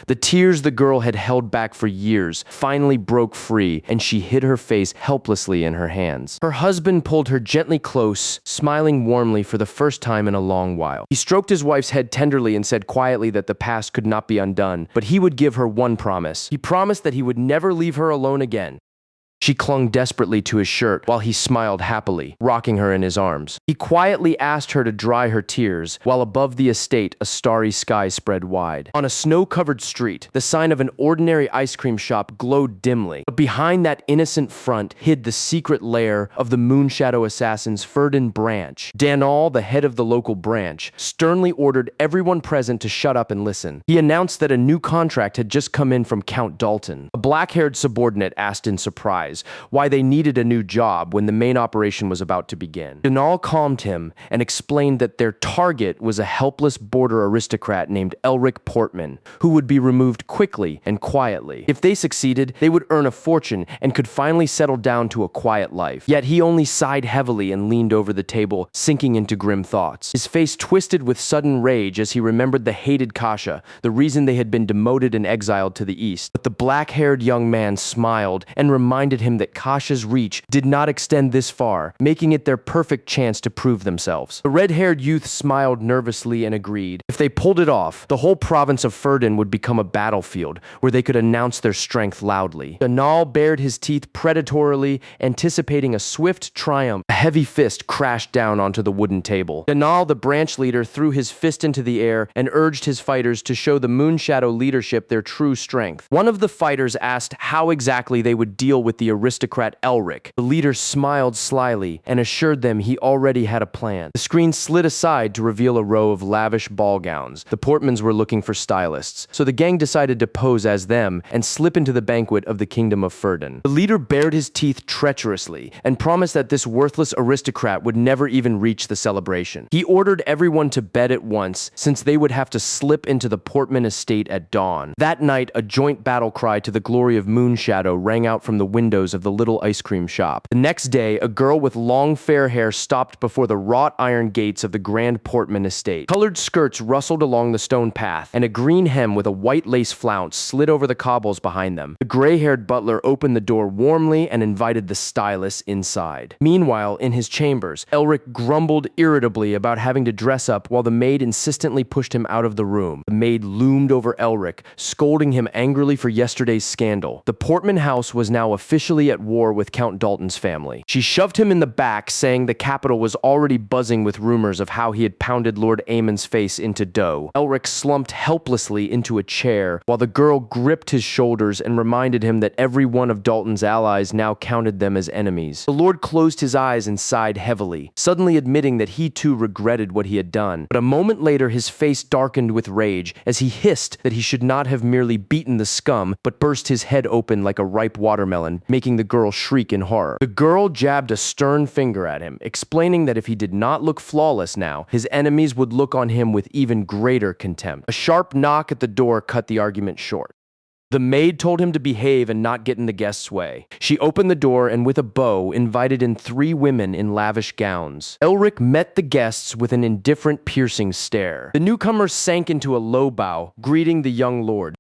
Speaker 1: The tears the girl had held back for years finally broke free, and she hid her face helplessly in her hands. Her husband pulled her gently close, smiling warmly for the first time in a long while. He stroked his wife's head tenderly and said quietly that the past could not be undone, but he would give her one promise. He promised that he would never leave her alone again. She clung desperately to his shirt while he smiled happily, rocking her in his arms. He quietly asked her to dry her tears, while above the estate a starry sky spread wide. On a snow-covered street, the sign of an ordinary ice cream shop glowed dimly, but behind that innocent front hid the secret lair of the Moonshadow Assassin's Ferdin branch. Danal, the head of the local branch, sternly ordered everyone present to shut up and listen. He announced that a new contract had just come in from Count Dalton. A black-haired subordinate asked in surprise why they needed a new job when the main operation was about to begin. Danal calmed him and explained that their target was a helpless border aristocrat named Elric Portman, who would be removed quickly and quietly. If they succeeded, they would earn a fortune and could finally settle down to a quiet life. Yet he only sighed heavily and leaned over the table, sinking into grim thoughts. His face twisted with sudden rage as he remembered the hated Kasha, the reason they had been demoted and exiled to the east. But the black-haired young man smiled and reminded him that Kasha's reach did not extend this far, making it their perfect chance to prove themselves. The red-haired youth smiled nervously and agreed. If they pulled it off, the whole province of Ferdin would become a battlefield where they could announce their strength loudly. Danal bared his teeth predatorily, anticipating a swift triumph. A heavy fist crashed down onto the wooden table. Danal, the branch leader, threw his fist into the air and urged his fighters to show the Moonshadow leadership their true strength. One of the fighters asked how exactly they would deal with the aristocrat Elric. The leader smiled slyly and assured them he already had a plan. The screen slid aside to reveal a row of lavish ball gowns. The Portmans were looking for stylists, so the gang decided to pose as them and slip into the banquet of the kingdom of Ferdin. The leader bared his teeth treacherously and promised that this worthless aristocrat would never even reach the celebration. He ordered everyone to bed at once, since they would have to slip into the Portman estate at dawn. That night, a joint battle cry to the glory of Moonshadow rang out from the windows of the little ice cream shop. The next day, a girl with long fair hair stopped before the wrought iron gates of the Grand Portman estate. Colored skirts rustled along the stone path, and a green hem with a white lace flounce slid over the cobbles behind them. The gray-haired butler opened the door warmly and invited the stylist inside. Meanwhile, in his chambers, Elric grumbled irritably about having to dress up while the maid insistently pushed him out of the room. The maid loomed over Elric, scolding him angrily for yesterday's scandal. The Portman house was now officially at war with Count Dalton's family. She shoved him in the back, saying the capital was already buzzing with rumors of how he had pounded Lord Aemon's face into dough. Elric slumped helplessly into a chair, while the girl gripped his shoulders and reminded him that every one of Dalton's allies now counted them as enemies. The lord closed his eyes and sighed heavily, suddenly admitting that he too regretted what he had done. But a moment later, his face darkened with rage as he hissed that he should not have merely beaten the scum, but burst his head open like a ripe watermelon, making the girl shriek in horror. The girl jabbed a stern finger at him, explaining that if he did not look flawless now, his enemies would look on him with even greater contempt. A sharp knock at the door cut the argument short. The maid told him to behave and not get in the guest's way. She opened the door and with a bow invited in 3 women in lavish gowns. Elric met the guests with an indifferent, piercing stare. The newcomer sank into a low bow, greeting the young lord.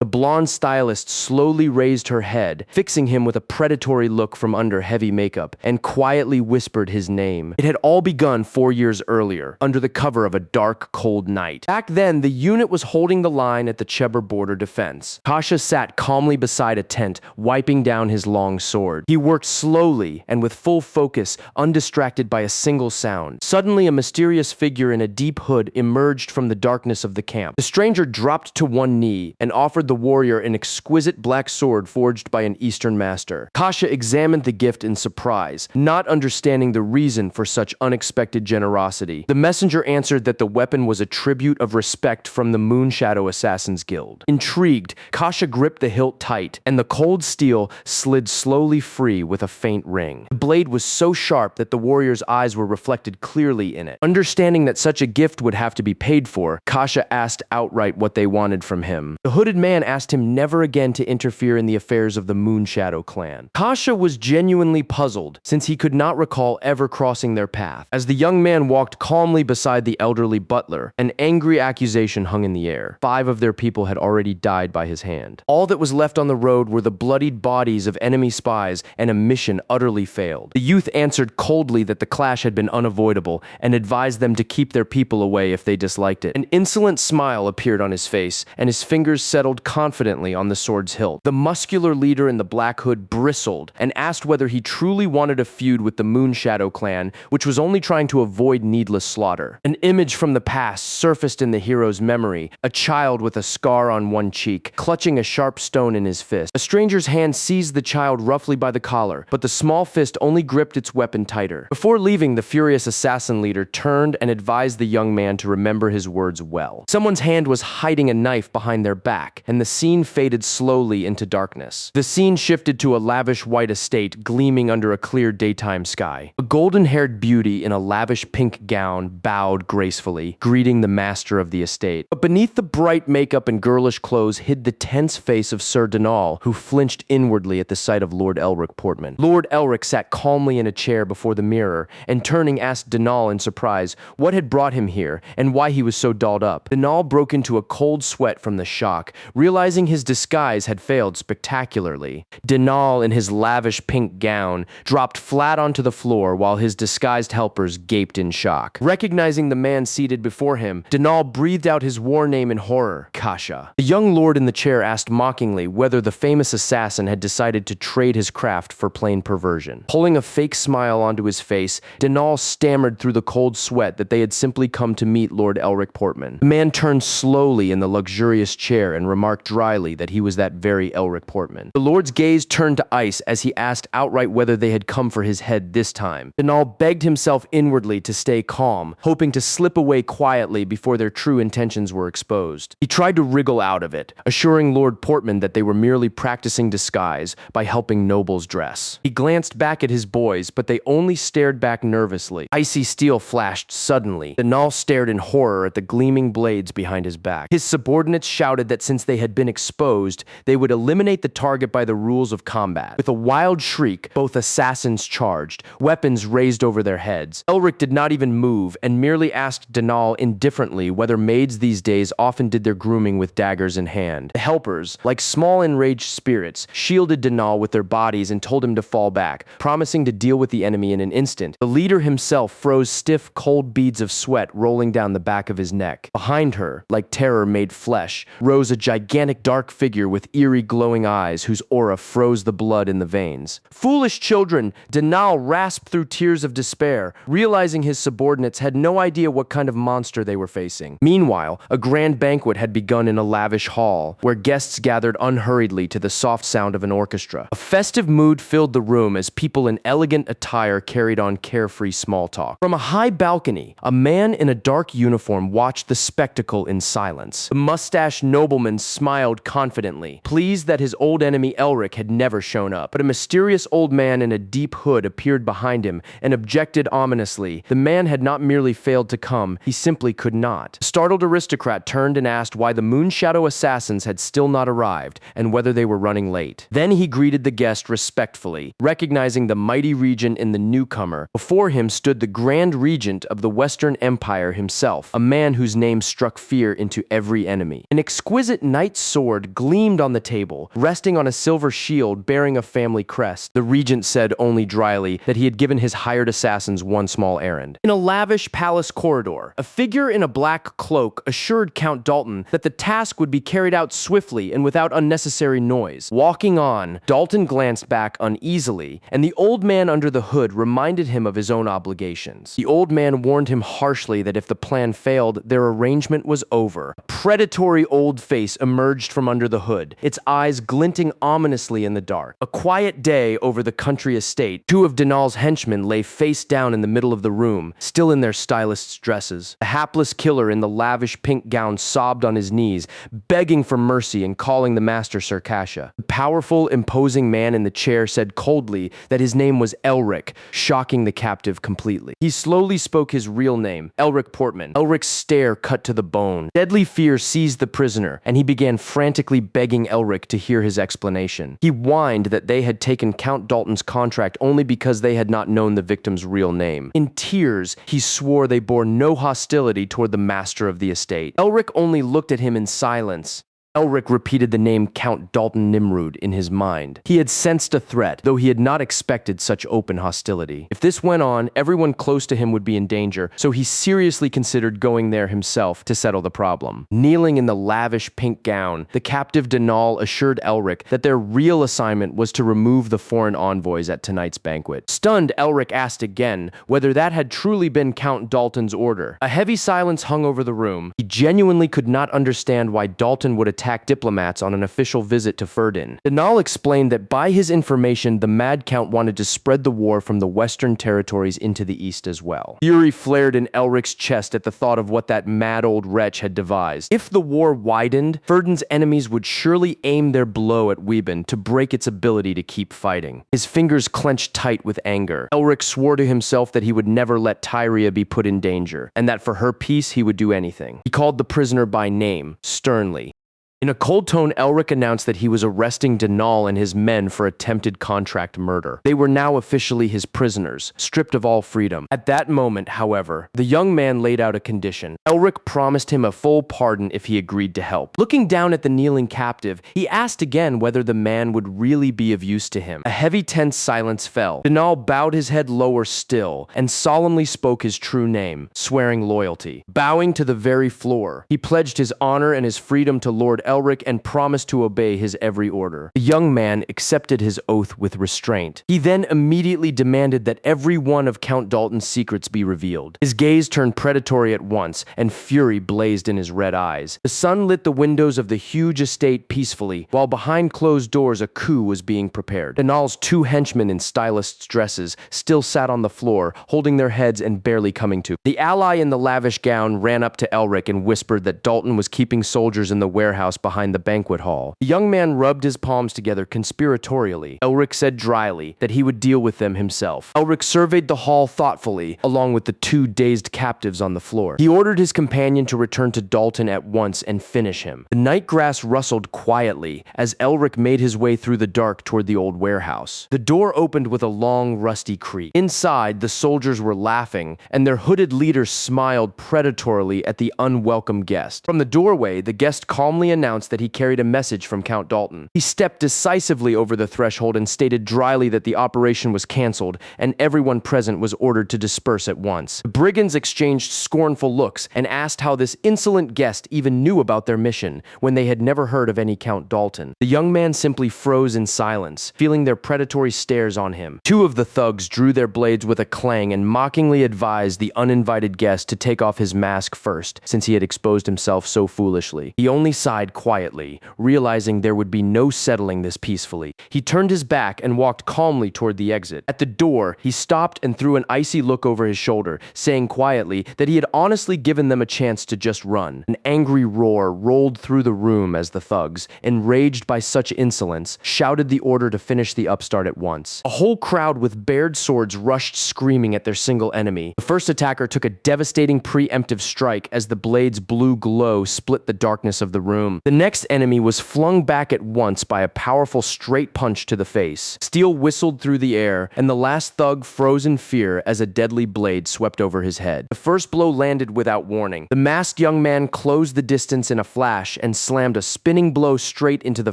Speaker 1: The blonde stylist slowly raised her head, fixing him with a predatory look from under heavy makeup, and quietly whispered his name. It had all begun 4 years earlier, under the cover of a dark, cold night. Back then, the unit was holding the line at the Cheber border defense. Kasha sat calmly beside a tent, wiping down his long sword. He worked slowly and with full focus, undistracted by a single sound. Suddenly, a mysterious figure in a deep hood emerged from the darkness of the camp. The stranger dropped to one knee and offered the warrior an exquisite black sword forged by an Eastern master. Kasha examined the gift in surprise, not understanding the reason for such unexpected generosity. The messenger answered that the weapon was a tribute of respect from the Moonshadow Assassins Guild. Intrigued, Kasha gripped the hilt tight, and the cold steel slid slowly free with a faint ring. The blade was so sharp that the warrior's eyes were reflected clearly in it. Understanding that such a gift would have to be paid for, Kasha asked outright what they wanted from him. The hooded man man asked him never again to interfere in the affairs of the Moonshadow clan. Kasha was genuinely puzzled, since he could not recall ever crossing their path. As the young man walked calmly beside the elderly butler, an angry accusation hung in the air. 5 of their people had already died by his hand. All that was left on the road were the bloodied bodies of enemy spies, and a mission utterly failed. The youth answered coldly that the clash had been unavoidable, and advised them to keep their people away if they disliked it. An insolent smile appeared on his face, and his fingers settled confidently on the sword's hilt. The muscular leader in the black hood bristled, and asked whether he truly wanted a feud with the Moonshadow clan, which was only trying to avoid needless slaughter. An image from the past surfaced in the hero's memory, a child with a scar on one cheek, clutching a sharp stone in his fist. A stranger's hand seized the child roughly by the collar, but the small fist only gripped its weapon tighter. Before leaving, the furious assassin leader turned and advised the young man to remember his words well. Someone's hand was hiding a knife behind their back, and the scene faded slowly into darkness. The scene shifted to a lavish white estate gleaming under a clear daytime sky. A golden-haired beauty in a lavish pink gown bowed gracefully, greeting the master of the estate. But beneath the bright makeup and girlish clothes hid the tense face of Sir Denal, who flinched inwardly at the sight of Lord Elric Portman. Lord Elric sat calmly in a chair before the mirror, and turning asked Denal in surprise what had brought him here, and why he was so dolled up. Denal broke into a cold sweat from the shock, realizing his disguise had failed spectacularly. Denal, in his lavish pink gown, dropped flat onto the floor while his disguised helpers gaped in shock. Recognizing the man seated before him, Denal breathed out his war name in horror, Kasha. The young lord in the chair asked mockingly whether the famous assassin had decided to trade his craft for plain perversion. Pulling a fake smile onto his face, Denal stammered through the cold sweat that they had simply come to meet Lord Elric Portman. The man turned slowly in the luxurious chair and remarked dryly that he was that very Elric Portman. The lord's gaze turned to ice as he asked outright whether they had come for his head this time. Denal begged himself inwardly to stay calm, hoping to slip away quietly before their true intentions were exposed. He tried to wriggle out of it, assuring Lord Portman that they were merely practicing disguise by helping nobles dress. He glanced back at his boys, but they only stared back nervously. Icy steel flashed suddenly. Denal stared in horror at the gleaming blades behind his back. His subordinates shouted that since they had been exposed, they would eliminate the target by the rules of combat. With a wild shriek, both assassins charged, weapons raised over their heads. Elric did not even move, and merely asked Denal indifferently whether maids these days often did their grooming with daggers in hand. The helpers, like small enraged spirits, shielded Denal with their bodies and told him to fall back, promising to deal with the enemy in an instant. The leader himself froze stiff, cold beads of sweat rolling down the back of his neck. Behind her, like terror made flesh, rose a gigantic dark figure with eerie glowing eyes whose aura froze the blood in the veins. Foolish children! Denal rasped through tears of despair, realizing his subordinates had no idea what kind of monster they were facing. Meanwhile, a grand banquet had begun in a lavish hall, where guests gathered unhurriedly to the soft sound of an orchestra. A festive mood filled the room as people in elegant attire carried on carefree small talk. From a high balcony, a man in a dark uniform watched the spectacle in silence. The mustached nobleman smiled confidently, pleased that his old enemy Elric had never shown up. But a mysterious old man in a deep hood appeared behind him and objected ominously. The man had not merely failed to come, he simply could not. The startled aristocrat turned and asked why the Moonshadow assassins had still not arrived and whether they were running late. Then he greeted the guest respectfully, recognizing the mighty regent in the newcomer. Before him stood the Grand Regent of the Western Empire himself, a man whose name struck fear into every enemy. An exquisite knight's sword gleamed on the table, resting on a silver shield bearing a family crest. The regent said only dryly that he had given his hired assassins one small errand. In a lavish palace corridor, a figure in a black cloak assured Count Dalton that the task would be carried out swiftly and without unnecessary noise. Walking on, Dalton glanced back uneasily, and the old man under the hood reminded him of his own obligations. The old man warned him harshly that if the plan failed, their arrangement was over. A predatory old face emerged from under the hood, its eyes glinting ominously in the dark. A quiet day over the country estate. 2 of Denal's henchmen lay face down in the middle of the room, still in their stylist's dresses. The hapless killer in the lavish pink gown sobbed on his knees, begging for mercy and calling the master Sir Kasha. The powerful, imposing man in the chair said coldly that his name was Elric, shocking the captive completely. He slowly spoke his real name, Elric Portman. Elric's stare cut to the bone. Deadly fear seized the prisoner, and he began began frantically begging Elric to hear his explanation. He whined that they had taken Count Dalton's contract only because they had not known the victim's real name. In tears, he swore they bore no hostility toward the master of the estate. Elric only looked at him in silence. Elric repeated the name Count Dalton Nimrud in his mind. He had sensed a threat, though he had not expected such open hostility. If this went on, everyone close to him would be in danger, so he seriously considered going there himself to settle the problem. Kneeling in the lavish pink gown, the captive Denal assured Elric that their real assignment was to remove the foreign envoys at tonight's banquet. Stunned, Elric asked again whether that had truly been Count Dalton's order. A heavy silence hung over the room. He genuinely could not understand why Dalton would attack diplomats on an official visit to Ferdin. Denal explained that by his information, the Mad Count wanted to spread the war from the western territories into the east as well. Fury flared in Elric's chest at the thought of what that mad old wretch had devised. If the war widened, Ferdin's enemies would surely aim their blow at Weben to break its ability to keep fighting. His fingers clenched tight with anger. Elric swore to himself that he would never let Tyria be put in danger, and that for her peace he would do anything. He called the prisoner by name, sternly. In a cold tone, Elric announced that he was arresting Denal and his men for attempted contract murder. They were now officially his prisoners, stripped of all freedom. At that moment, however, the young man laid out a condition. Elric promised him a full pardon if he agreed to help. Looking down at the kneeling captive, he asked again whether the man would really be of use to him. A heavy, tense silence fell. Denal bowed his head lower still and solemnly spoke his true name, swearing loyalty. Bowing to the very floor, he pledged his honor and his freedom to Lord Elric and promised to obey his every order. The young man accepted his oath with restraint. He then immediately demanded that every one of Count Dalton's secrets be revealed. His gaze turned predatory at once, and fury blazed in his red eyes. The sun lit the windows of the huge estate peacefully, while behind closed doors a coup was being prepared. Denal's two henchmen in stylists' dresses still sat on the floor, holding their heads and barely coming to. The ally in the lavish gown ran up to Elric and whispered that Dalton was keeping soldiers in the warehouse behind the banquet hall. The young man rubbed his palms together conspiratorially. Elric said dryly that he would deal with them himself. Elric surveyed the hall thoughtfully, along with the two dazed captives on the floor. He ordered his companion to return to Dalton at once and finish him. The night grass rustled quietly as Elric made his way through the dark toward the old warehouse. The door opened with a long, rusty creak. Inside, the soldiers were laughing, and their hooded leader smiled predatorily at the unwelcome guest. From the doorway, the guest calmly announced that he carried a message from Count Dalton. He stepped decisively over the threshold and stated dryly that the operation was cancelled, and everyone present was ordered to disperse at once. The brigands exchanged scornful looks and asked how this insolent guest even knew about their mission when they had never heard of any Count Dalton. The young man simply froze in silence, feeling their predatory stares on him. Two of the thugs drew their blades with a clang and mockingly advised the uninvited guest to take off his mask first, since he had exposed himself so foolishly. He only sighed quietly, realizing there would be no settling this peacefully. He turned his back and walked calmly toward the exit. At the door, he stopped and threw an icy look over his shoulder, saying quietly that he had honestly given them a chance to just run. An angry roar rolled through the room as the thugs, enraged by such insolence, shouted the order to finish the upstart at once. A whole crowd with bared swords rushed screaming at their single enemy. The first attacker took a devastating preemptive strike as the blade's blue glow split the darkness of the room. The next enemy was flung back at once by a powerful straight punch to the face. Steel whistled through the air, and the last thug froze in fear as a deadly blade swept over his head. The first blow landed without warning. The masked young man closed the distance in a flash and slammed a spinning blow straight into the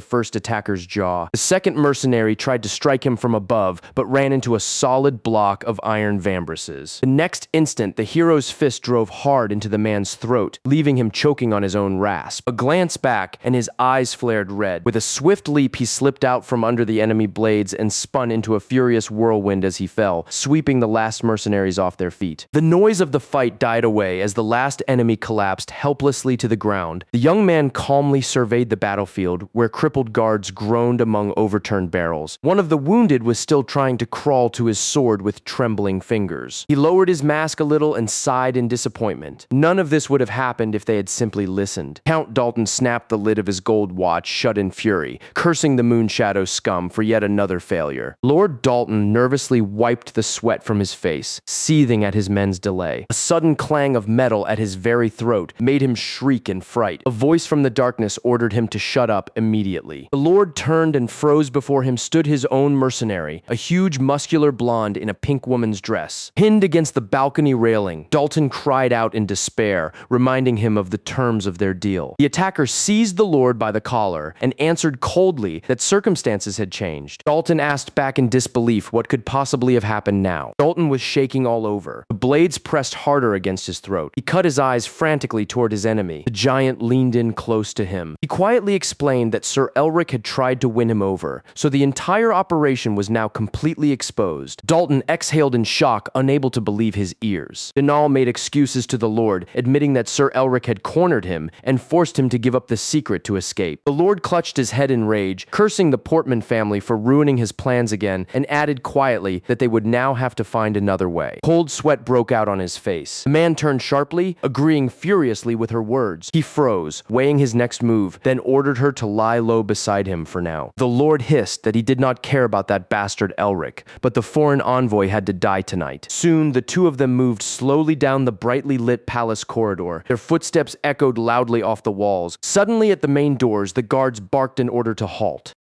Speaker 1: first attacker's jaw. The second mercenary tried to strike him from above, but ran into a solid block of iron vambraces. The next instant, the hero's fist drove hard into the man's throat, leaving him choking on his own rasp. A glance back, and his eyes flared red. With a swift leap, he slipped out from under the enemy blades and spun into a furious whirlwind as he fell, sweeping the last mercenaries off their feet. The noise of the fight died away as the last enemy collapsed helplessly to the ground. The young man calmly surveyed the battlefield, where crippled guards groaned among overturned barrels. One of the wounded was still trying to crawl to his sword with trembling fingers. He lowered his mask a little and sighed in disappointment. None of this would have happened if they had simply listened. Count Dalton snapped the the lid of his gold watch shut in fury, cursing the Moonshadow scum for yet another failure. Lord Dalton nervously wiped the sweat from his face, seething at his men's delay. A sudden clang of metal at his very throat made him shriek in fright. A voice from the darkness ordered him to shut up immediately. The Lord turned, and froze before him stood his own mercenary, a huge muscular blonde in a pink woman's dress. Pinned against the balcony railing, Dalton cried out in despair, reminding him of the terms of their deal. The attacker seized the Lord by the collar and answered coldly that circumstances had changed. Dalton asked back in disbelief what could possibly have happened now. Dalton was shaking all over. The blades pressed harder against his throat. He cut his eyes frantically toward his enemy. The giant leaned in close to him. He quietly explained that Sir Elric had tried to win him over, so the entire operation was now completely exposed. Dalton exhaled in shock, unable to believe his ears. Denal made excuses to the Lord, admitting that Sir Elric had cornered him and forced him to give up the secret to escape. The Lord clutched his head in rage, cursing the Portman family for ruining his plans again, and added quietly that they would now have to find another way. Cold sweat broke out on his face. The man turned sharply, agreeing furiously with her words. He froze, weighing his next move, then ordered her to lie low beside him for now. The Lord hissed that he did not care about that bastard Elric, but the foreign envoy had to die tonight. Soon, the two of them moved slowly down the brightly lit palace corridor. Their footsteps echoed loudly off the walls. Suddenly, at the main doors, the guards barked in order to halt.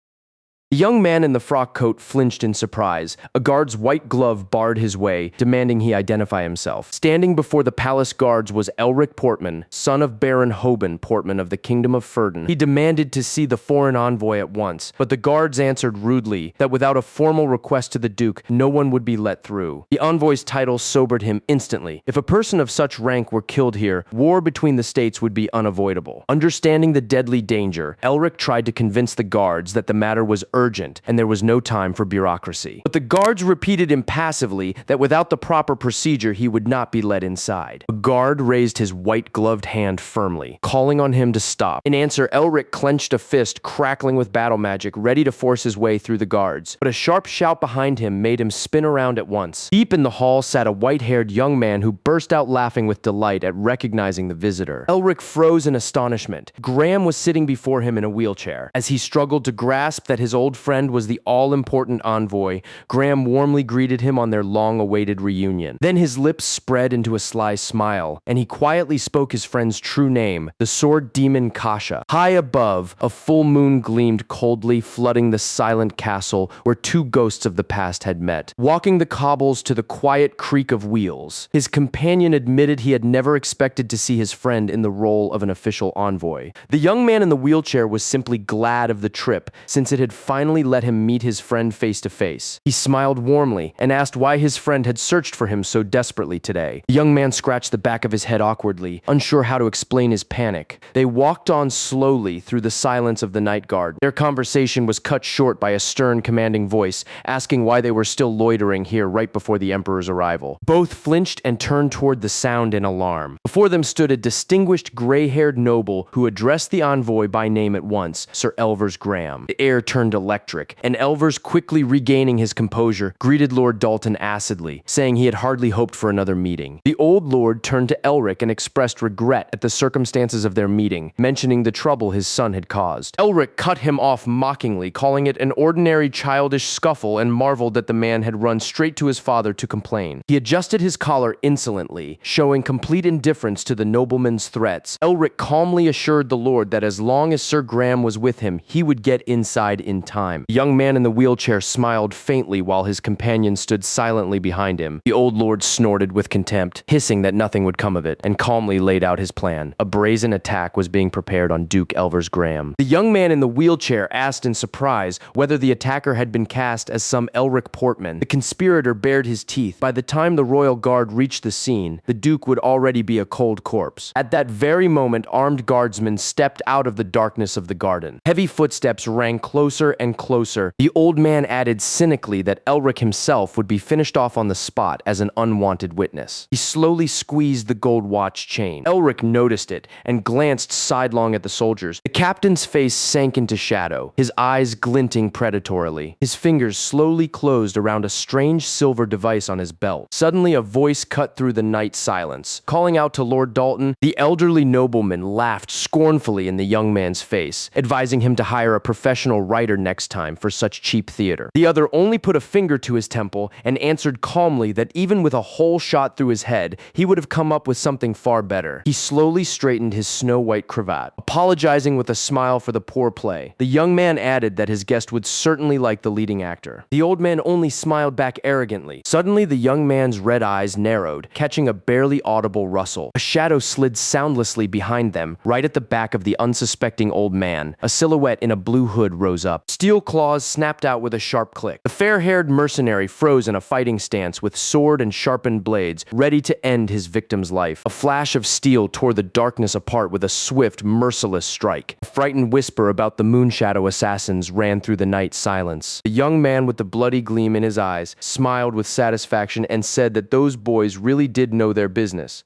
Speaker 1: The young man in the frock coat flinched in surprise. A guard's white glove barred his way, demanding he identify himself. Standing before the palace guards was Elric Portman, son of Baron Hoban Portman of the Kingdom of Ferdon. He demanded to see the foreign envoy at once, but the guards answered rudely that without a formal request to the Duke, no one would be let through. The envoy's title sobered him instantly. If a person of such rank were killed here, war between the states would be unavoidable. Understanding the deadly danger, Elric tried to convince the guards that the matter was urgent, and there was no time for bureaucracy. But the guards repeated impassively that without the proper procedure, he would not be let inside. A guard raised his white-gloved hand firmly, calling on him to stop. In answer, Elric clenched a fist, crackling with battle magic, ready to force his way through the guards. But a sharp shout behind him made him spin around at once. Deep in the hall sat a white-haired young man who burst out laughing with delight at recognizing the visitor. Elric froze in astonishment. Graham was sitting before him in a wheelchair. As he struggled to grasp that his old friend was the all-important envoy, Graham warmly greeted him on their long-awaited reunion. Then his lips spread into a sly smile, and he quietly spoke his friend's true name, the sword demon Kasha. High above, a full moon gleamed coldly, flooding the silent castle where two ghosts of the past had met. Walking the cobbles to the quiet creak of wheels, his companion admitted he had never expected to see his friend in the role of an official envoy. The young man in the wheelchair was simply glad of the trip, since it had finally let him meet his friend face to face. He smiled warmly and asked why his friend had searched for him so desperately today. The young man scratched the back of his head awkwardly, unsure how to explain his panic. They walked on slowly through the silence of the night guard. Their conversation was cut short by a stern, commanding voice, asking why they were still loitering here right before the Emperor's arrival. Both flinched and turned toward the sound in alarm. Before them stood a distinguished gray-haired noble who addressed the envoy by name at once, Sir Elvers Graham. The air turned electric, and Elvers, quickly regaining his composure, greeted Lord Dalton acidly, saying he had hardly hoped for another meeting. The old lord turned to Elric and expressed regret at the circumstances of their meeting, mentioning the trouble his son had caused. Elric cut him off mockingly, calling it an ordinary childish scuffle, and marveled that the man had run straight to his father to complain. He adjusted his collar insolently, showing complete indifference to the nobleman's threats. Elric calmly assured the lord that as long as Sir Graham was with him, he would get inside in time. The young man in the wheelchair smiled faintly while his companion stood silently behind him. The old lord snorted with contempt, hissing that nothing would come of it, and calmly laid out his plan. A brazen attack was being prepared on Duke Elvers Graham. The young man in the wheelchair asked in surprise whether the attacker had been cast as some Elric Portman. The conspirator bared his teeth. By the time the royal guard reached the scene, the Duke would already be a cold corpse. At that very moment, armed guardsmen stepped out of the darkness of the garden. Heavy footsteps rang closer and closer. The old man added cynically that Elric himself would be finished off on the spot as an unwanted witness. He slowly squeezed the gold watch chain. Elric noticed it and glanced sidelong at the soldiers. The captain's face sank into shadow, his eyes glinting predatorily. His fingers slowly closed around a strange silver device on his belt. Suddenly, a voice cut through the night silence. Calling out to Lord Dalton, the elderly nobleman laughed scornfully in the young man's face, advising him to hire a professional writer next time for such cheap theater. The other only put a finger to his temple and answered calmly that even with a hole shot through his head, he would have come up with something far better. He slowly straightened his snow-white cravat, apologizing with a smile for the poor play. The young man added that his guest would certainly like the leading actor. The old man only smiled back arrogantly. Suddenly, the young man's red eyes narrowed, catching a barely audible rustle. A shadow slid soundlessly behind them, right at the back of the unsuspecting old man. A silhouette in a blue hood rose up. Steel claws snapped out with a sharp click. The fair-haired mercenary froze in a fighting stance with sword and sharpened blades, ready to end his victim's life. A flash of steel tore the darkness apart with a swift, merciless strike. A frightened whisper about the Moonshadow assassins ran through the night silence. The young man with the bloody gleam in his eyes smiled with satisfaction and said that those boys really did know their business.